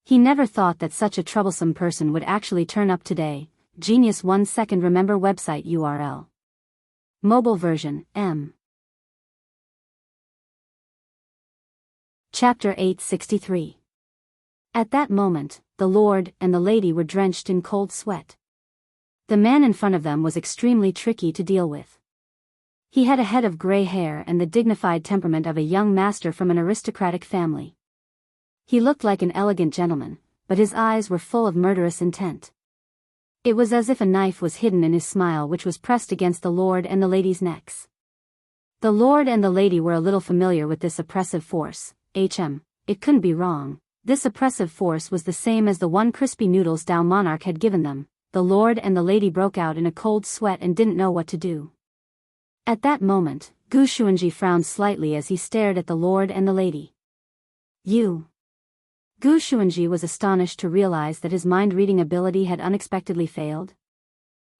Speaker 1: He never thought that such a troublesome person would actually turn up today. Genius 1 second. Remember website URL. Mobile version, M. Chapter 863. At that moment, the Lord and the Lady were drenched in cold sweat. The man in front of them was extremely tricky to deal with. He had a head of gray hair and the dignified temperament of a young master from an aristocratic family. He looked like an elegant gentleman, but his eyes were full of murderous intent. It was as if a knife was hidden in his smile, which was pressed against the Lord and the Lady's necks. The Lord and the Lady were a little familiar with this oppressive force. It couldn't be wrong. This oppressive force was the same as the one crispy noodles Dao monarch had given them. The Lord and the Lady broke out in a cold sweat and didn't know what to do. At that moment, Gu Xuanji frowned slightly as he stared at the Lord and the Lady. You. Gu Xuanji was astonished to realize that his mind-reading ability had unexpectedly failed.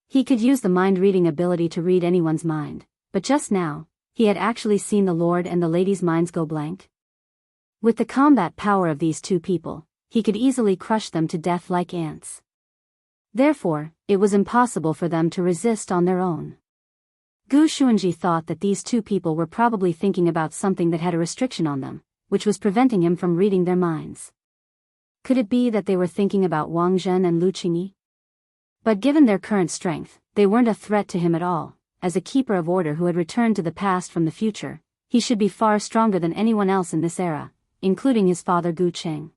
Speaker 1: He could use the mind-reading ability to read anyone's mind, but just now, he had actually seen the Lord and the Lady's minds go blank. With the combat power of these two people, he could easily crush them to death like ants. Therefore, it was impossible for them to resist on their own. Gu Xuanji thought that these two people were probably thinking about something that had a restriction on them, which was preventing him from reading their minds. Could it be that they were thinking about Wang Zhen and Lu Qingyi? But given their current strength, they weren't a threat to him at all. As a keeper of order who had returned to the past from the future, he should be far stronger than anyone else in this era, including his father Gu Cheng.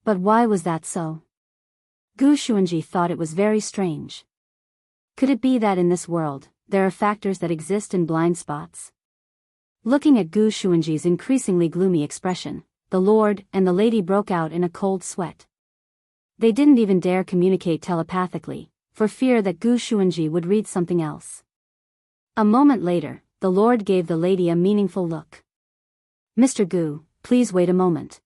Speaker 1: But why was that so? Gu Xuanji thought it was very strange. Could it be that in this world, there are factors that exist in blind spots? Looking at Gu Xuanji's increasingly gloomy expression, the Lord and the Lady broke out in a cold sweat. They didn't even dare communicate telepathically, for fear that Gu Xuanji would read something else. A moment later, the Lord gave the Lady a meaningful look. Mr. Gu, please wait a moment.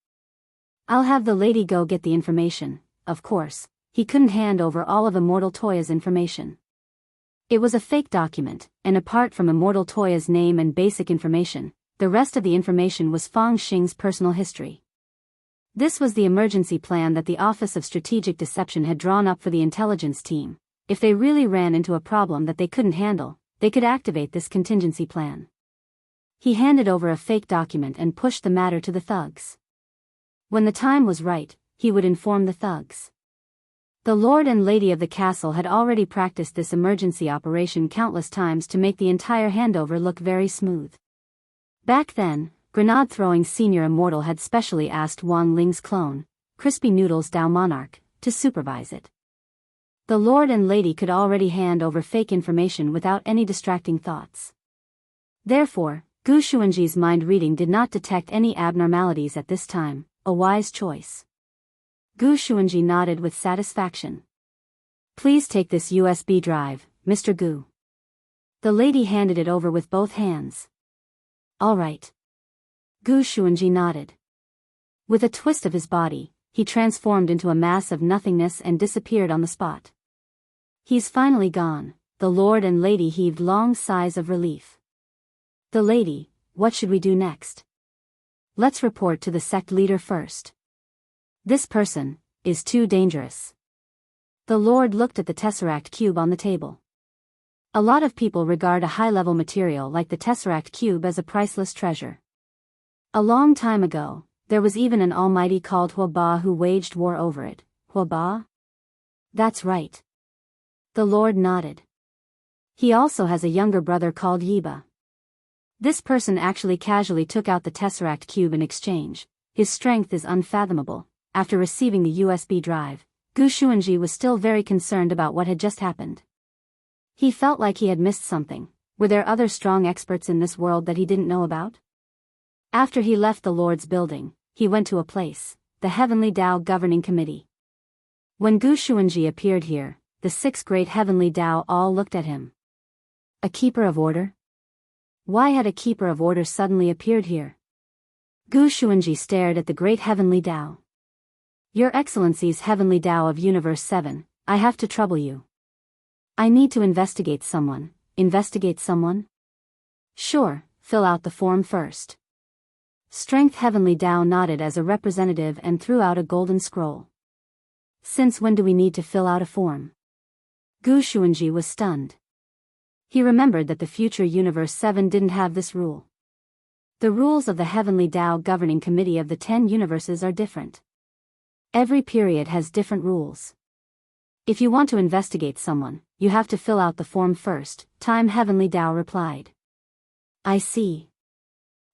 Speaker 1: I'll have the Lady go get the information. Of course, he couldn't hand over all of Immortal Toya's information. It was a fake document, and apart from Immortal Toya's name and basic information, the rest of the information was Fang Xing's personal history. This was the emergency plan that the Office of Strategic Deception had drawn up for the intelligence team. If they really ran into a problem that they couldn't handle, they could activate this contingency plan. He handed over a fake document and pushed the matter to the thugs. When the time was right, he would inform the thugs. The Lord and Lady of the castle had already practiced this emergency operation countless times to make the entire handover look very smooth. Back then, grenade-throwing senior immortal had specially asked Wang Ling's clone, Crispy Noodles Dao Monarch, to supervise it. The Lord and Lady could already hand over fake information without any distracting thoughts. Therefore, Gu Xuanji's mind reading did not detect any abnormalities at this time, a wise choice. Gu Xuanji nodded with satisfaction. Please take this USB drive, Mr. Gu. The Lady handed it over with both hands. All right. Gu Xuanji nodded. With a twist of his body, he transformed into a mass of nothingness and disappeared on the spot. He's finally gone. The Lord and Lady heaved long sighs of relief. The Lady, what should we do next? Let's report to the sect leader first. This person is too dangerous. The Lord looked at the Tesseract Cube on the table. A lot of people regard a high-level material like the Tesseract Cube as a priceless treasure. A long time ago, there was even an almighty called Huoba who waged war over it. Huoba? That's right. The Lord nodded. He also has a younger brother called Yiba. This person actually casually took out the Tesseract Cube in exchange. His strength is unfathomable. After receiving the USB drive, Gu Xuanji was still very concerned about what had just happened. He felt like he had missed something. Were there other strong experts in this world that he didn't know about? After he left the Lord's building, he went to a place, the Heavenly Tao Governing Committee. When Gu Xuanji appeared here, the 6 great Heavenly Tao all looked at him. A keeper of order? Why had a keeper of order suddenly appeared here? Gu Xuanji stared at the great Heavenly Tao. Your Excellency's Heavenly Tao of Universe 7, I have to trouble you. I need to investigate someone. Investigate someone? Sure, fill out the form first. Strength Heavenly Tao nodded as a representative and threw out a golden scroll. Since when do we need to fill out a form? Gu Xuanji was stunned. He remembered that the future Universe 7 didn't have this rule. The rules of the Heavenly Tao Governing Committee of the 10 universes are different. Every period has different rules. If you want to investigate someone, you have to fill out the form first, Time Heavenly Tao replied. I see.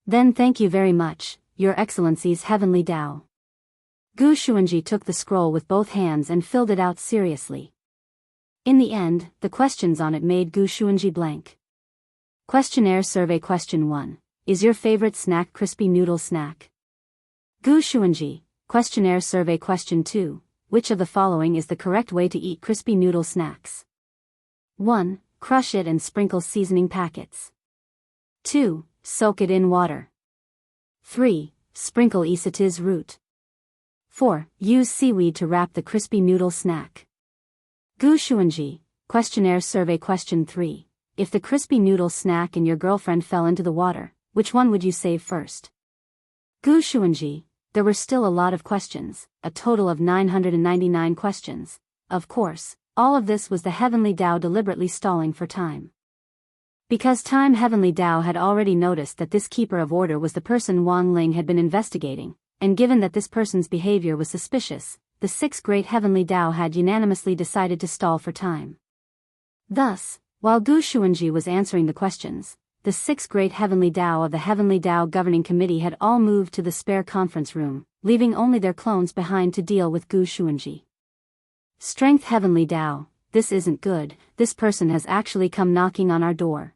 Speaker 1: Then thank you very much, Your Excellency's Heavenly Tao. Gu Xuanji took the scroll with both hands and filled it out seriously. In the end, the questions on it made Gu Xuanji blank. Questionnaire Survey Question 1. Is your favorite snack crispy noodle snack? Gu Xuanji. Questionnaire Survey Question 2. Which of the following is the correct way to eat crispy noodle snacks? 1. Crush it and sprinkle seasoning packets. 2. Soak it in water. 3. Sprinkle isatis root. 4. Use seaweed to wrap the crispy noodle snack. Gu Xuanji. Questionnaire Survey Question 3. If the crispy noodle snack and your girlfriend fell into the water, which one would you save first? Gu Xuanji. There were still a lot of questions, a total of 999 questions. Of course, all of this was the Heavenly Tao deliberately stalling for time. Because Time Heavenly Tao had already noticed that this keeper of order was the person Wang Ling had been investigating, and given that this person's behavior was suspicious, the 6 great Heavenly Tao had unanimously decided to stall for time. Thus, while Gu Xuanji was answering the questions, the 6 great Heavenly Tao of the Heavenly Tao Governing Committee had all moved to the spare conference room, leaving only their clones behind to deal with Gu Xuanji. Strength Heavenly Tao, this isn't good, this person has actually come knocking on our door.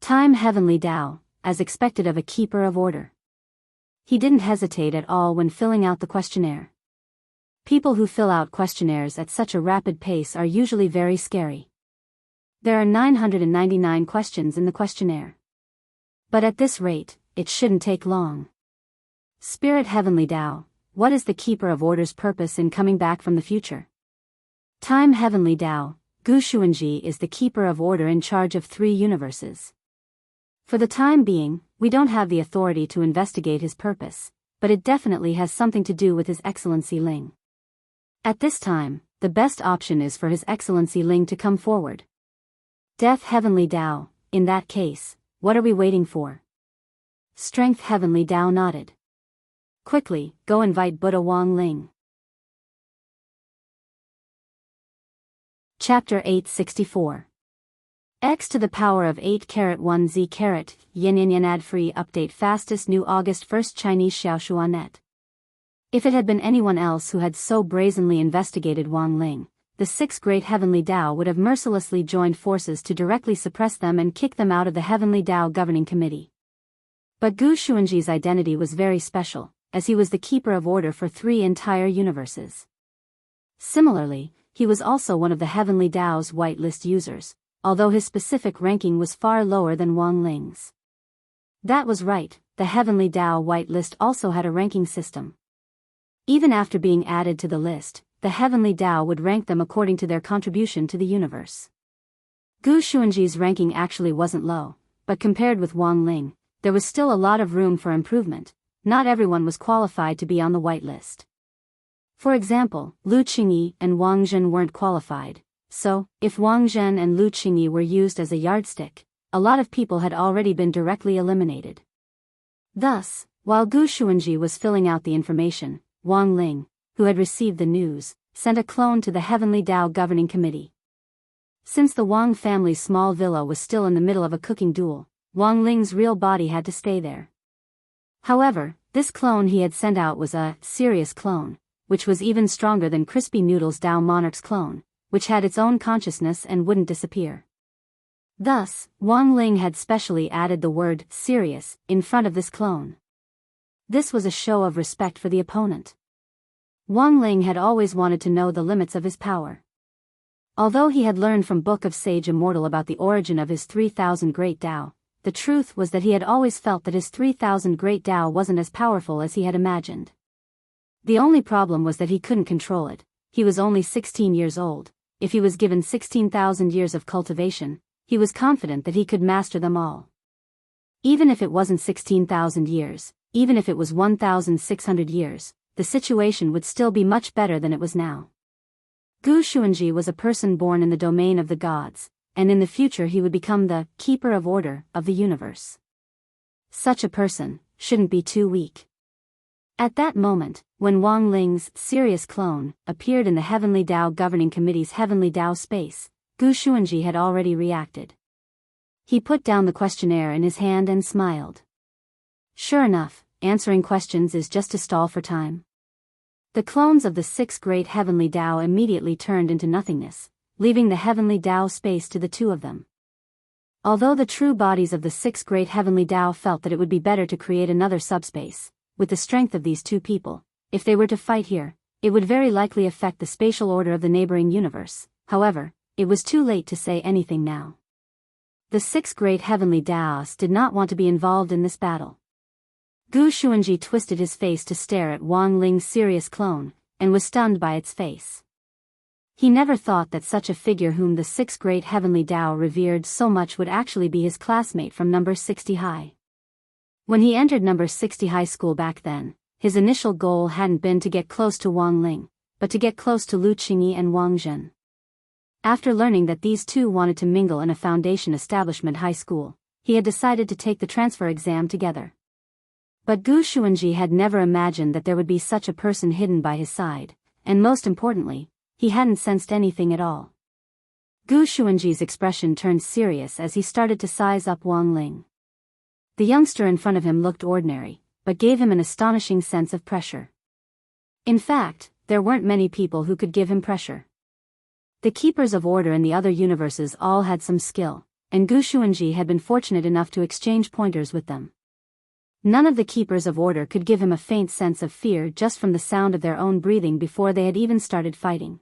Speaker 1: Time Heavenly Tao, as expected of a keeper of order. He didn't hesitate at all when filling out the questionnaire. People who fill out questionnaires at such a rapid pace are usually very scary. There are 999 questions in the questionnaire. But at this rate, it shouldn't take long. Spirit Heavenly Tao, what is the Keeper of Order's purpose in coming back from the future? Time Heavenly Tao, Gu Xuanji is the Keeper of Order in charge of 3 universes. For the time being, we don't have the authority to investigate his purpose, but it definitely has something to do with His Excellency Ling. At this time, the best option is for His Excellency Ling to come forward. Death Heavenly Tao, in that case, what are we waiting for? Strength Heavenly Tao nodded. Quickly, go invite Buddha Wang Ling. Chapter 864. X to the power of 8-1Z yin ad-free update fastest new August 1st Chinese Xiaoshuanet. If it had been anyone else who had so brazenly investigated Wang Ling, the 6 great Heavenly Tao would have mercilessly joined forces to directly suppress them and kick them out of the Heavenly Tao Governing Committee. But Gu Xuanji's identity was very special, as he was the Keeper of Order for 3 entire universes. Similarly, he was also one of the Heavenly Tao's whitelist users, although his specific ranking was far lower than Wang Ling's. That was right, the Heavenly Tao whitelist also had a ranking system. Even after being added to the list, the Heavenly Tao would rank them according to their contribution to the universe. Gu Xuanji's ranking actually wasn't low, but compared with Wang Ling, there was still a lot of room for improvement. Not everyone was qualified to be on the whitelist. For example, Lu Qingyi and Wang Zhen weren't qualified, so, if Wang Zhen and Lu Qingyi were used as a yardstick, a lot of people had already been directly eliminated. Thus, while Gu Xuanji was filling out the information, Wang Ling, who had received the news, sent a clone to the Heavenly Tao Governing Committee. Since the Wang family's small villa was still in the middle of a cooking duel, Wang Ling's real body had to stay there. However, this clone he had sent out was a serious clone, which was even stronger than Crispy Noodle's Tao Monarch's clone, which had its own consciousness and wouldn't disappear. Thus, Wang Ling had specially added the word serious in front of this clone. This was a show of respect for the opponent. Wang Ling had always wanted to know the limits of his power. Although he had learned from Book of Sage Immortal about the origin of his 3,000 Great Tao, the truth was that he had always felt that his 3,000 Great Tao wasn't as powerful as he had imagined. The only problem was that he couldn't control it. He was only 16 years old. If he was given 16,000 years of cultivation, he was confident that he could master them all. Even if it wasn't 16,000 years, even if it was 1,600 years, the situation would still be much better than it was now. Gu Xuanji was a person born in the domain of the gods, and in the future he would become the keeper of order of the universe. Such a person shouldn't be too weak. At that moment, when Wang Ling's serious clone appeared in the Heavenly Tao Governing Committee's Heavenly Tao space, Gu Xuanji had already reacted. He put down the questionnaire in his hand and smiled. Sure enough, answering questions is just to stall for time. The clones of the 6 great Heavenly Tao immediately turned into nothingness, leaving the Heavenly Tao space to the two of them. Although the true bodies of the 6 great Heavenly Tao felt that it would be better to create another subspace, with the strength of these two people, if they were to fight here, it would very likely affect the spatial order of the neighboring universe. However, it was too late to say anything now. The 6 great Heavenly Taos did not want to be involved in this battle. Gu Xuanji twisted his face to stare at Wang Ling's serious clone, and was stunned by its face. He never thought that such a figure whom the 6 great Heavenly Tao revered so much would actually be his classmate from number 60 high. When he entered number 60 high school back then, his initial goal hadn't been to get close to Wang Ling, but to get close to Lu Qingyi and Wang Zhen. After learning that these two wanted to mingle in a foundation establishment high school, he had decided to take the transfer exam together. But Gu Xuanji had never imagined that there would be such a person hidden by his side, and most importantly, he hadn't sensed anything at all. Gu Xuanji's expression turned serious as he started to size up Wang Ling. The youngster in front of him looked ordinary, but gave him an astonishing sense of pressure. In fact, there weren't many people who could give him pressure. The keepers of order in the other universes all had some skill, and Gu Xuanji had been fortunate enough to exchange pointers with them. None of the keepers of order could give him a faint sense of fear just from the sound of their own breathing before they had even started fighting.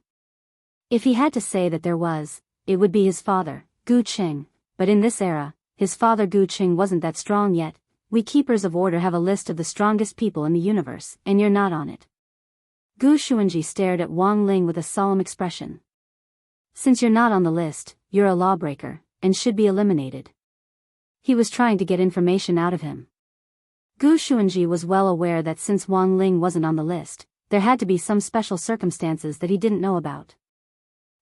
Speaker 1: If he had to say that there was, it would be his father, Gu Qing, but in this era, his father Gu Qing wasn't that strong yet. We keepers of order have a list of the strongest people in the universe, and you're not on it. Gu Xuanji stared at Wang Ling with a solemn expression. Since you're not on the list, you're a lawbreaker, and should be eliminated. He was trying to get information out of him. Gu Xuanji was well aware that since Wang Ling wasn't on the list, there had to be some special circumstances that he didn't know about.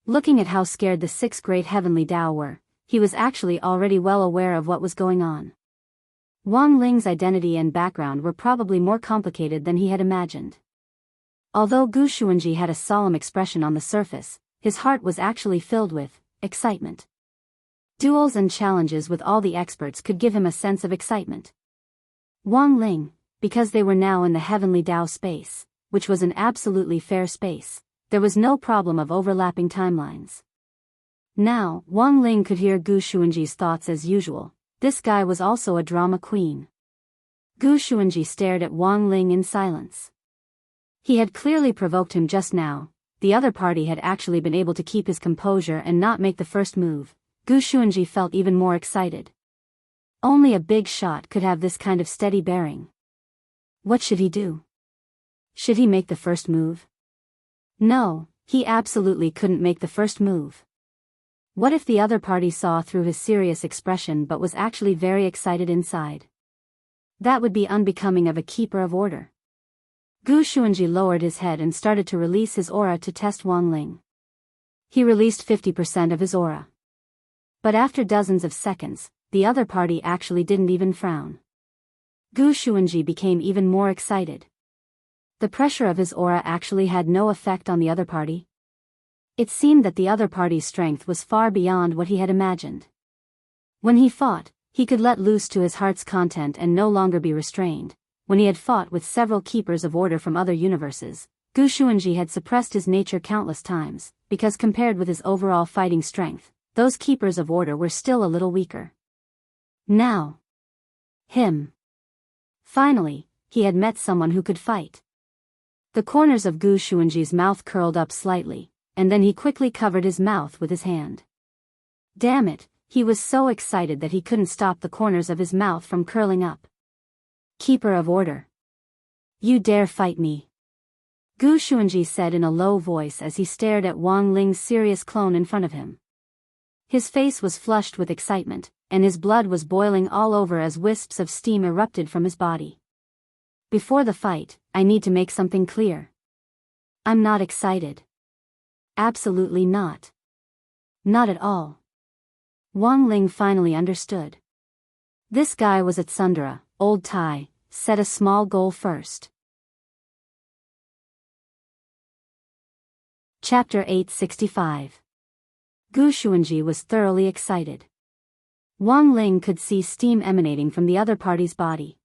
Speaker 1: Looking at how scared the 6 great Heavenly Tao were, he was actually already well aware of what was going on. Wang Ling's identity and background were probably more complicated than he had imagined. Although Gu Xuanji had a solemn expression on the surface, his heart was actually filled with excitement. Duels and challenges with all the experts could give him a sense of excitement. Wang Ling, because they were now in the Heavenly Tao space, which was an absolutely fair space, there was no problem of overlapping timelines. Now, Wang Ling could hear Gu Xuanji's thoughts as usual. This guy was also a drama queen. Gu Xuanji stared at Wang Ling in silence. He had clearly provoked him just now. The other party had actually been able to keep his composure and not make the first move. Gu Xuanji felt even more excited. Only a big shot could have this kind of steady bearing. What should he do? Should he make the first move? No, he absolutely couldn't make the first move. What if the other party saw through his serious expression but was actually very excited inside? That would be unbecoming of a keeper of order. Gu Xuanji lowered his head and started to release his aura to test Wang Ling. He released 50% of his aura. But after dozens of seconds, the other party actually didn't even frown. Gu Xuanji became even more excited. The pressure of his aura actually had no effect on the other party. It seemed that the other party's strength was far beyond what he had imagined. When he fought, he could let loose to his heart's content and no longer be restrained. When he had fought with several keepers of order from other universes, Gu Xuanji had suppressed his nature countless times, because compared with his overall fighting strength, those keepers of order were still a little weaker. Now. Him. Finally, he had met someone who could fight. The corners of Gu Xuanji's mouth curled up slightly, and then he quickly covered his mouth with his hand. Damn it, he was so excited that he couldn't stop the corners of his mouth from curling up. Keeper of Order. You dare fight me? Gu Xuanji said in a low voice as he stared at Wang Ling's serious clone in front of him. His face was flushed with excitement, and his blood was boiling all over as wisps of steam erupted from his body. Before the fight, I need to make something clear. I'm not excited. Absolutely not. Not at all. Wang Ling finally understood. This guy was at Sundara, old Tai, set a small goal first. Chapter 865. Gu Xuanji was thoroughly excited. Wang Ling could see steam emanating from the other party's body.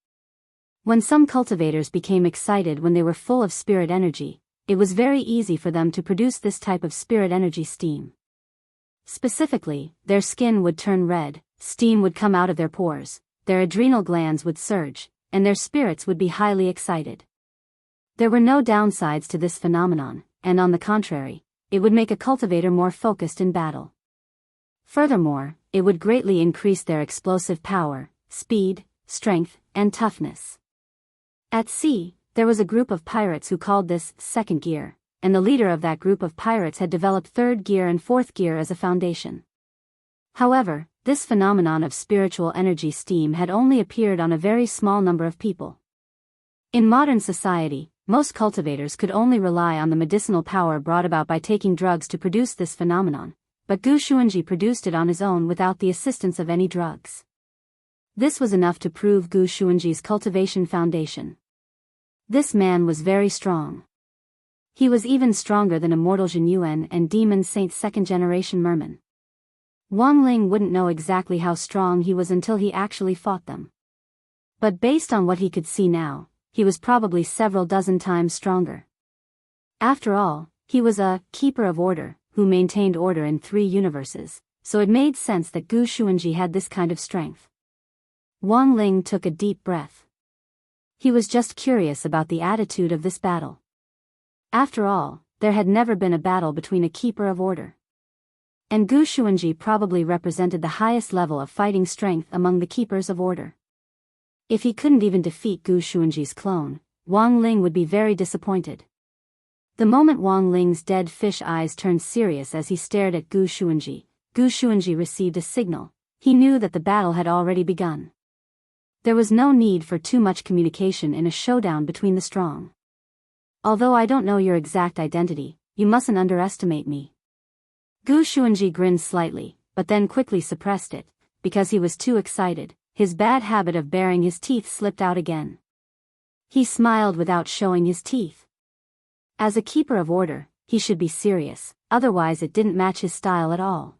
Speaker 1: When some cultivators became excited when they were full of spirit energy, it was very easy for them to produce this type of spirit energy steam. Specifically, their skin would turn red, steam would come out of their pores, their adrenal glands would surge, and their spirits would be highly excited. There were no downsides to this phenomenon, and on the contrary, it would make a cultivator more focused in battle. Furthermore, it would greatly increase their explosive power, speed, strength, and toughness. At sea, there was a group of pirates who called this second gear, and the leader of that group of pirates had developed third gear and fourth gear as a foundation. However, this phenomenon of spiritual energy steam had only appeared on a very small number of people. In modern society, most cultivators could only rely on the medicinal power brought about by taking drugs to produce this phenomenon, but Gu Xuanji produced it on his own without the assistance of any drugs. This was enough to prove Gu Xuanji's cultivation foundation. This man was very strong. He was even stronger than Immortal Jin Yuan and Demon Saint second-generation merman. Wang Ling wouldn't know exactly how strong he was until he actually fought them. But based on what he could see now, he was probably several dozen times stronger. After all, he was a keeper of order, who maintained order in 3 universes, so it made sense that Gu Xuanji had this kind of strength. Wang Ling took a deep breath. He was just curious about the attitude of this battle. After all, there had never been a battle between a keeper of order. And Gu Xuanji probably represented the highest level of fighting strength among the keepers of order. If he couldn't even defeat Gu Xuanji's clone, Wang Ling would be very disappointed. The moment Wang Ling's dead fish eyes turned serious as he stared at Gu Xuanji received a signal. He knew that the battle had already begun. There was no need for too much communication in a showdown between the strong. Although I don't know your exact identity, you mustn't underestimate me. Gu Xuanji grinned slightly, but then quickly suppressed it, because he was too excited. His bad habit of baring his teeth slipped out again. He smiled without showing his teeth. As a keeper of order, he should be serious, otherwise it didn't match his style at all.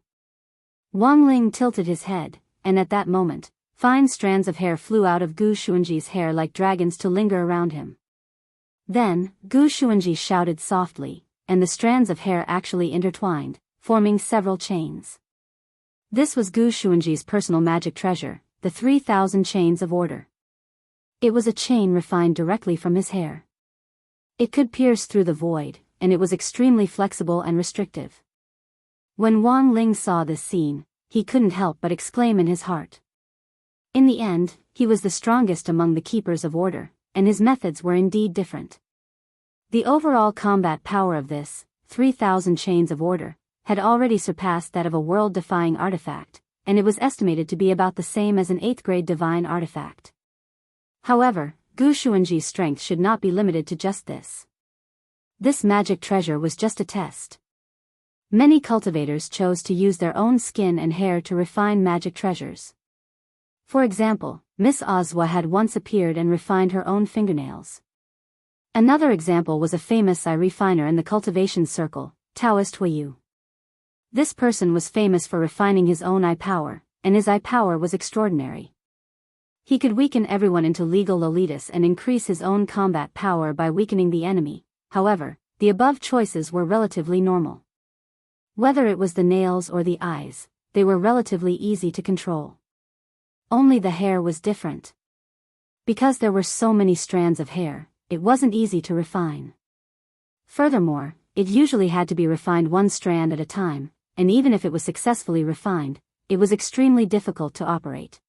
Speaker 1: Wang Ling tilted his head, and at that moment, fine strands of hair flew out of Gu Xuanji's hair like dragons to linger around him. Then, Gu Xuanji shouted softly, and the strands of hair actually intertwined, forming several chains. This was Gu Xuanji's personal magic treasure, the 3,000 chains of order. It was a chain refined directly from his hair. It could pierce through the void, and it was extremely flexible and restrictive. When Wang Ling saw this scene, he couldn't help but exclaim in his heart. In the end, he was the strongest among the keepers of order, and his methods were indeed different. The overall combat power of this 3,000 chains of order had already surpassed that of a world-defying artifact, and it was estimated to be about the same as an 8th-grade divine artifact. However, Gu Xuanji's strength should not be limited to just this. This magic treasure was just a test. Many cultivators chose to use their own skin and hair to refine magic treasures. For example, Miss Ozwa had once appeared and refined her own fingernails. Another example was a famous eye refiner in the cultivation circle, Taoist Huiyu. This person was famous for refining his own eye power, and his eye power was extraordinary. He could weaken everyone into legal Lolitas and increase his own combat power by weakening the enemy. However, the above choices were relatively normal. Whether it was the nails or the eyes, they were relatively easy to control. Only the hair was different. Because there were so many strands of hair, it wasn't easy to refine. Furthermore, it usually had to be refined one strand at a time, and even if it was successfully refined, it was extremely difficult to operate.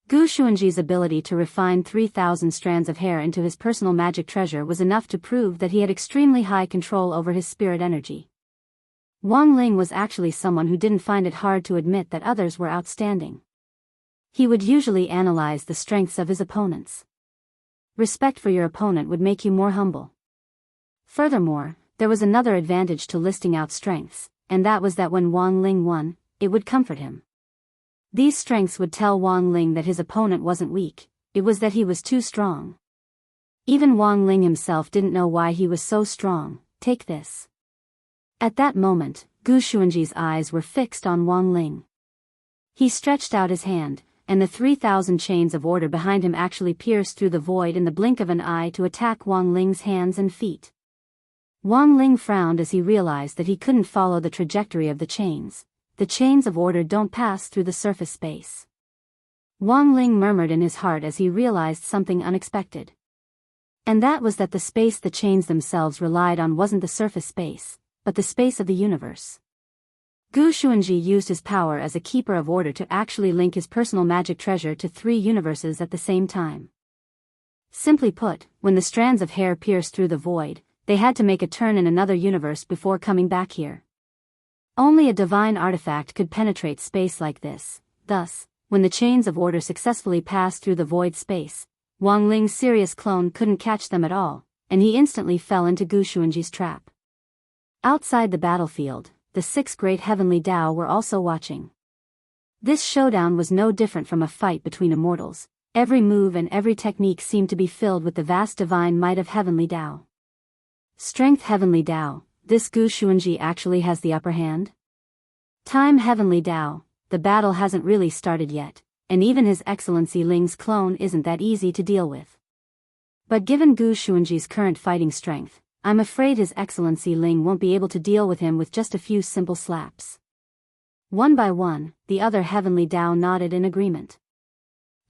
Speaker 1: Gu Xuanji's ability to refine 3,000 strands of hair into his personal magic treasure was enough to prove that he had extremely high control over his spirit energy. Wang Ling was actually someone who didn't find it hard to admit that others were outstanding. He would usually analyze the strengths of his opponents. Respect for your opponent would make you more humble. Furthermore, there was another advantage to listing out strengths, and that was that when Wang Ling won, it would comfort him. These strengths would tell Wang Ling that his opponent wasn't weak, it was that he was too strong. Even Wang Ling himself didn't know why he was so strong. Take this. At that moment, Gu Xuanji's eyes were fixed on Wang Ling. He stretched out his hand, and the 3,000 chains of order behind him actually pierced through the void in the blink of an eye to attack Wang Ling's hands and feet. Wang Ling frowned as he realized that he couldn't follow the trajectory of the chains. The chains of order don't pass through the surface space. Wang Ling murmured in his heart as he realized something unexpected. And that was that the space the chains themselves relied on wasn't the surface space, but the space of the universe. Gu Xuanji used his power as a keeper of order to actually link his personal magic treasure to 3 universes at the same time. Simply put, when the strands of hair pierced through the void, they had to make a turn in another universe before coming back here. Only a divine artifact could penetrate space like this. Thus, when the chains of order successfully passed through the void space, Wang Ling's serious clone couldn't catch them at all, and he instantly fell into Gu Xuanji's trap. Outside the battlefield, the 6 great heavenly Tao were also watching. This showdown was no different from a fight between immortals. Every move and every technique seemed to be filled with the vast divine might of heavenly Tao. Strength heavenly Tao. This Gu Xuanji actually has the upper hand? Time heavenly Tao, the battle hasn't really started yet, and even His Excellency Ling's clone isn't that easy to deal with. But given Gu Xuanji's current fighting strength, I'm afraid His Excellency Ling won't be able to deal with him with just a few simple slaps. One by one, the other heavenly Tao nodded in agreement.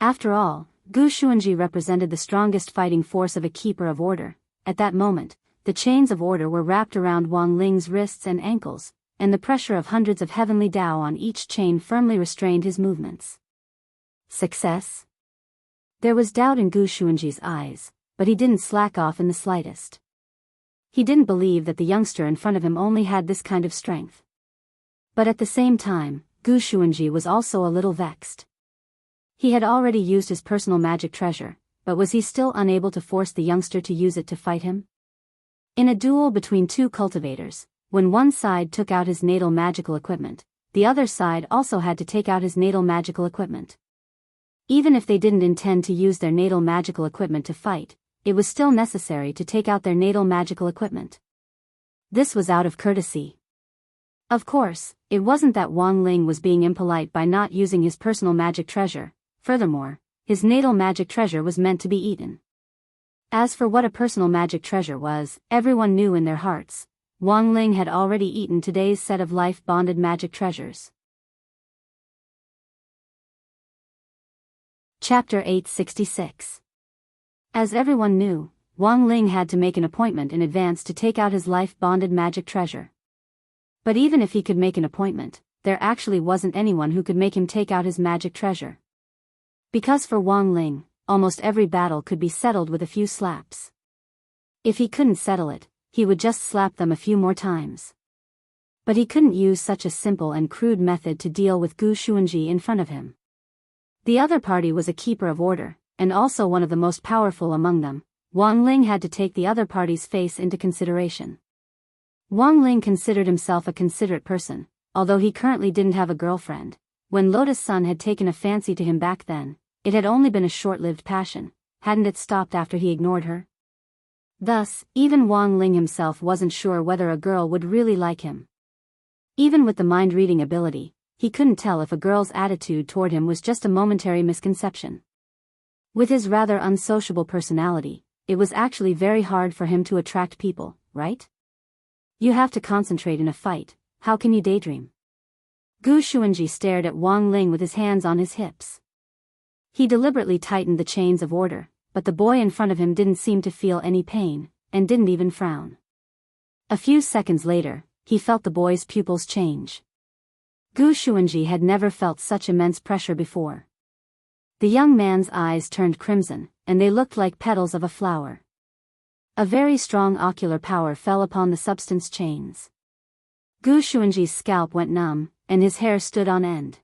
Speaker 1: After all, Gu Xuanji represented the strongest fighting force of a keeper of order. At that moment, the chains of order were wrapped around Wang Ling's wrists and ankles, and the pressure of hundreds of heavenly Tao on each chain firmly restrained his movements. Success? There was doubt in Gu Xuanji's eyes, but he didn't slack off in the slightest. He didn't believe that the youngster in front of him only had this kind of strength. But at the same time, Gu Xuanji was also a little vexed. He had already used his personal magic treasure, but was he still unable to force the youngster to use it to fight him? In a duel between 2 cultivators, when one side took out his natal magical equipment, the other side also had to take out his natal magical equipment. Even if they didn't intend to use their natal magical equipment to fight, it was still necessary to take out their natal magical equipment. This was out of courtesy. Of course, it wasn't that Wang Ling was being impolite by not using his personal magic treasure. Furthermore, his natal magic treasure was meant to be eaten. As for what a personal magic treasure was, everyone knew in their hearts. Wang Ling had already eaten today's set of life-bonded magic treasures. Chapter 866. As everyone knew, Wang Ling had to make an appointment in advance to take out his life-bonded magic treasure. But even if he could make an appointment, there actually wasn't anyone who could make him take out his magic treasure. Because for Wang Ling, almost every battle could be settled with a few slaps. If he couldn't settle it, he would just slap them a few more times. But he couldn't use such a simple and crude method to deal with Gu Xuanji in front of him. The other party was a keeper of order, and also one of the most powerful among them. Wang Ling had to take the other party's face into consideration. Wang Ling considered himself a considerate person, although he currently didn't have a girlfriend. When Lotus Sun had taken a fancy to him back then, it had only been a short-lived passion. Hadn't it stopped after he ignored her? Thus, even Wang Ling himself wasn't sure whether a girl would really like him. Even with the mind-reading ability, he couldn't tell if a girl's attitude toward him was just a momentary misconception. With his rather unsociable personality, it was actually very hard for him to attract people, right? You have to concentrate in a fight, how can you daydream? Gu Xuanji stared at Wang Ling with his hands on his hips. He deliberately tightened the chains of order, but the boy in front of him didn't seem to feel any pain, and didn't even frown. A few seconds later, he felt the boy's pupils change. Gu Xuanji had never felt such immense pressure before. The young man's eyes turned crimson, and they looked like petals of a flower. A very strong ocular power fell upon the substance chains. Gu Xuanji's scalp went numb, and his hair stood on end.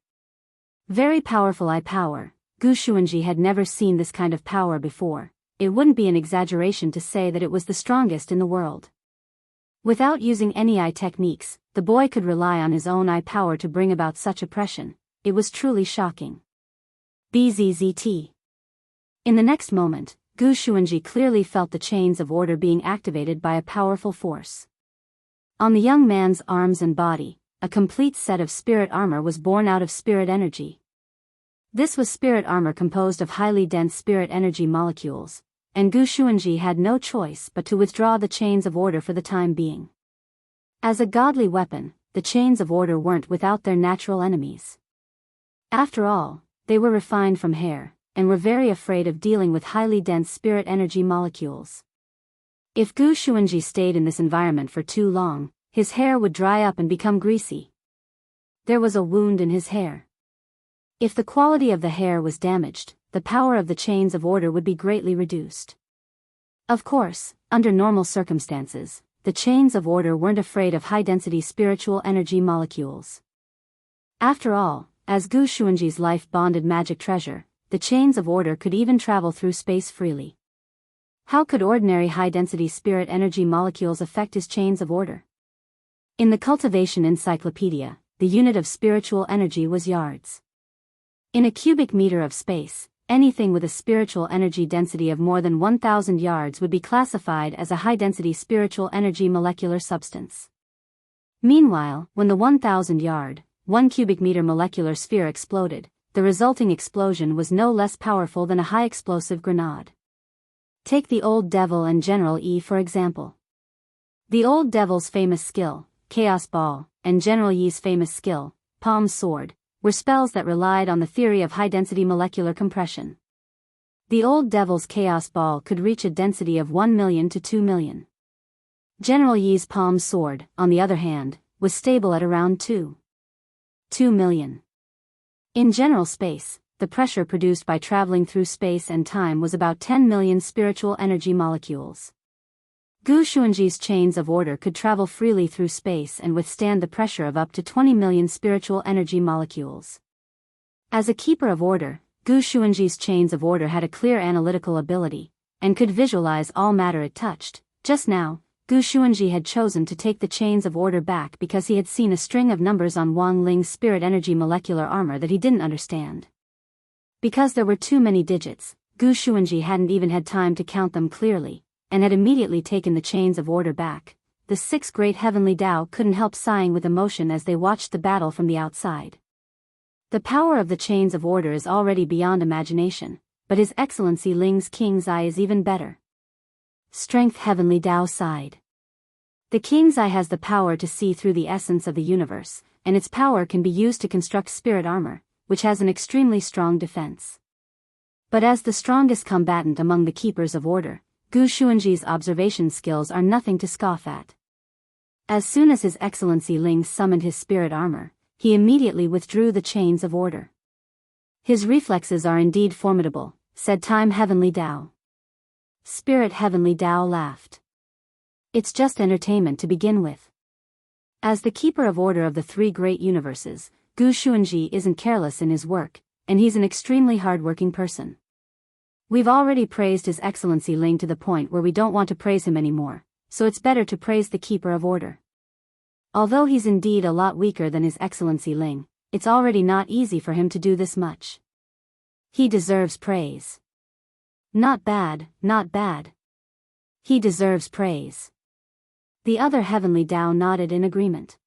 Speaker 1: Very powerful eye power. Gu Xuanji had never seen this kind of power before. It wouldn't be an exaggeration to say that it was the strongest in the world. Without using any eye techniques, the boy could rely on his own eye power to bring about such oppression. It was truly shocking. Bzzzt. In the next moment, Gu Xuanji clearly felt the chains of order being activated by a powerful force. On the young man's arms and body, a complete set of spirit armor was born out of spirit energy. This was spirit armor composed of highly dense spirit energy molecules, and Gu Xuanji had no choice but to withdraw the chains of order for the time being. As a godly weapon, the chains of order weren't without their natural enemies. After all, they were refined from hair, and were very afraid of dealing with highly dense spirit energy molecules. If Gu Xuanji stayed in this environment for too long, his hair would dry up and become greasy. There was a wound in his hair. If the quality of the hair was damaged, the power of the chains of order would be greatly reduced. Of course, under normal circumstances, the chains of order weren't afraid of high-density spiritual energy molecules. After all, as Gu Xuanji's life-bonded magic treasure, the chains of order could even travel through space freely. How could ordinary high-density spirit energy molecules affect his chains of order? In the Cultivation Encyclopedia, the unit of spiritual energy was yards. In a cubic meter of space, anything with a spiritual energy density of more than 1,000 yards would be classified as a high-density spiritual energy molecular substance. Meanwhile, when the 1,000-yard, 1 cubic meter molecular sphere exploded, the resulting explosion was no less powerful than a high-explosive grenade. Take the Old Devil and General Yi for example. The Old Devil's famous skill, Chaos Ball, and General Yi's famous skill, Palm Sword, were spells that relied on the theory of high-density molecular compression. The Old Devil's Chaos Ball could reach a density of 1 million to 2 million. General Yi's Palm Sword, on the other hand, was stable at around 2 million. In general space, the pressure produced by traveling through space and time was about 10 million spiritual energy molecules. Gu Xuanji's chains of order could travel freely through space and withstand the pressure of up to 20 million spiritual energy molecules. As a keeper of order, Gu Xuanji's chains of order had a clear analytical ability, and could visualize all matter it touched. Just now, Gu Xuanji had chosen to take the chains of order back because he had seen a string of numbers on Wang Ling's spirit energy molecular armor that he didn't understand. Because there were too many digits, Gu Xuanji hadn't even had time to count them clearly, and had immediately taken the chains of order back. The 6 great heavenly Tao couldn't help sighing with emotion as they watched the battle from the outside. The power of the chains of order is already beyond imagination, but His Excellency Ling's King's Eye is even better. Strength Heavenly Tao sighed. The King's Eye has the power to see through the essence of the universe, and its power can be used to construct spirit armor, which has an extremely strong defense. But as the strongest combatant among the keepers of order, Gu Xuanji's observation skills are nothing to scoff at. As soon as His Excellency Ling summoned his spirit armor, he immediately withdrew the chains of order. His reflexes are indeed formidable, said Time Heavenly Tao. Spirit Heavenly Tao laughed. It's just entertainment to begin with. As the keeper of order of the 3 great universes, Gu Xuanji isn't careless in his work, and he's an extremely hard-working person. We've already praised His Excellency Ling to the point where we don't want to praise him anymore, so it's better to praise the keeper of order. Although he's indeed a lot weaker than His Excellency Ling, it's already not easy for him to do this much. He deserves praise. Not bad, not bad. He deserves praise. The other heavenly Tao nodded in agreement.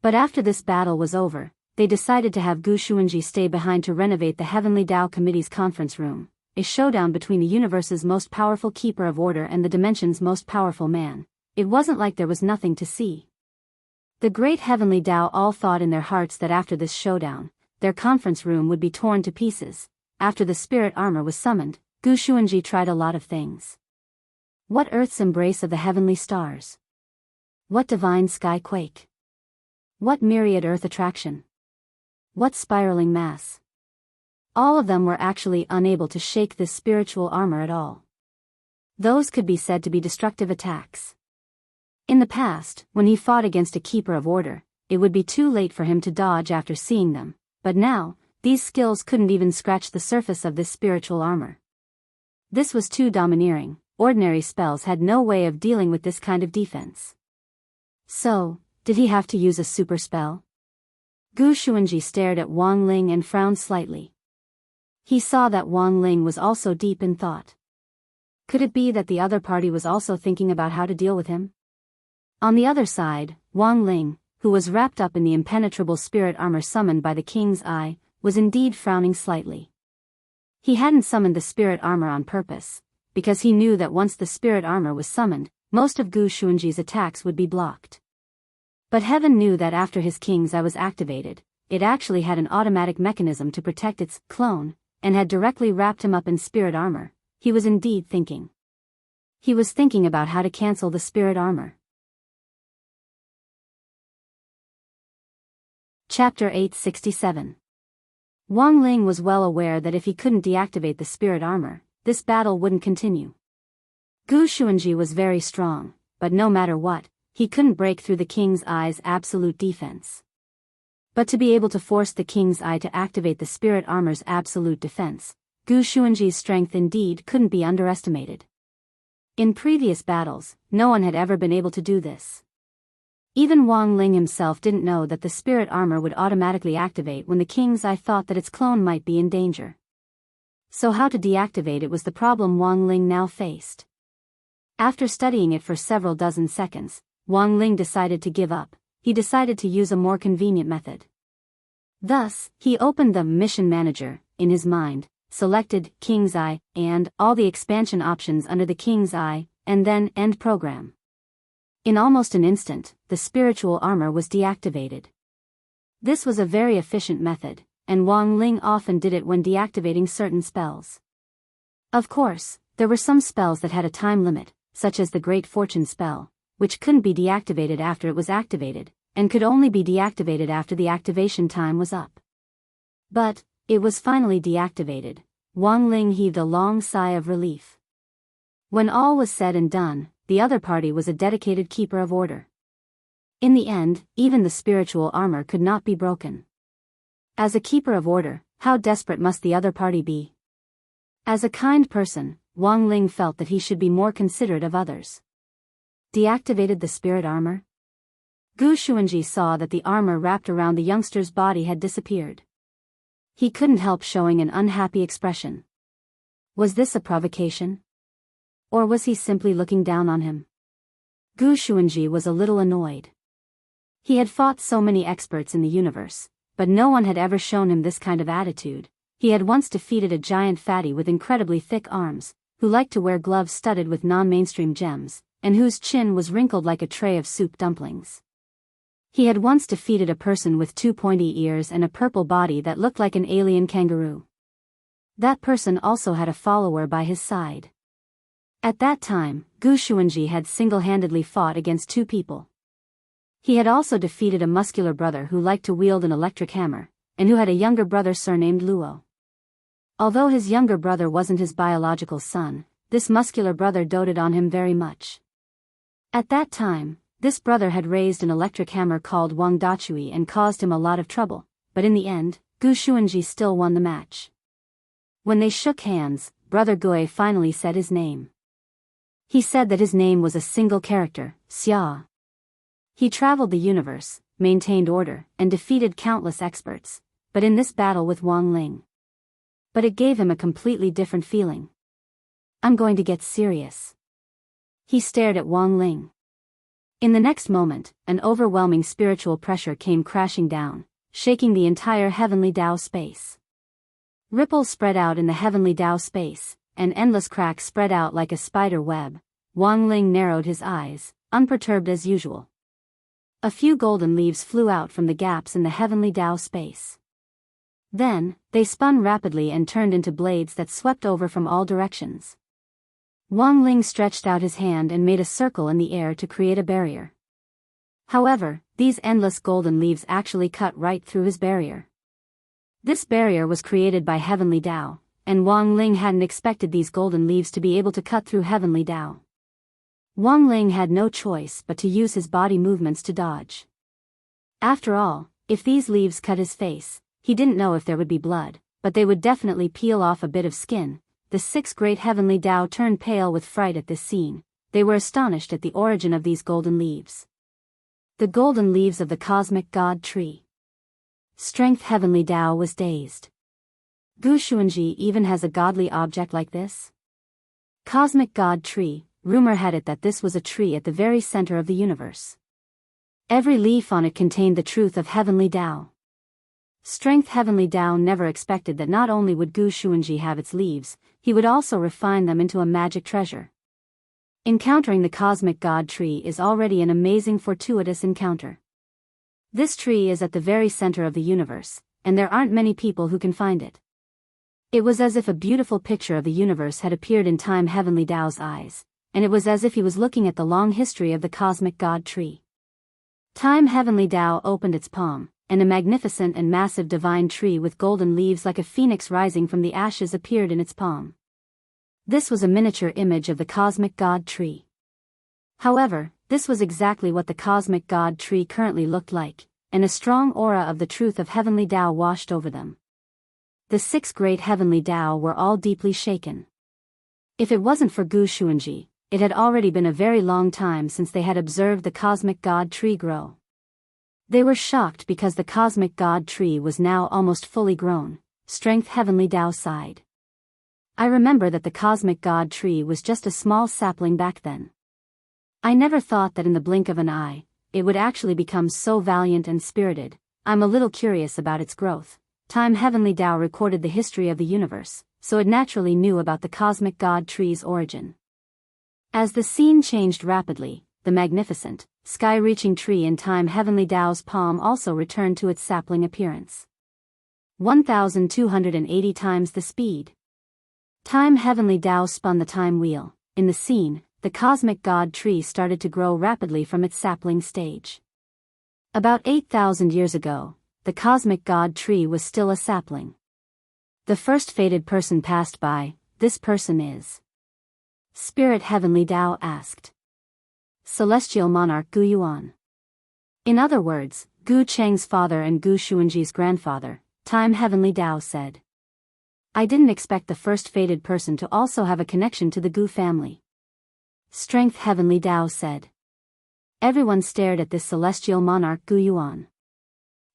Speaker 1: But after this battle was over, they decided to have Gu Xuanji stay behind to renovate the Heavenly Tao Committee's conference room, a showdown between the universe's most powerful keeper of order and the dimension's most powerful man. It wasn't like there was nothing to see. The great Heavenly Tao all thought in their hearts that after this showdown, their conference room would be torn to pieces, after the spirit armor was summoned, Gu Xuanji tried a lot of things. What Earth's embrace of the heavenly stars? What divine sky quake? What myriad Earth attraction? What spiraling mass? All of them were actually unable to shake this spiritual armor at all. Those could be said to be destructive attacks. In the past, when he fought against a keeper of order, it would be too late for him to dodge after seeing them, but now, these skills couldn't even scratch the surface of this spiritual armor. This was too domineering. Ordinary spells had no way of dealing with this kind of defense. So, did he have to use a super spell? Gu Xuanji stared at Wang Ling and frowned slightly. He saw that Wang Ling was also deep in thought. Could it be that the other party was also thinking about how to deal with him? On the other side, Wang Ling, who was wrapped up in the impenetrable spirit armor summoned by the king's eye, was indeed frowning slightly. He hadn't summoned the spirit armor on purpose, because he knew that once the spirit armor was summoned, most of Gu Xuanji's attacks would be blocked. But heaven knew that after his king's eye was activated, it actually had an automatic mechanism to protect its clone, and had directly wrapped him up in spirit armor. He was indeed thinking. He was thinking about how to cancel the spirit armor. Chapter 867. Wang Ling was well aware that if he couldn't deactivate the spirit armor, this battle wouldn't continue. Gu Xuanji was very strong, but no matter what, he couldn't break through the king's eye's absolute defense. But to be able to force the king's eye to activate the spirit armor's absolute defense, Gu Xuanji's strength indeed couldn't be underestimated. In previous battles, no one had ever been able to do this. Even Wang Ling himself didn't know that the spirit armor would automatically activate when the king's eye thought that its clone might be in danger. So how to deactivate it was the problem Wang Ling now faced. After studying it for several dozen seconds, Wang Ling decided to give up. He decided to use a more convenient method. Thus, he opened the Mission Manager, in his mind, selected King's Eye, and all the expansion options under the King's Eye, and then End Program. In almost an instant, the spiritual armor was deactivated. This was a very efficient method, and Wang Ling often did it when deactivating certain spells. Of course, there were some spells that had a time limit, such as the Great Fortune spell, which couldn't be deactivated after it was activated, and could only be deactivated after the activation time was up. But, it was finally deactivated. Wang Ling heaved a long sigh of relief. When all was said and done, the other party was a dedicated keeper of order. In the end, even the spiritual armor could not be broken. As a keeper of order, how desperate must the other party be? As a kind person, Wang Ling felt that he should be more considerate of others. Deactivated the spirit armor? Gu Xuanji saw that the armor wrapped around the youngster's body had disappeared. He couldn't help showing an unhappy expression. Was this a provocation? Or was he simply looking down on him? Gu Xuanji was a little annoyed. He had fought so many experts in the universe, but no one had ever shown him this kind of attitude. He had once defeated a giant fatty with incredibly thick arms, who liked to wear gloves studded with non-mainstream gems, and whose chin was wrinkled like a tray of soup dumplings. He had once defeated a person with two pointy ears and a purple body that looked like an alien kangaroo. That person also had a follower by his side. At that time, Gu Xuanji had single-handedly fought against two people. He had also defeated a muscular brother who liked to wield an electric hammer, and who had a younger brother surnamed Luo. Although his younger brother wasn't his biological son, this muscular brother doted on him very much. At that time, this brother had raised an electric hammer called Wang Dachui and caused him a lot of trouble, but in the end, Gu Xuanji still won the match. When they shook hands, Brother Gui finally said his name. He said that his name was a single character, Xia. He traveled the universe, maintained order, and defeated countless experts, but in this battle with Wang Ling. But it gave him a completely different feeling. I'm going to get serious. He stared at Wang Ling. In the next moment, an overwhelming spiritual pressure came crashing down, shaking the entire heavenly Tao space. Ripples spread out in the heavenly Tao space, and endless cracks spread out like a spider web. Wang Ling narrowed his eyes, unperturbed as usual. A few golden leaves flew out from the gaps in the heavenly Tao space. Then, they spun rapidly and turned into blades that swept over from all directions. Wang Ling stretched out his hand and made a circle in the air to create a barrier. However, these endless golden leaves actually cut right through his barrier. This barrier was created by Heavenly Tao, and Wang Ling hadn't expected these golden leaves to be able to cut through Heavenly Tao. Wang Ling had no choice but to use his body movements to dodge. After all, if these leaves cut his face, he didn't know if there would be blood, but they would definitely peel off a bit of skin. The six great Heavenly Tao turned pale with fright at this scene. They were astonished at the origin of these golden leaves. The golden leaves of the cosmic god tree. Strength Heavenly Tao was dazed. Gu Xuanji even has a godly object like this? Cosmic god tree, rumor had it that this was a tree at the very center of the universe. Every leaf on it contained the truth of Heavenly Tao. Strength Heavenly Tao never expected that not only would Gu Xuanji have its leaves, he would also refine them into a magic treasure. Encountering the cosmic god tree is already an amazing fortuitous encounter. This tree is at the very center of the universe, and there aren't many people who can find it. It was as if a beautiful picture of the universe had appeared in time Heavenly Tao's eyes, and it was as if he was looking at the long history of the cosmic god tree. Time Heavenly Tao opened its palm, and a magnificent and massive divine tree with golden leaves like a phoenix rising from the ashes appeared in its palm. This was a miniature image of the cosmic god tree. However, this was exactly what the cosmic god tree currently looked like, and a strong aura of the truth of Heavenly Tao washed over them. The six great Heavenly Tao were all deeply shaken. If it wasn't for Gu Xuanji, it had already been a very long time since they had observed the cosmic god tree grow. They were shocked because the cosmic god tree was now almost fully grown. Strength Heavenly Tao sighed. I remember that the cosmic god tree was just a small sapling back then. I never thought that in the blink of an eye, it would actually become so valiant and spirited. I'm a little curious about its growth. Time Heavenly Tao recorded the history of the universe, so it naturally knew about the cosmic god tree's origin. As the scene changed rapidly, the magnificent, sky-reaching tree in Time Heavenly Tao's palm also returned to its sapling appearance. 1,280 times the speed. Time Heavenly Tao spun the time wheel. In the scene, the cosmic god tree started to grow rapidly from its sapling stage. About 8,000 years ago, the cosmic god tree was still a sapling. The first fated person passed by. This person is Spirit Heavenly Tao asked. Celestial Monarch Gu Yuan. In other words, Gu Cheng's father and Gu Xuanji's grandfather, Time Heavenly Tao said. I didn't expect the first fated person to also have a connection to the Gu family. Strength Heavenly Tao said. Everyone stared at this celestial monarch Gu Yuan.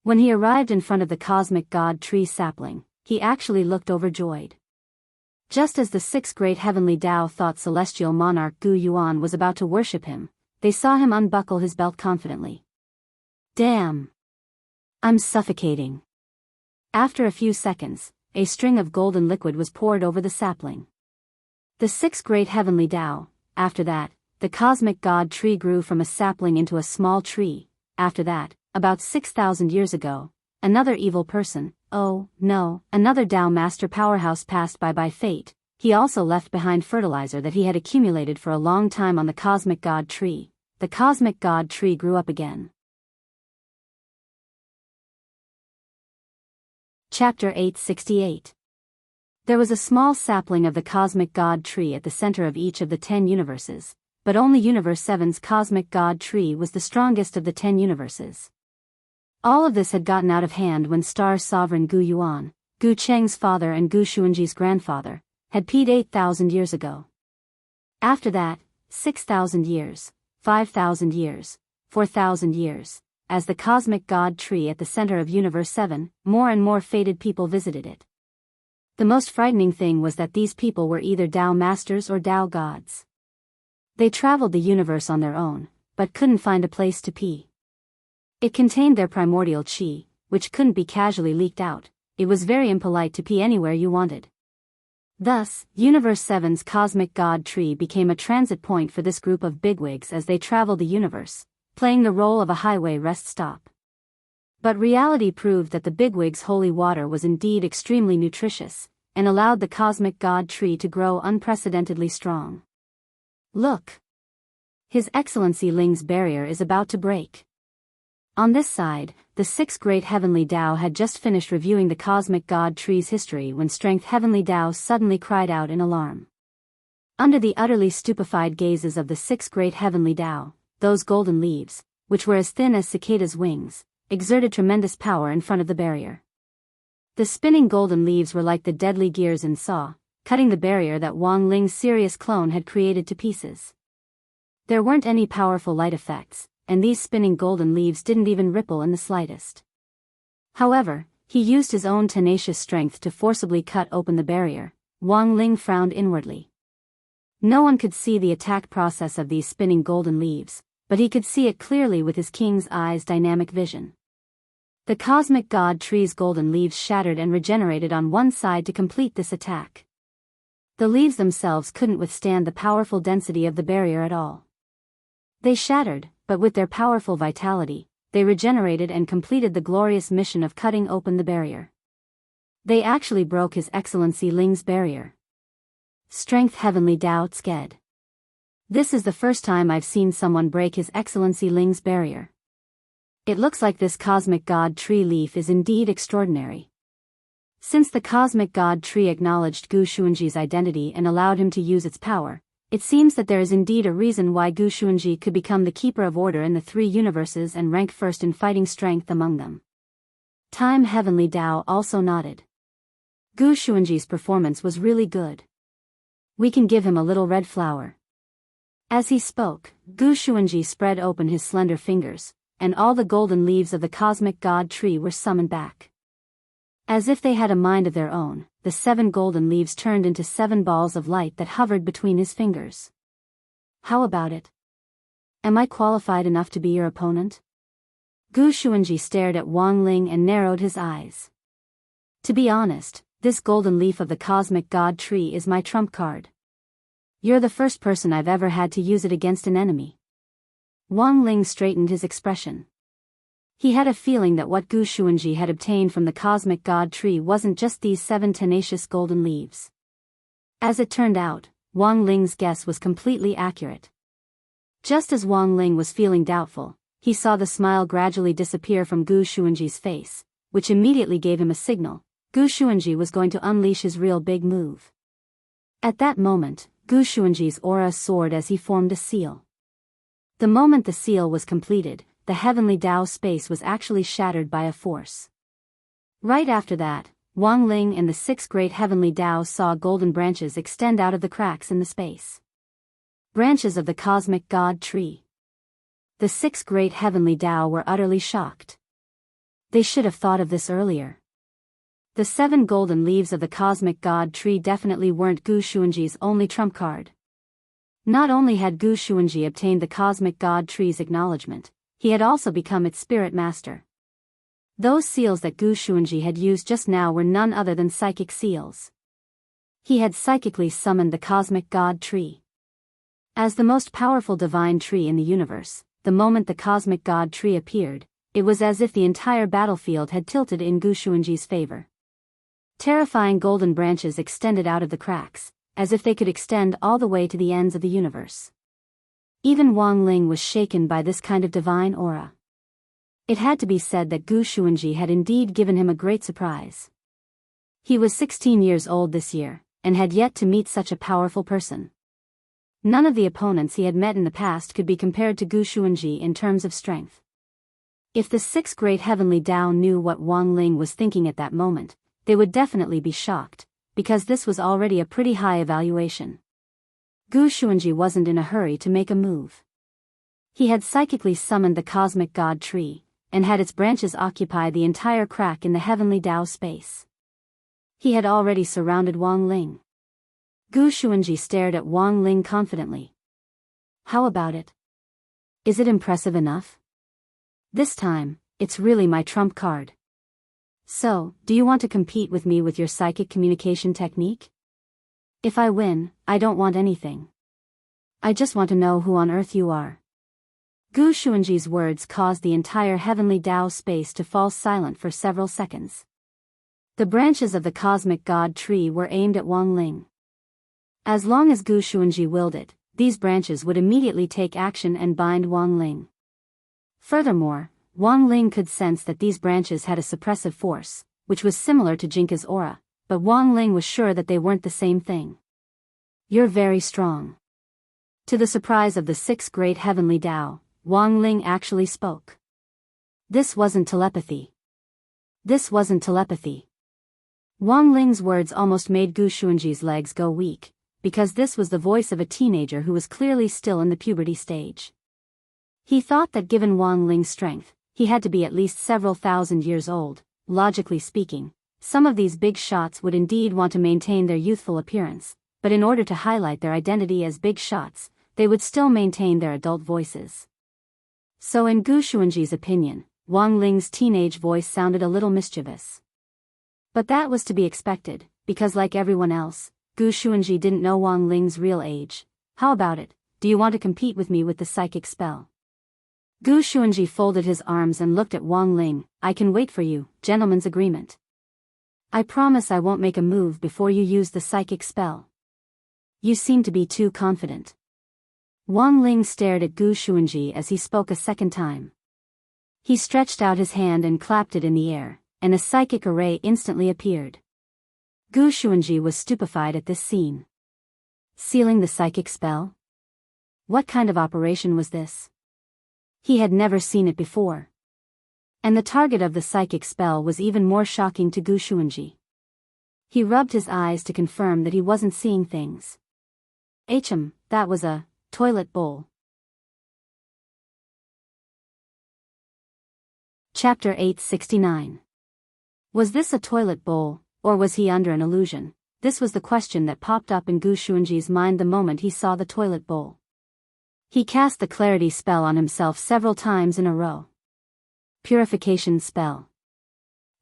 Speaker 1: When he arrived in front of the cosmic god tree sapling, he actually looked overjoyed. Just as the six great Heavenly Tao thought celestial monarch Gu Yuan was about to worship him, they saw him unbuckle his belt confidently. Damn! I'm suffocating. After a few seconds, a string of golden liquid was poured over the sapling. The six great Heavenly Tao. After that, the cosmic god tree grew from a sapling into a small tree. After that, about 6,000 years ago, another evil person, oh, no, another Tao master powerhouse passed by fate. He also left behind fertilizer that he had accumulated for a long time on the cosmic god tree. The cosmic god tree grew up again. Chapter 868. There was a small sapling of the cosmic god tree at the center of each of the 10 universes, but only Universe 7's cosmic god tree was the strongest of the 10 universes. All of this had gotten out of hand when Star Sovereign Gu Yuan, Gu Cheng's father and Gu Xuanji's grandfather, had peed 8,000 years ago. After that, 6,000 years, 5,000 years, 4,000 years. As the cosmic god tree at the center of Universe 7, more and more fated people visited it. The most frightening thing was that these people were either Tao masters or Tao gods. They traveled the universe on their own, but couldn't find a place to pee. It contained their primordial chi, which couldn't be casually leaked out. It was very impolite to pee anywhere you wanted. Thus, Universe 7's cosmic god tree became a transit point for this group of bigwigs as they traveled the universe, playing the role of a highway rest stop. But reality proved that the bigwig's holy water was indeed extremely nutritious, and allowed the cosmic god tree to grow unprecedentedly strong. Look! His Excellency Ling's barrier is about to break. On this side, the six great heavenly Tao had just finished reviewing the cosmic god tree's history when Strength Heavenly Tao suddenly cried out in alarm. Under the utterly stupefied gazes of the six great heavenly Tao, those golden leaves, which were as thin as cicadas' wings, exerted tremendous power in front of the barrier. The spinning golden leaves were like the deadly gears in Saw, cutting the barrier that Wang Ling's serious clone had created to pieces. There weren't any powerful light effects, and these spinning golden leaves didn't even ripple in the slightest. However, he used his own tenacious strength to forcibly cut open the barrier. Wang Ling frowned inwardly. No one could see the attack process of these spinning golden leaves, but he could see it clearly with his king's eye's dynamic vision. The cosmic god tree's golden leaves shattered and regenerated on one side to complete this attack. The leaves themselves couldn't withstand the powerful density of the barrier at all. They shattered, but with their powerful vitality, they regenerated and completed the glorious mission of cutting open the barrier. They actually broke His Excellency Ling's barrier. Strength Heavenly Tao Tsged. This is the first time I've seen someone break His Excellency Ling's barrier. It looks like this cosmic god tree leaf is indeed extraordinary. Since the cosmic god tree acknowledged Gu Xuanji's identity and allowed him to use its power, it seems that there is indeed a reason why Gu Xuanji could become the keeper of order in the three universes and rank first in fighting strength among them. Time Heavenly Tao also nodded. Gu Xuanji's performance was really good. We can give him a little red flower. As he spoke, Gu Xuanji spread open his slender fingers, and all the golden leaves of the cosmic god tree were summoned back. As if they had a mind of their own, the 7 golden leaves turned into 7 balls of light that hovered between his fingers. How about it? Am I qualified enough to be your opponent? Gu Xuanji stared at Wang Ling and narrowed his eyes. To be honest, this golden leaf of the cosmic god tree is my trump card. You're the first person I've ever had to use it against an enemy. Wang Ling straightened his expression. He had a feeling that what Gu Xuanji had obtained from the cosmic god tree wasn't just these 7 tenacious golden leaves. As it turned out, Wang Ling's guess was completely accurate. Just as Wang Ling was feeling doubtful, he saw the smile gradually disappear from Gu Xuanji's face, which immediately gave him a signal. Gu Xuanji was going to unleash his real big move. At that moment, Gu Xuanji's aura soared as he formed a seal. The moment the seal was completed, the heavenly Tao space was actually shattered by a force. Right after that, Wang Ling and the 6 great heavenly Tao saw golden branches extend out of the cracks in the space. Branches of the cosmic god tree. The 6 great heavenly Tao were utterly shocked. They should have thought of this earlier. The 7 golden leaves of the cosmic god tree definitely weren't Gu Xuanji's only trump card. Not only had Gu Xuanji obtained the cosmic god tree's acknowledgement, he had also become its spirit master. Those seals that Gu Xuanji had used just now were none other than psychic seals. He had psychically summoned the cosmic god tree. As the most powerful divine tree in the universe, the moment the cosmic god tree appeared, it was as if the entire battlefield had tilted in Gu Xuanji's favor. Terrifying golden branches extended out of the cracks, as if they could extend all the way to the ends of the universe. Even Wang Ling was shaken by this kind of divine aura. It had to be said that Gu Xuanji had indeed given him a great surprise. He was 16 years old this year, and had yet to meet such a powerful person. None of the opponents he had met in the past could be compared to Gu Xuanji in terms of strength. If the 6 great heavenly Tao knew what Wang Ling was thinking at that moment, they would definitely be shocked, because this was already a pretty high evaluation. Gu Xuanji wasn't in a hurry to make a move. He had psychically summoned the cosmic god tree, and had its branches occupy the entire crack in the heavenly Tao space. He had already surrounded Wang Ling. Gu Xuanji stared at Wang Ling confidently. How about it? Is it impressive enough? This time, it's really my trump card. So, do you want to compete with me with your psychic communication technique? If I win, I don't want anything. I just want to know who on earth you are. Gu Xuanji's words caused the entire heavenly Tao space to fall silent for several seconds. The branches of the cosmic god tree were aimed at Wang Ling. As long as Gu Xuanji willed it, these branches would immediately take action and bind Wang Ling. Furthermore, Wang Ling could sense that these branches had a suppressive force, which was similar to Jinka's aura, but Wang Ling was sure that they weren't the same thing. "You're very strong." To the surprise of the six great heavenly Tao, Wang Ling actually spoke. This wasn't telepathy. This wasn't telepathy. Wang Ling's words almost made Gu Xuanji's legs go weak, because this was the voice of a teenager who was clearly still in the puberty stage. He thought that given Wang Ling's strength, he had to be at least several thousand years old. Logically speaking, some of these big shots would indeed want to maintain their youthful appearance, but in order to highlight their identity as big shots, they would still maintain their adult voices. So in Gu Xuanji's opinion, Wang Ling's teenage voice sounded a little mischievous. But that was to be expected, because like everyone else, Gu Xuanji didn't know Wang Ling's real age. "How about it? Do you want to compete with me with the psychic spell?" Gu Xuanji folded his arms and looked at Wang Ling. "I can wait for you, gentleman's agreement. I promise I won't make a move before you use the psychic spell." "You seem to be too confident." Wang Ling stared at Gu Xuanji as he spoke a second time. He stretched out his hand and clapped it in the air, and a psychic array instantly appeared. Gu Xuanji was stupefied at this scene. Sealing the psychic spell? What kind of operation was this? He had never seen it before. And the target of the psychic spell was even more shocking to Gu Xuanji. He rubbed his eyes to confirm that he wasn't seeing things. That was a toilet bowl. Chapter 869. Was this a toilet bowl, or was he under an illusion? This was the question that popped up in Gu Xuanji's mind the moment he saw the toilet bowl. He cast the clarity spell on himself several times in a row. Purification spell.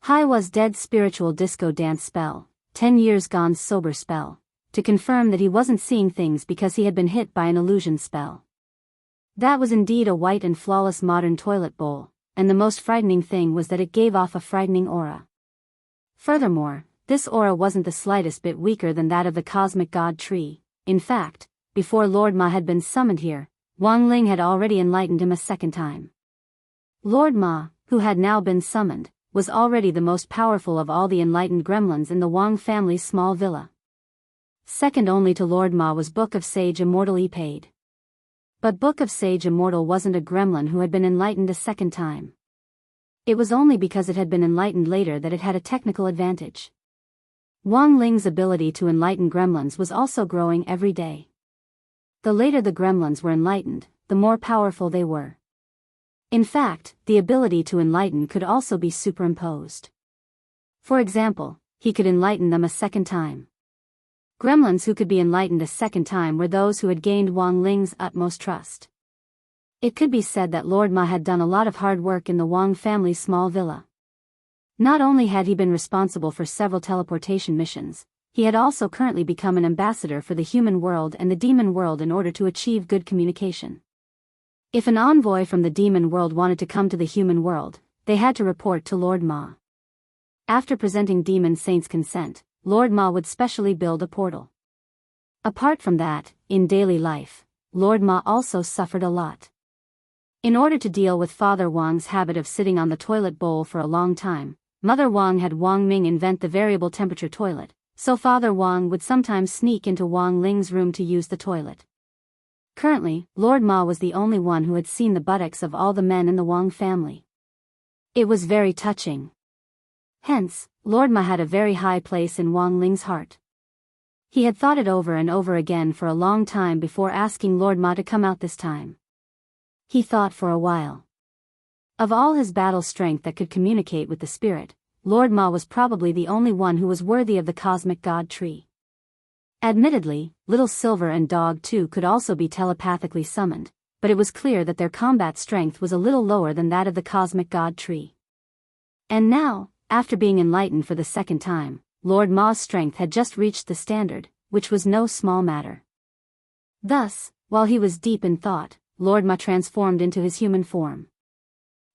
Speaker 1: High was dead spiritual disco dance spell, 10 years gone sober spell, to confirm that he wasn't seeing things because he had been hit by an illusion spell. That was indeed a white and flawless modern toilet bowl, and the most frightening thing was that it gave off a frightening aura. Furthermore, this aura wasn't the slightest bit weaker than that of the cosmic god tree. In fact, before Lord Ma had been summoned here, Wang Ling had already enlightened him a second time. Lord Ma, who had now been summoned, was already the most powerful of all the enlightened gremlins in the Wang family's small villa. Second only to Lord Ma was Book of Sage Immortal Paid. But Book of Sage Immortal wasn't a gremlin who had been enlightened a second time. It was only because it had been enlightened later that it had a technical advantage. Wang Ling's ability to enlighten gremlins was also growing every day. The later the gremlins were enlightened, the more powerful they were. In fact, the ability to enlighten could also be superimposed. For example, he could enlighten them a second time. Gremlins who could be enlightened a second time were those who had gained Wang Ling's utmost trust. It could be said that Lord Ma had done a lot of hard work in the Wang family's small villa. Not only had he been responsible for several teleportation missions, he had also currently become an ambassador for the human world and the demon world in order to achieve good communication. If an envoy from the demon world wanted to come to the human world, they had to report to Lord Ma. After presenting demon saints' consent, Lord Ma would specially build a portal. Apart from that, in daily life, Lord Ma also suffered a lot. In order to deal with Father Wang's habit of sitting on the toilet bowl for a long time, Mother Wang had Wang Ming invent the variable temperature toilet, so Father Wang would sometimes sneak into Wang Ling's room to use the toilet. Currently, Lord Ma was the only one who had seen the buttocks of all the men in the Wang family. It was very touching. Hence, Lord Ma had a very high place in Wang Ling's heart. He had thought it over and over again for a long time before asking Lord Ma to come out this time. He thought for a while. Of all his battle strength that could communicate with the spirit, Lord Ma was probably the only one who was worthy of the cosmic god tree. Admittedly, Little Silver and Dog too could also be telepathically summoned, but it was clear that their combat strength was a little lower than that of the cosmic god tree. And now, after being enlightened for the second time, Lord Ma's strength had just reached the standard, which was no small matter. Thus, while he was deep in thought, Lord Ma transformed into his human form.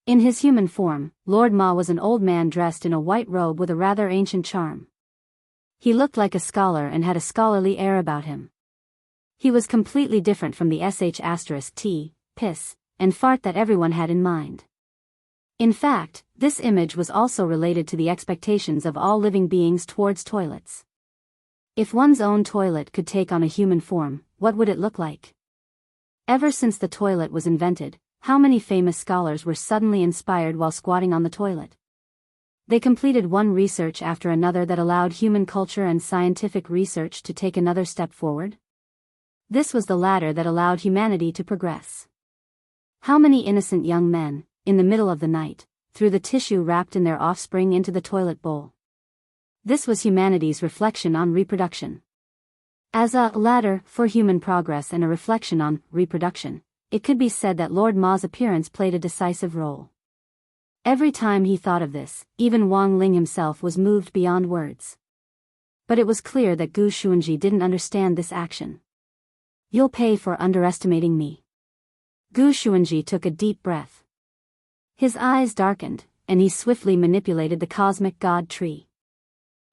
Speaker 1: In his human form, Lord Ma was an old man dressed in a white robe with a rather ancient charm. He looked like a scholar and had a scholarly air about him. He was completely different from the sh*t, piss, and fart that everyone had in mind. In fact, this image was also related to the expectations of all living beings towards toilets. If one's own toilet could take on a human form, what would it look like? Ever since the toilet was invented, how many famous scholars were suddenly inspired while squatting on the toilet? They completed one research after another that allowed human culture and scientific research to take another step forward. This was the ladder that allowed humanity to progress. How many innocent young men, in the middle of the night, threw the tissue wrapped in their offspring into the toilet bowl? This was humanity's reflection on reproduction. As a ladder for human progress and a reflection on reproduction, it could be said that Lord Ma's appearance played a decisive role. Every time he thought of this, even Wang Ling himself was moved beyond words. But it was clear that Gu Xuanji didn't understand this action. "You'll pay for underestimating me." Gu Xuanji took a deep breath. His eyes darkened, and he swiftly manipulated the cosmic god tree.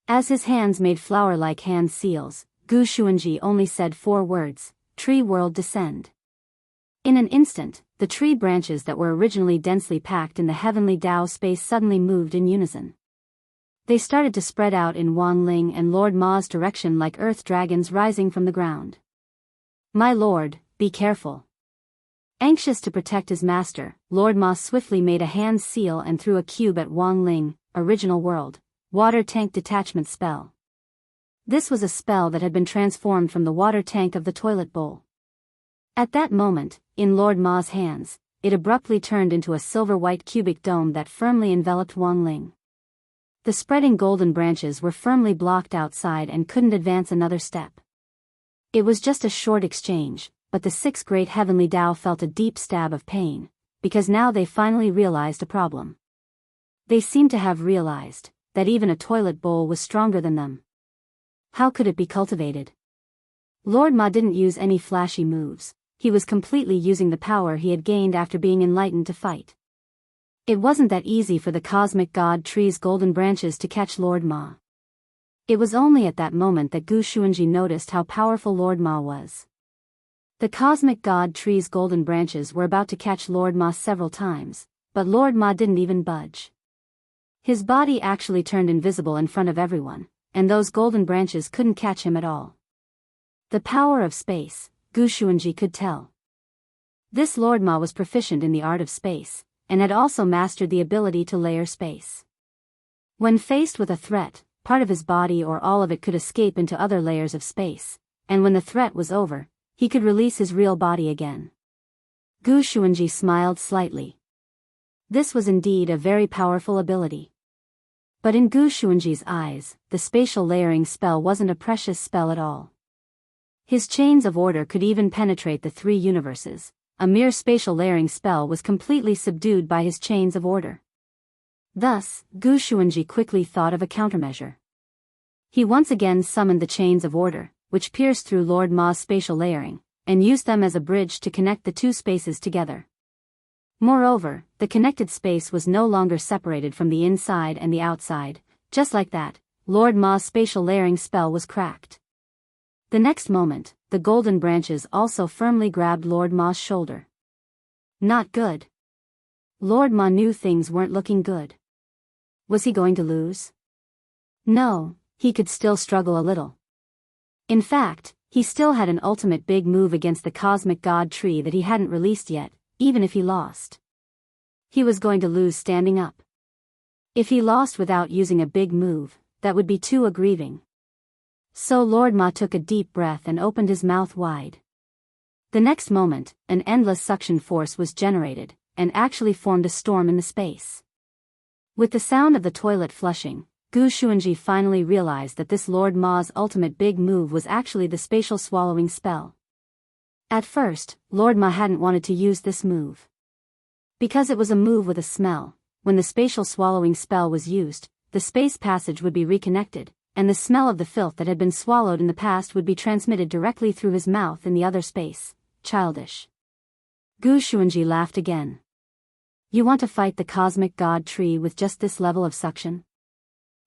Speaker 1: As his hands made flower-like hand seals, Gu Xuanji only said 4 words, "Tree world descend." In an instant, the tree branches that were originally densely packed in the heavenly Tao space suddenly moved in unison. They started to spread out in Wang Ling and Lord Ma's direction like earth dragons rising from the ground. "My lord, be careful." Anxious to protect his master, Lord Ma swiftly made a hand seal and threw a cube at Wang Ling, original world, water tank detachment spell. This was a spell that had been transformed from the water tank of the toilet bowl. At that moment, in Lord Ma's hands, it abruptly turned into a silver-white cubic dome that firmly enveloped Wang Ling. The spreading golden branches were firmly blocked outside and couldn't advance another step. It was just a short exchange, but the 6 great heavenly Tao felt a deep stab of pain, because now they finally realized a problem. They seemed to have realized that even a toilet bowl was stronger than them. How could it be cultivated? Lord Ma didn't use any flashy moves. He was completely using the power he had gained after being enlightened to fight. It wasn't that easy for the cosmic god tree's golden branches to catch Lord Ma. It was only at that moment that Gu Xuanji noticed how powerful Lord Ma was. The cosmic god tree's golden branches were about to catch Lord Ma several times, but Lord Ma didn't even budge. His body actually turned invisible in front of everyone, and those golden branches couldn't catch him at all. The power of space, Gu Xuanji could tell. This Lord Ma was proficient in the art of space, and had also mastered the ability to layer space. When faced with a threat, part of his body or all of it could escape into other layers of space, and when the threat was over, he could release his real body again. Gu Xuanji smiled slightly. This was indeed a very powerful ability. But in Gu Xuanji's eyes, the spatial layering spell wasn't a precious spell at all. His chains of order could even penetrate the 3 universes. A mere spatial layering spell was completely subdued by his chains of order. Thus, Gu Xuanji quickly thought of a countermeasure. He once again summoned the chains of order, which pierced through Lord Ma's spatial layering, and used them as a bridge to connect the 2 spaces together. Moreover, the connected space was no longer separated from the inside and the outside. Just like that, Lord Ma's spatial layering spell was cracked. The next moment, the golden branches also firmly grabbed Lord Ma's shoulder. Not good. Lord Ma knew things weren't looking good. Was he going to lose? No, he could still struggle a little. In fact, he still had an ultimate big move against the cosmic god tree that he hadn't released yet, even if he lost. He was going to lose standing up. If he lost without using a big move, that would be too aggrieving. So Lord Ma took a deep breath and opened his mouth wide. The next moment, an endless suction force was generated, and actually formed a storm in the space. With the sound of the toilet flushing, Gu Xuanji finally realized that this Lord Ma's ultimate big move was actually the spatial swallowing spell. At first, Lord Ma hadn't wanted to use this move. Because it was a move with a smell, when the spatial swallowing spell was used, the space passage would be reconnected, and the smell of the filth that had been swallowed in the past would be transmitted directly through his mouth in the other space. Childish. Gu Xuanji laughed again. You want to fight the cosmic god tree with just this level of suction?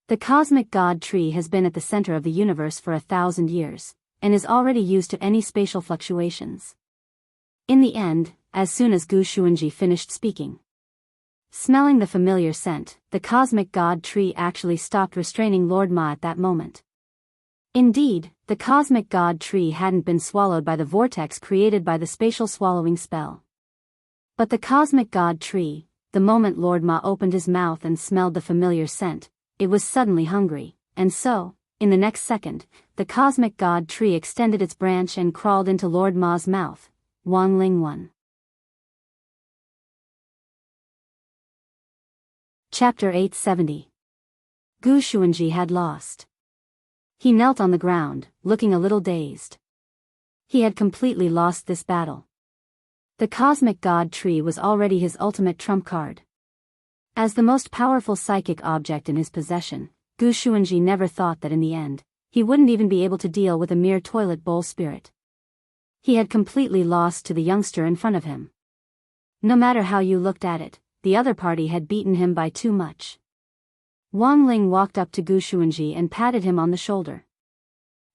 Speaker 1: The cosmic god tree has been at the center of the universe for 1,000 years, and is already used to any spatial fluctuations. In the end, as soon as Gu Xuanji finished speaking, smelling the familiar scent, the cosmic god tree actually stopped restraining Lord Ma at that moment. Indeed, the cosmic god tree hadn't been swallowed by the vortex created by the spatial swallowing spell. But the cosmic god tree, the moment Lord Ma opened his mouth and smelled the familiar scent, it was suddenly hungry, and so, in the next second, the cosmic god tree extended its branch and crawled into Lord Ma's mouth. Wang Ling 1. Chapter 870. Gu Xuanji had lost. He knelt on the ground, looking a little dazed. He had completely lost this battle. The cosmic god tree was already his ultimate trump card. As the most powerful psychic object in his possession, Gu Xuanji never thought that in the end, he wouldn't even be able to deal with a mere toilet bowl spirit. He had completely lost to the youngster in front of him. No matter how you looked at it, the other party had beaten him by too much. Wang Ling walked up to Gu Xuanji and patted him on the shoulder.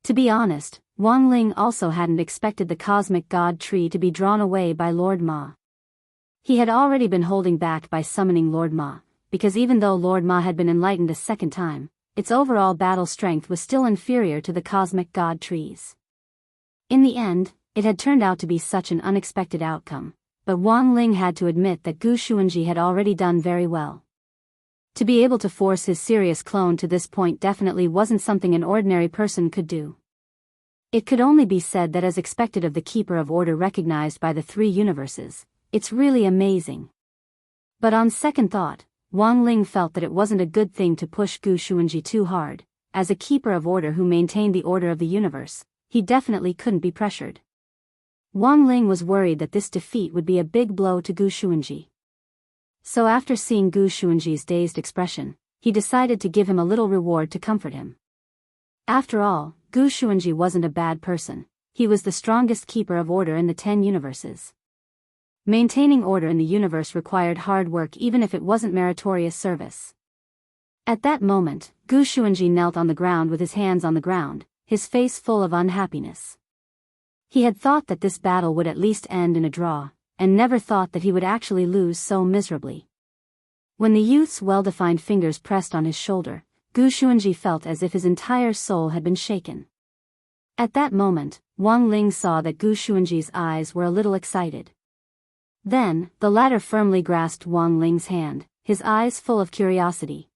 Speaker 1: To be honest, Wang Ling also hadn't expected the cosmic god tree to be drawn away by Lord Ma. He had already been holding back by summoning Lord Ma, because even though Lord Ma had been enlightened a second time, its overall battle strength was still inferior to the cosmic god trees. In the end, it had turned out to be such an unexpected outcome, but Wang Ling had to admit that Gu Xuanji had already done very well. To be able to force his serious clone to this point definitely wasn't something an ordinary person could do. It could only be said that as expected of the Keeper of Order recognized by the three universes, it's really amazing. But on second thought, Wang Ling felt that it wasn't a good thing to push Gu Xuanji too hard. As a Keeper of Order who maintained the order of the universe, he definitely couldn't be pressured. Wang Ling was worried that this defeat would be a big blow to Gu Xuanji. So after seeing Gu Xuanji's dazed expression, he decided to give him a little reward to comfort him. After all, Gu Xuanji wasn't a bad person. He was the strongest Keeper of Order in the 10 universes. Maintaining order in the universe required hard work even if it wasn't meritorious service. At that moment, Gu Xuanji knelt on the ground with his hands on the ground, his face full of unhappiness. He had thought that this battle would at least end in a draw, and never thought that he would actually lose so miserably. When the youth's well-defined fingers pressed on his shoulder, Gu Xuanji felt as if his entire soul had been shaken. At that moment, Wang Ling saw that Gu Xuanji's eyes were a little excited. Then, the latter firmly grasped Wang Ling's hand, his eyes full of curiosity.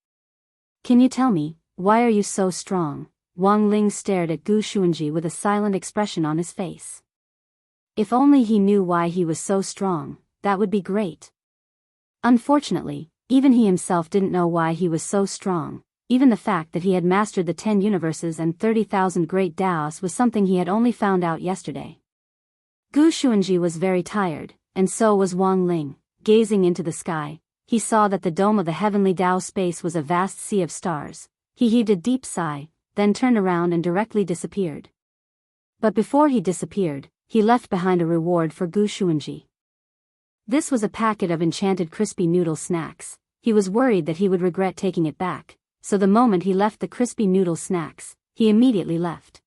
Speaker 1: Can you tell me, why are you so strong? Wang Ling stared at Gu Xuanji with a silent expression on his face. If only he knew why he was so strong, that would be great. Unfortunately, even he himself didn't know why he was so strong. Even the fact that he had mastered the 10 universes and 30,000 great Daos was something he had only found out yesterday. Gu Xuanji was very tired, and so was Wang Ling. Gazing into the sky, he saw that the dome of the heavenly Dao space was a vast sea of stars. He heaved a deep sigh, then turned around and directly disappeared. But before he disappeared, he left behind a reward for Gu Xuanji. This was a packet of enchanted crispy noodle snacks. He was worried that he would regret taking it back, so the moment he left the crispy noodle snacks, he immediately left.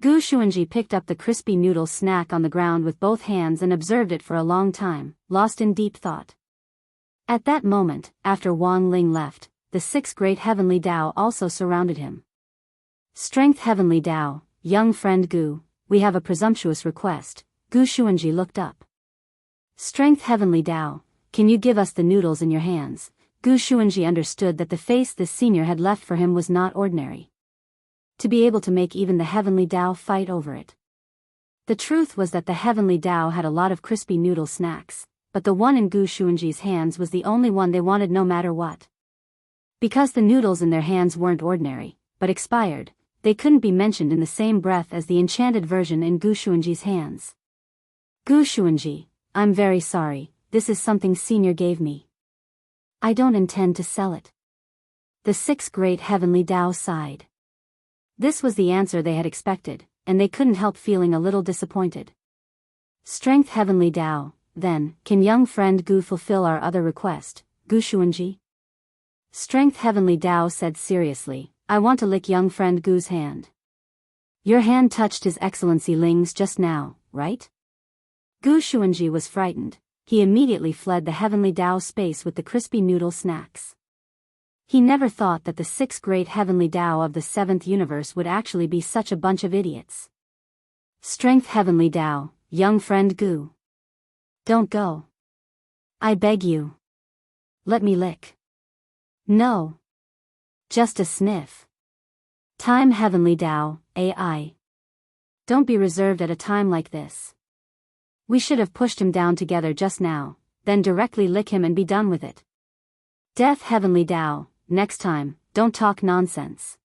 Speaker 1: Gu Xuanji picked up the crispy noodle snack on the ground with both hands and observed it for a long time, lost in deep thought. At that moment, after Wang Ling left, the 6 great heavenly Dao also surrounded him. Strength Heavenly Dao, young friend Gu, we have a presumptuous request. Gu Xuanji looked up. Strength Heavenly Dao, can you give us the noodles in your hands? Gu Xuanji understood that the face this senior had left for him was not ordinary. To be able to make even the heavenly Dao fight over it. The truth was that the heavenly Dao had a lot of crispy noodle snacks, but the one in Gu Xuanji's hands was the only one they wanted no matter what. Because the noodles in their hands weren't ordinary, but expired, they couldn't be mentioned in the same breath as the enchanted version in Gu Xuanji's hands. Gu Xuanji, I'm very sorry, this is something senior gave me. I don't intend to sell it. The 6 great heavenly Dao sighed. This was the answer they had expected, and they couldn't help feeling a little disappointed. Strength Heavenly Dao, then, can young friend Gu fulfill our other request, Gu Xuanji? Strength Heavenly Tao said seriously, I want to lick young friend Gu's hand. Your hand touched His Excellency Ling's just now, right? Gu Xuanji was frightened. He immediately fled the Heavenly Tao space with the crispy noodle snacks. He never thought that the 6 great Heavenly Tao of the 7th universe would actually be such a bunch of idiots. Strength Heavenly Tao, young friend Gu. Don't go. I beg you. Let me lick. No. Just a sniff. Time Heavenly Tao, AI. Don't be reserved at a time like this. We should have pushed him down together just now, then directly lick him and be done with it. Death Heavenly Tao, next time, don't talk nonsense.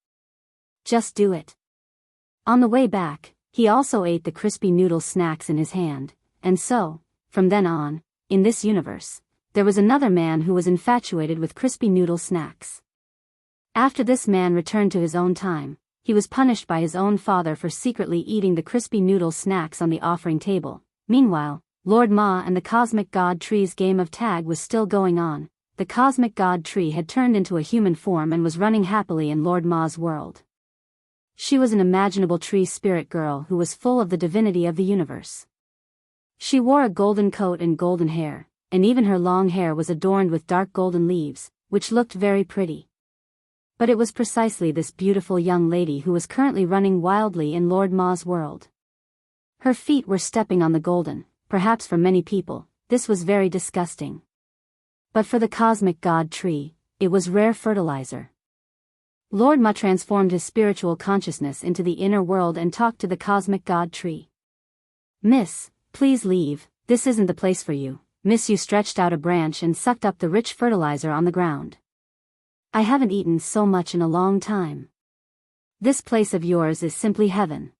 Speaker 1: Just do it. On the way back, he also ate the crispy noodle snacks in his hand, and so, from then on, in this universe, there was another man who was infatuated with crispy noodle snacks. After this man returned to his own time, he was punished by his own father for secretly eating the crispy noodle snacks on the offering table. Meanwhile, Lord Ma and the Cosmic God Tree's game of tag was still going on. The Cosmic God Tree had turned into a human form and was running happily in Lord Ma's world. She was an imaginable tree spirit girl who was full of the divinity of the universe. She wore a golden coat and golden hair, and even her long hair was adorned with dark golden leaves, which looked very pretty. But it was precisely this beautiful young lady who was currently running wildly in Lord Ma's world. Her feet were stepping on the golden, perhaps for many people, this was very disgusting. But for the Cosmic God Tree, it was rare fertilizer. Lord Ma transformed his spiritual consciousness into the inner world and talked to the Cosmic God Tree. Miss, please leave, this isn't the place for you. Miss Yu stretched out a branch and sucked up the rich fertilizer on the ground. I haven't eaten so much in a long time. This place of yours is simply heaven.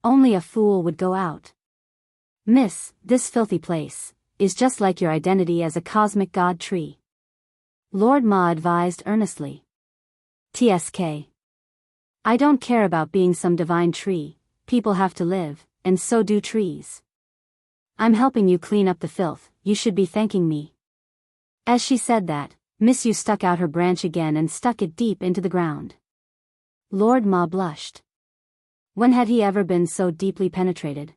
Speaker 1: Only a fool would go out. Miss, this filthy place is just like your identity as a Cosmic God Tree. Lord Ma advised earnestly. TSK. I don't care about being some divine tree, people have to live, and so do trees. I'm helping you clean up the filth, you should be thanking me. As she said that, Miss Yu stuck out her branch again and stuck it deep into the ground. Lord Ma blushed. When had he ever been so deeply penetrated?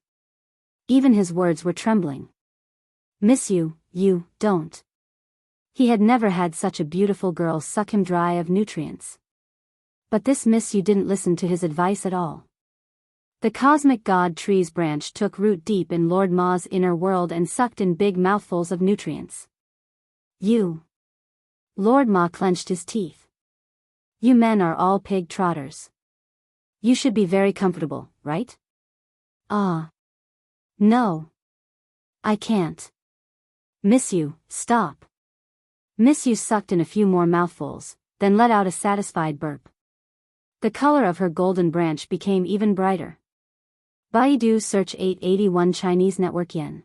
Speaker 1: Even his words were trembling. Miss Yu, you, don't. He had never had such a beautiful girl suck him dry of nutrients. But this Miss Yu didn't listen to his advice at all. The Cosmic God Tree's branch took root deep in Lord Ma's inner world and sucked in big mouthfuls of nutrients. You. Lord Ma clenched his teeth. You men are all pig trotters. You should be very comfortable, right? Ah. No. I can't. Miss Yu, stop. Miss Yu sucked in a few more mouthfuls, then let out a satisfied burp. The color of her golden branch became even brighter. Baidu search 881 Chinese network yen.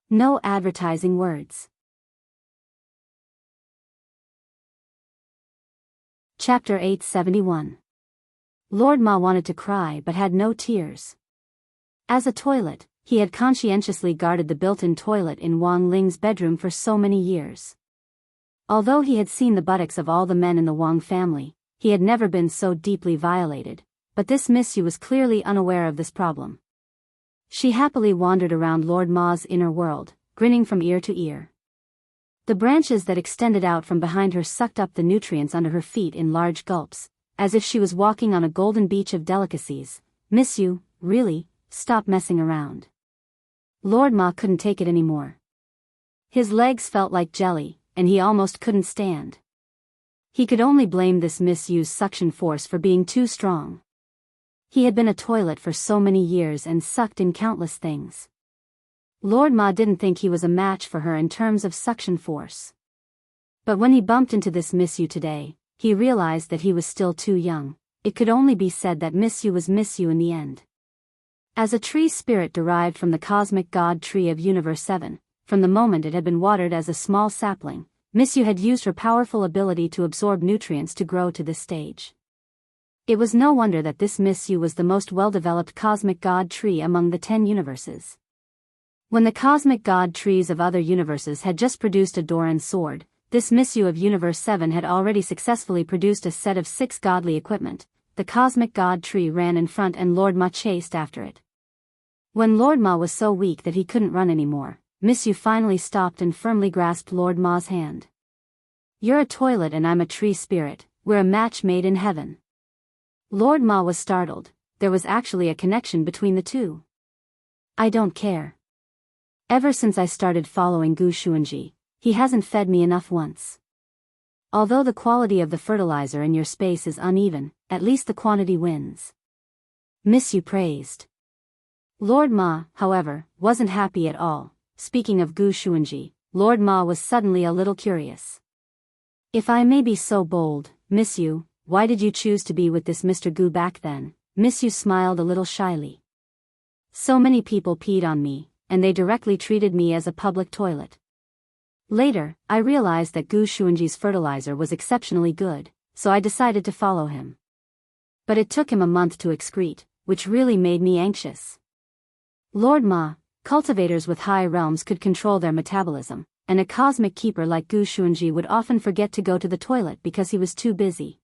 Speaker 1: No advertising words. Chapter 871. Lord Ma wanted to cry but had no tears. As a toilet, he had conscientiously guarded the built-in toilet in Wang Ling's bedroom for so many years. Although he had seen the buttocks of all the men in the Wang family, he had never been so deeply violated, but this Miss Yu was clearly unaware of this problem. She happily wandered around Lord Ma's inner world, grinning from ear to ear. The branches that extended out from behind her sucked up the nutrients under her feet in large gulps, as if she was walking on a golden beach of delicacies. Miss Yu, really, stop messing around. Lord Ma couldn't take it anymore. His legs felt like jelly, and he almost couldn't stand. He could only blame this Miss Yu's suction force for being too strong. He had been a toilet for so many years and sucked in countless things. Lord Ma didn't think he was a match for her in terms of suction force. But when he bumped into this Miss Yu today, he realized that he was still too young. It could only be said that Miss Yu was Miss Yu in the end. As a tree spirit derived from the Cosmic God Tree of Universe 7, from the moment it had been watered as a small sapling, Miss Yu had used her powerful ability to absorb nutrients to grow to this stage. It was no wonder that this Miss Yu was the most well-developed Cosmic God Tree among the 10 universes. When the cosmic god trees of other universes had just produced a Doran sword, this Misyu of Universe 7 had already successfully produced a set of 6 godly equipment. The cosmic god tree ran in front and Lord Ma chased after it. When Lord Ma was so weak that he couldn't run anymore, Misyu finally stopped and firmly grasped Lord Ma's hand. "You're a toilet and I'm a tree spirit, we're a match made in heaven." Lord Ma was startled. There was actually a connection between the two. "I don't care. Ever since I started following Gu Xuanji, he hasn't fed me enough once. Although the quality of the fertilizer in your space is uneven, at least the quantity wins." Misyu praised. Lord Ma, however, wasn't happy at all. Speaking of Gu Xuanji, Lord Ma was suddenly a little curious. "If I may be so bold, Misyu, why did you choose to be with this Mr. Gu back then?" Misyu smiled a little shyly. "So many people peed on me, and they directly treated me as a public toilet. Later, I realized that Gu Xuanji's fertilizer was exceptionally good, so I decided to follow him. But it took him a month to excrete, which really made me anxious." Lord Ma, cultivators with high realms could control their metabolism, and a cosmic keeper like Gu Xuanji would often forget to go to the toilet because he was too busy.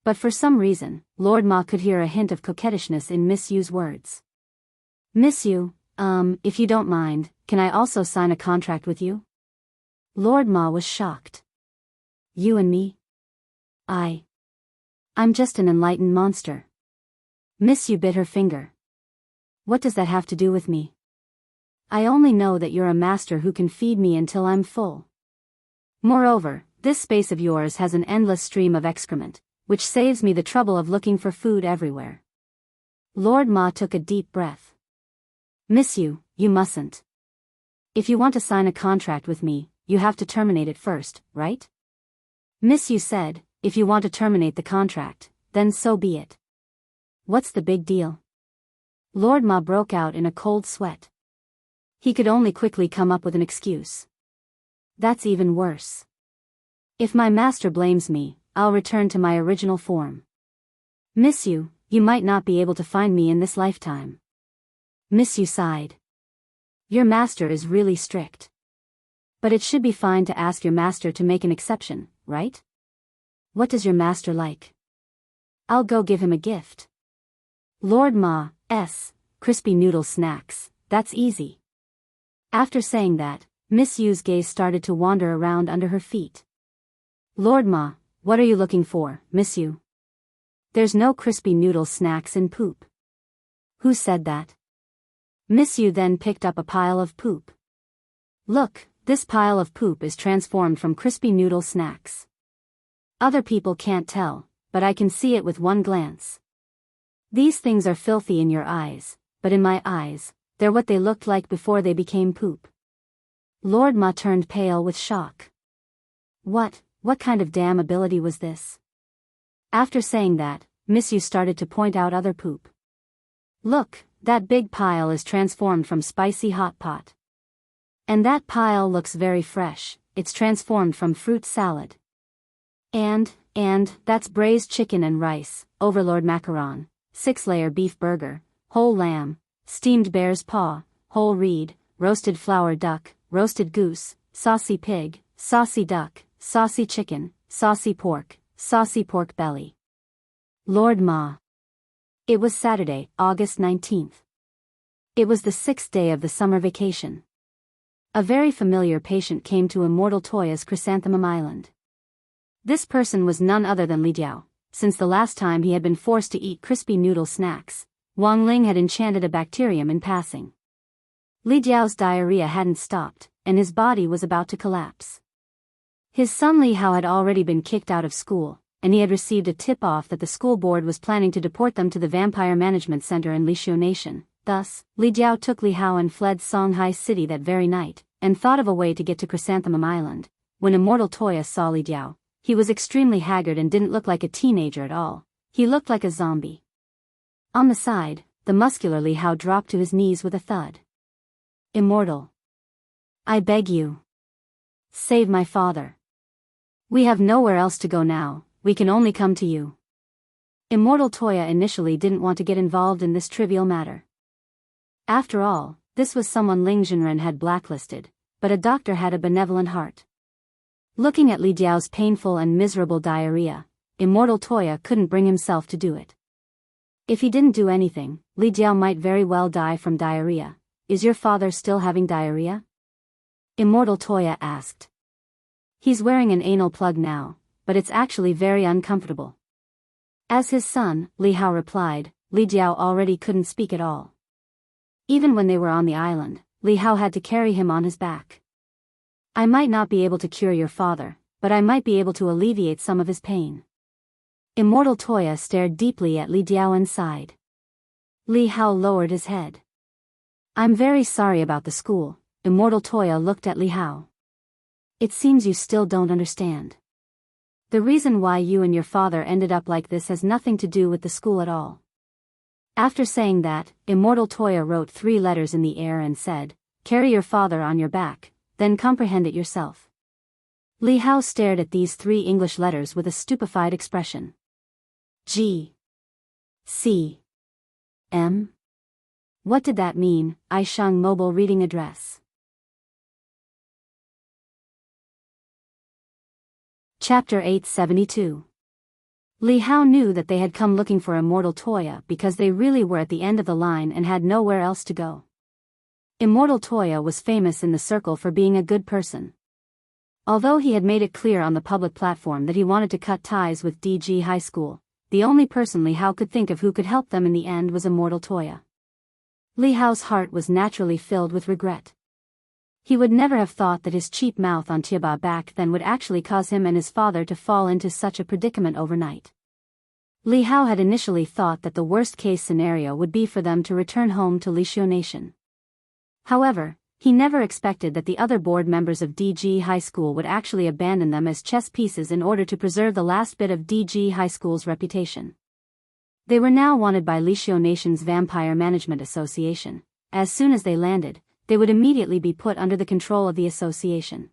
Speaker 1: But for some reason, Lord Ma could hear a hint of coquettishness in Misyu's words. "Misyu, if you don't mind, can I also sign a contract with you?" Lord Ma was shocked. "You and me? I'm just an enlightened monster." Misyu bit her finger. "What does that have to do with me? I only know that you're a master who can feed me until I'm full. Moreover, this space of yours has an endless stream of excrement, which saves me the trouble of looking for food everywhere." Lord Ma took a deep breath. "Misyu, you mustn't. If you want to sign a contract with me, you have to terminate it first, right?" Misyu said, "If you want to terminate the contract, then so be it. What's the big deal?" Lord Ma broke out in a cold sweat. He could only quickly come up with an excuse. "That's even worse. If my master blames me, I'll return to my original form. Misyu, you might not be able to find me in this lifetime." Misyu sighed. "Your master is really strict. But it should be fine to ask your master to make an exception, right? What does your master like? I'll go give him a gift." Lord Ma's crispy noodle snacks, that's easy. After saying that, Misyu's gaze started to wander around under her feet. "Lord Ma, what are you looking for, Misyu? There's no crispy noodle snacks in poop." "Who said that?" Misyu then picked up a pile of poop. "Look, this pile of poop is transformed from crispy noodle snacks. Other people can't tell, but I can see it with one glance. These things are filthy in your eyes, but in my eyes, they're what they looked like before they became poop." Lord Ma turned pale with shock. What kind of damn ability was this? After saying that, Misyu started to point out other poop. "Look, that big pile is transformed from spicy hot pot. And that pile looks very fresh, it's transformed from fruit salad. And that's braised chicken and rice, overlord macaron, 6-layer beef burger, whole lamb, steamed bear's paw, whole reed, roasted flour duck, roasted goose, saucy pig, saucy duck, saucy chicken, saucy pork belly." Lord Ma. It was Saturday, August 19th. It was the 6th day of the summer vacation. A very familiar patient came to Immortal Toya's Chrysanthemum Island. This person was none other than Li Jiao. Since the last time he had been forced to eat crispy noodle snacks, Wang Ling had enchanted a bacterium in passing. Li Jiao's diarrhea hadn't stopped, and his body was about to collapse. His son Li Hao had already been kicked out of school, and he had received a tip-off that the school board was planning to deport them to the Vampire Management Center in Lishio Nation. Thus, Li Jiao took Li Hao and fled Songhai City that very night, and thought of a way to get to Chrysanthemum Island. When Immortal Toya saw Li Jiao, he was extremely haggard and didn't look like a teenager at all. He looked like a zombie. On the side, the muscular Li Hao dropped to his knees with a thud. "Immortal, I beg you. Save my father. We have nowhere else to go now, we can only come to you." Immortal Toya initially didn't want to get involved in this trivial matter. After all, This was someone Ling Zhenren had blacklisted, but a doctor had a benevolent heart. Looking at Li Jiao's painful and miserable diarrhea, Immortal Toya couldn't bring himself to do it. If he didn't do anything, Li Jiao might very well die from diarrhea. Is your father still having diarrhea? Immortal Toya asked. He's wearing an anal plug now, but it's actually very uncomfortable. As his son, Li Hao replied, Li Jiao already couldn't speak at all. Even when they were on the island, Li Hao had to carry him on his back. I might not be able to cure your father, but I might be able to alleviate some of his pain. Immortal Toya stared deeply at Li Jiao and sighed. Li Hao lowered his head. I'm very sorry about the school. Immortal Toya looked at Li Hao. It seems you still don't understand. The reason why you and your father ended up like this has nothing to do with the school at all. After saying that, Immortal Toya wrote 3 letters in the air and said, carry your father on your back, then comprehend it yourself. Li Hao stared at these 3 English letters with a stupefied expression. G. C. M. What did that mean? Aishang Mobile Reading Address. Chapter 872. Li Hao knew that they had come looking for Immortal Toya because they really were at the end of the line and had nowhere else to go. Immortal Toya was famous in the circle for being a good person. Although he had made it clear on the public platform that he wanted to cut ties with DG High School, the only person Li Hao could think of who could help them in the end was Immortal Toya. Li Hao's heart was naturally filled with regret. He would never have thought that his cheap mouth on Tiaba back then would actually cause him and his father to fall into such a predicament overnight. Li Hao had initially thought that the worst-case scenario would be for them to return home to Lishio Nation. However, he never expected that the other board members of DG High School would actually abandon them as chess pieces in order to preserve the last bit of DG High School's reputation. They were now wanted by Lishio Nation's Vampire Management Association. As soon as they landed, they would immediately be put under the control of the association.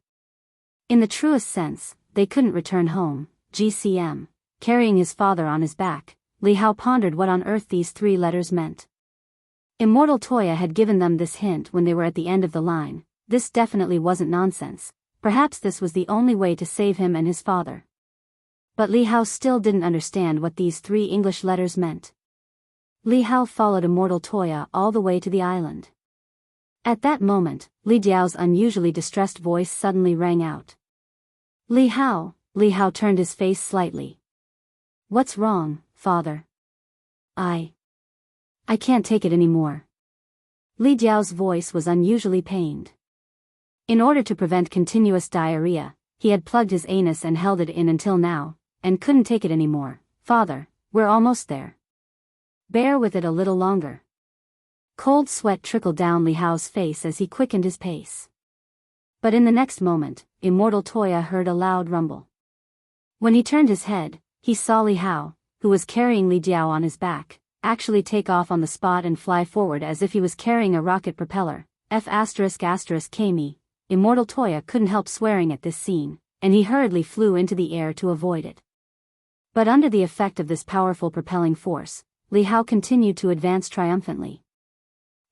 Speaker 1: In the truest sense, they couldn't return home. GCM, carrying his father on his back, Li Hao pondered what on earth these 3 letters meant. Immortal Toya had given them this hint when they were at the end of the line. This definitely wasn't nonsense. Perhaps this was the only way to save him and his father. But Li Hao still didn't understand what these 3 English letters meant. Li Hao followed Immortal Toya all the way to the island. At that moment, Li Jiao's unusually distressed voice suddenly rang out. Li Hao turned his face slightly. What's wrong, father? I can't take it anymore. Li Jiao's voice was unusually pained. In order to prevent continuous diarrhea, he had plugged his anus and held it in until now, and couldn't take it anymore. Father, we're almost there. Bear with it a little longer. Cold sweat trickled down Li Hao's face as he quickened his pace. But in the next moment, Immortal Toya heard a loud rumble. When he turned his head, he saw Li Hao, who was carrying Li Jiao on his back, actually take off on the spot and fly forward as if he was carrying a rocket propeller. F***Kmi. Immortal Toya couldn't help swearing at this scene, and he hurriedly flew into the air to avoid it. But under the effect of this powerful propelling force, Li Hao continued to advance triumphantly.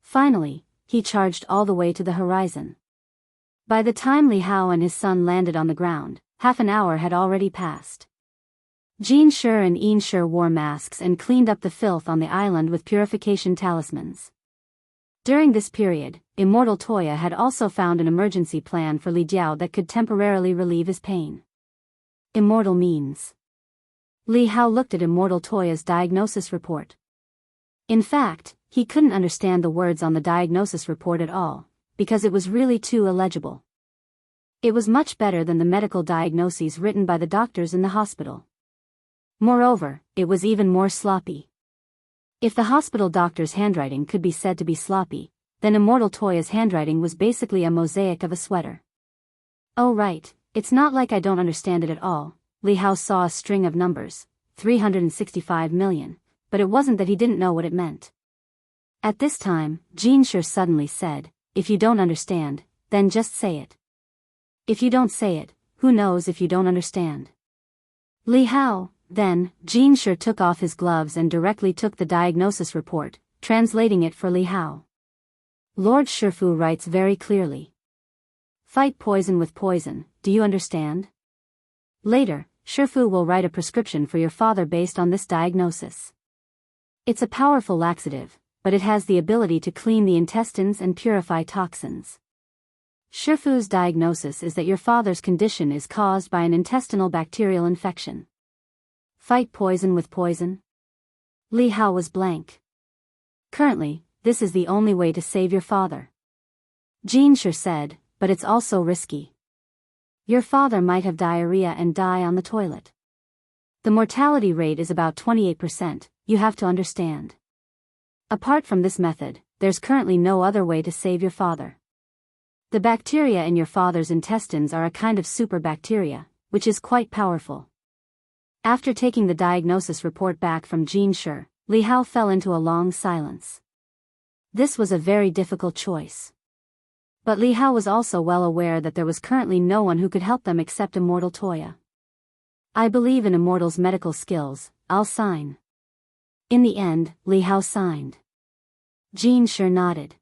Speaker 1: Finally, he charged all the way to the horizon. By the time Li Hao and his son landed on the ground, half an hour had already passed. Jin Shi and Yin Shi wore masks and cleaned up the filth on the island with purification talismans. During this period, Immortal Toya had also found an emergency plan for Li Jiao that could temporarily relieve his pain. Immortal means. Li Hao looked at Immortal Toya's diagnosis report. In fact, he couldn't understand the words on the diagnosis report at all, because it was really too illegible. It was much better than the medical diagnoses written by the doctors in the hospital. Moreover, it was even more sloppy. If the hospital doctor's handwriting could be said to be sloppy, then Immortal Toya's handwriting was basically a mosaic of a sweater. Oh right, it's not like I don't understand it at all. Li Hao saw a string of numbers, 365 million, but it wasn't that he didn't know what it meant. At this time, Jin Shi suddenly said, if you don't understand, then just say it. If you don't say it, who knows if you don't understand? Li Hao. Then, Jin Shi took off his gloves and directly took the diagnosis report, translating it for Li Hao. Lord Shifu writes very clearly. Fight poison with poison, do you understand? Later, Shifu will write a prescription for your father based on this diagnosis. It's a powerful laxative, but it has the ability to clean the intestines and purify toxins. Shifu's diagnosis is that your father's condition is caused by an intestinal bacterial infection. Fight poison with poison? Li Hao was blank. Currently, this is the only way to save your father. Jin Shi said, but it's also risky. Your father might have diarrhea and die on the toilet. The mortality rate is about 28%, you have to understand. Apart from this method, there's currently no other way to save your father. The bacteria in your father's intestines are a kind of super bacteria, which is quite powerful. After taking the diagnosis report back from Jin Shi, Li Hao fell into a long silence. This was a very difficult choice. But Li Hao was also well aware that there was currently no one who could help them except Immortal Toya. I believe in Immortal's medical skills, I'll sign. In the end, Li Hao signed. Jin Shi nodded.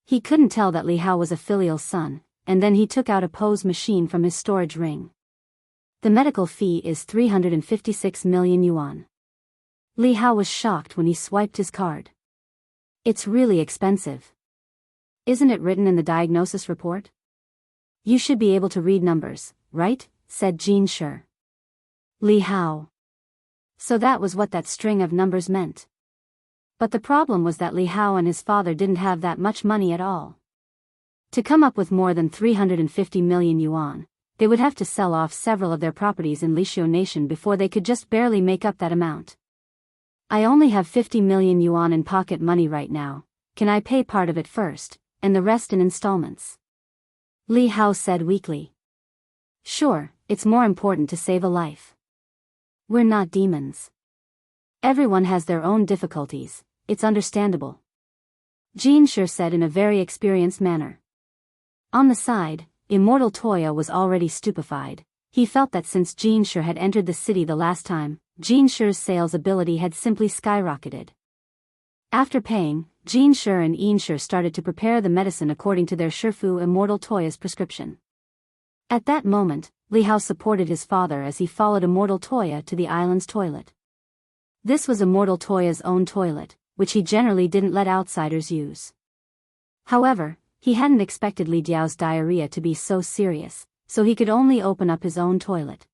Speaker 1: He couldn't tell that Li Hao was a filial son, and then he took out a pose machine from his storage ring. The medical fee is 356 million yuan. Li Hao was shocked when he swiped his card. It's really expensive. Isn't it written in the diagnosis report? You should be able to read numbers, right? Said Jin Shi. Li Hao. So that was what that string of numbers meant. But the problem was that Li Hao and his father didn't have that much money at all. To come up with more than 350 million yuan, they would have to sell off several of their properties in Lishio Nation before they could just barely make up that amount. I only have 50 million yuan in pocket money right now, can I pay part of it first, and the rest in installments? Li Hao said weakly. Sure, it's more important to save a life. We're not demons. Everyone has their own difficulties, it's understandable. Jin Shi said in a very experienced manner. On the side, Immortal Toya was already stupefied. He felt that since Jin Shi had entered the city the last time, Jin Shi's sales ability had simply skyrocketed. After paying, Jin Shi and Yin Shi started to prepare the medicine according to their Shifu Immortal Toya's prescription. At that moment, Li Hao supported his father as he followed Immortal Toya to the island's toilet. This was Immortal Toya's own toilet, which he generally didn't let outsiders use. However, he hadn't expected Li Diao's diarrhea to be so serious, so he could only open up his own toilet.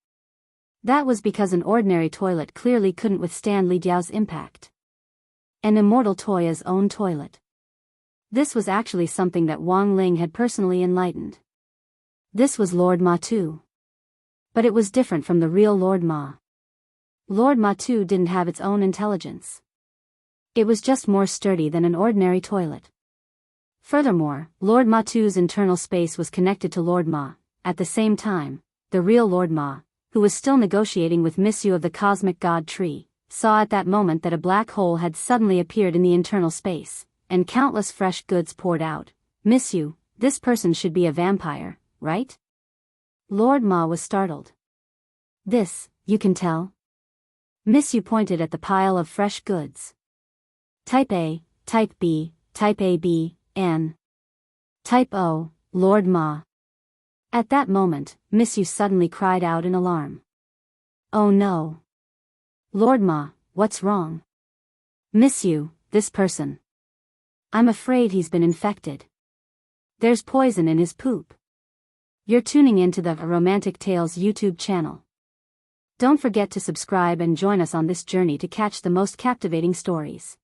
Speaker 1: That was because an ordinary toilet clearly couldn't withstand Li Diao's impact. An Immortal Toya's own toilet. This was actually something that Wang Ling had personally enlightened. This was Lord Ma too. But it was different from the real Lord Ma. Lord Ma too didn't have its own intelligence. It was just more sturdy than an ordinary toilet. Furthermore, Lord Ma too's internal space was connected to Lord Ma. At the same time, the real Lord Ma, who was still negotiating with Misyu of the Cosmic God Tree, saw at that moment that a black hole had suddenly appeared in the internal space, and countless fresh goods poured out. Misyu, this person should be a vampire, right? Lord Ma was startled. This, you can tell? Misyu pointed at the pile of fresh goods. Type A, Type B, Type AB, N. Type O, Lord Ma. At that moment, Misyu suddenly cried out in alarm. Oh no. Lord Ma, what's wrong? Misyu, this person. I'm afraid he's been infected. There's poison in his poop. You're tuning into the Romantic Tales YouTube channel. Don't forget to subscribe and join us on this journey to catch the most captivating stories.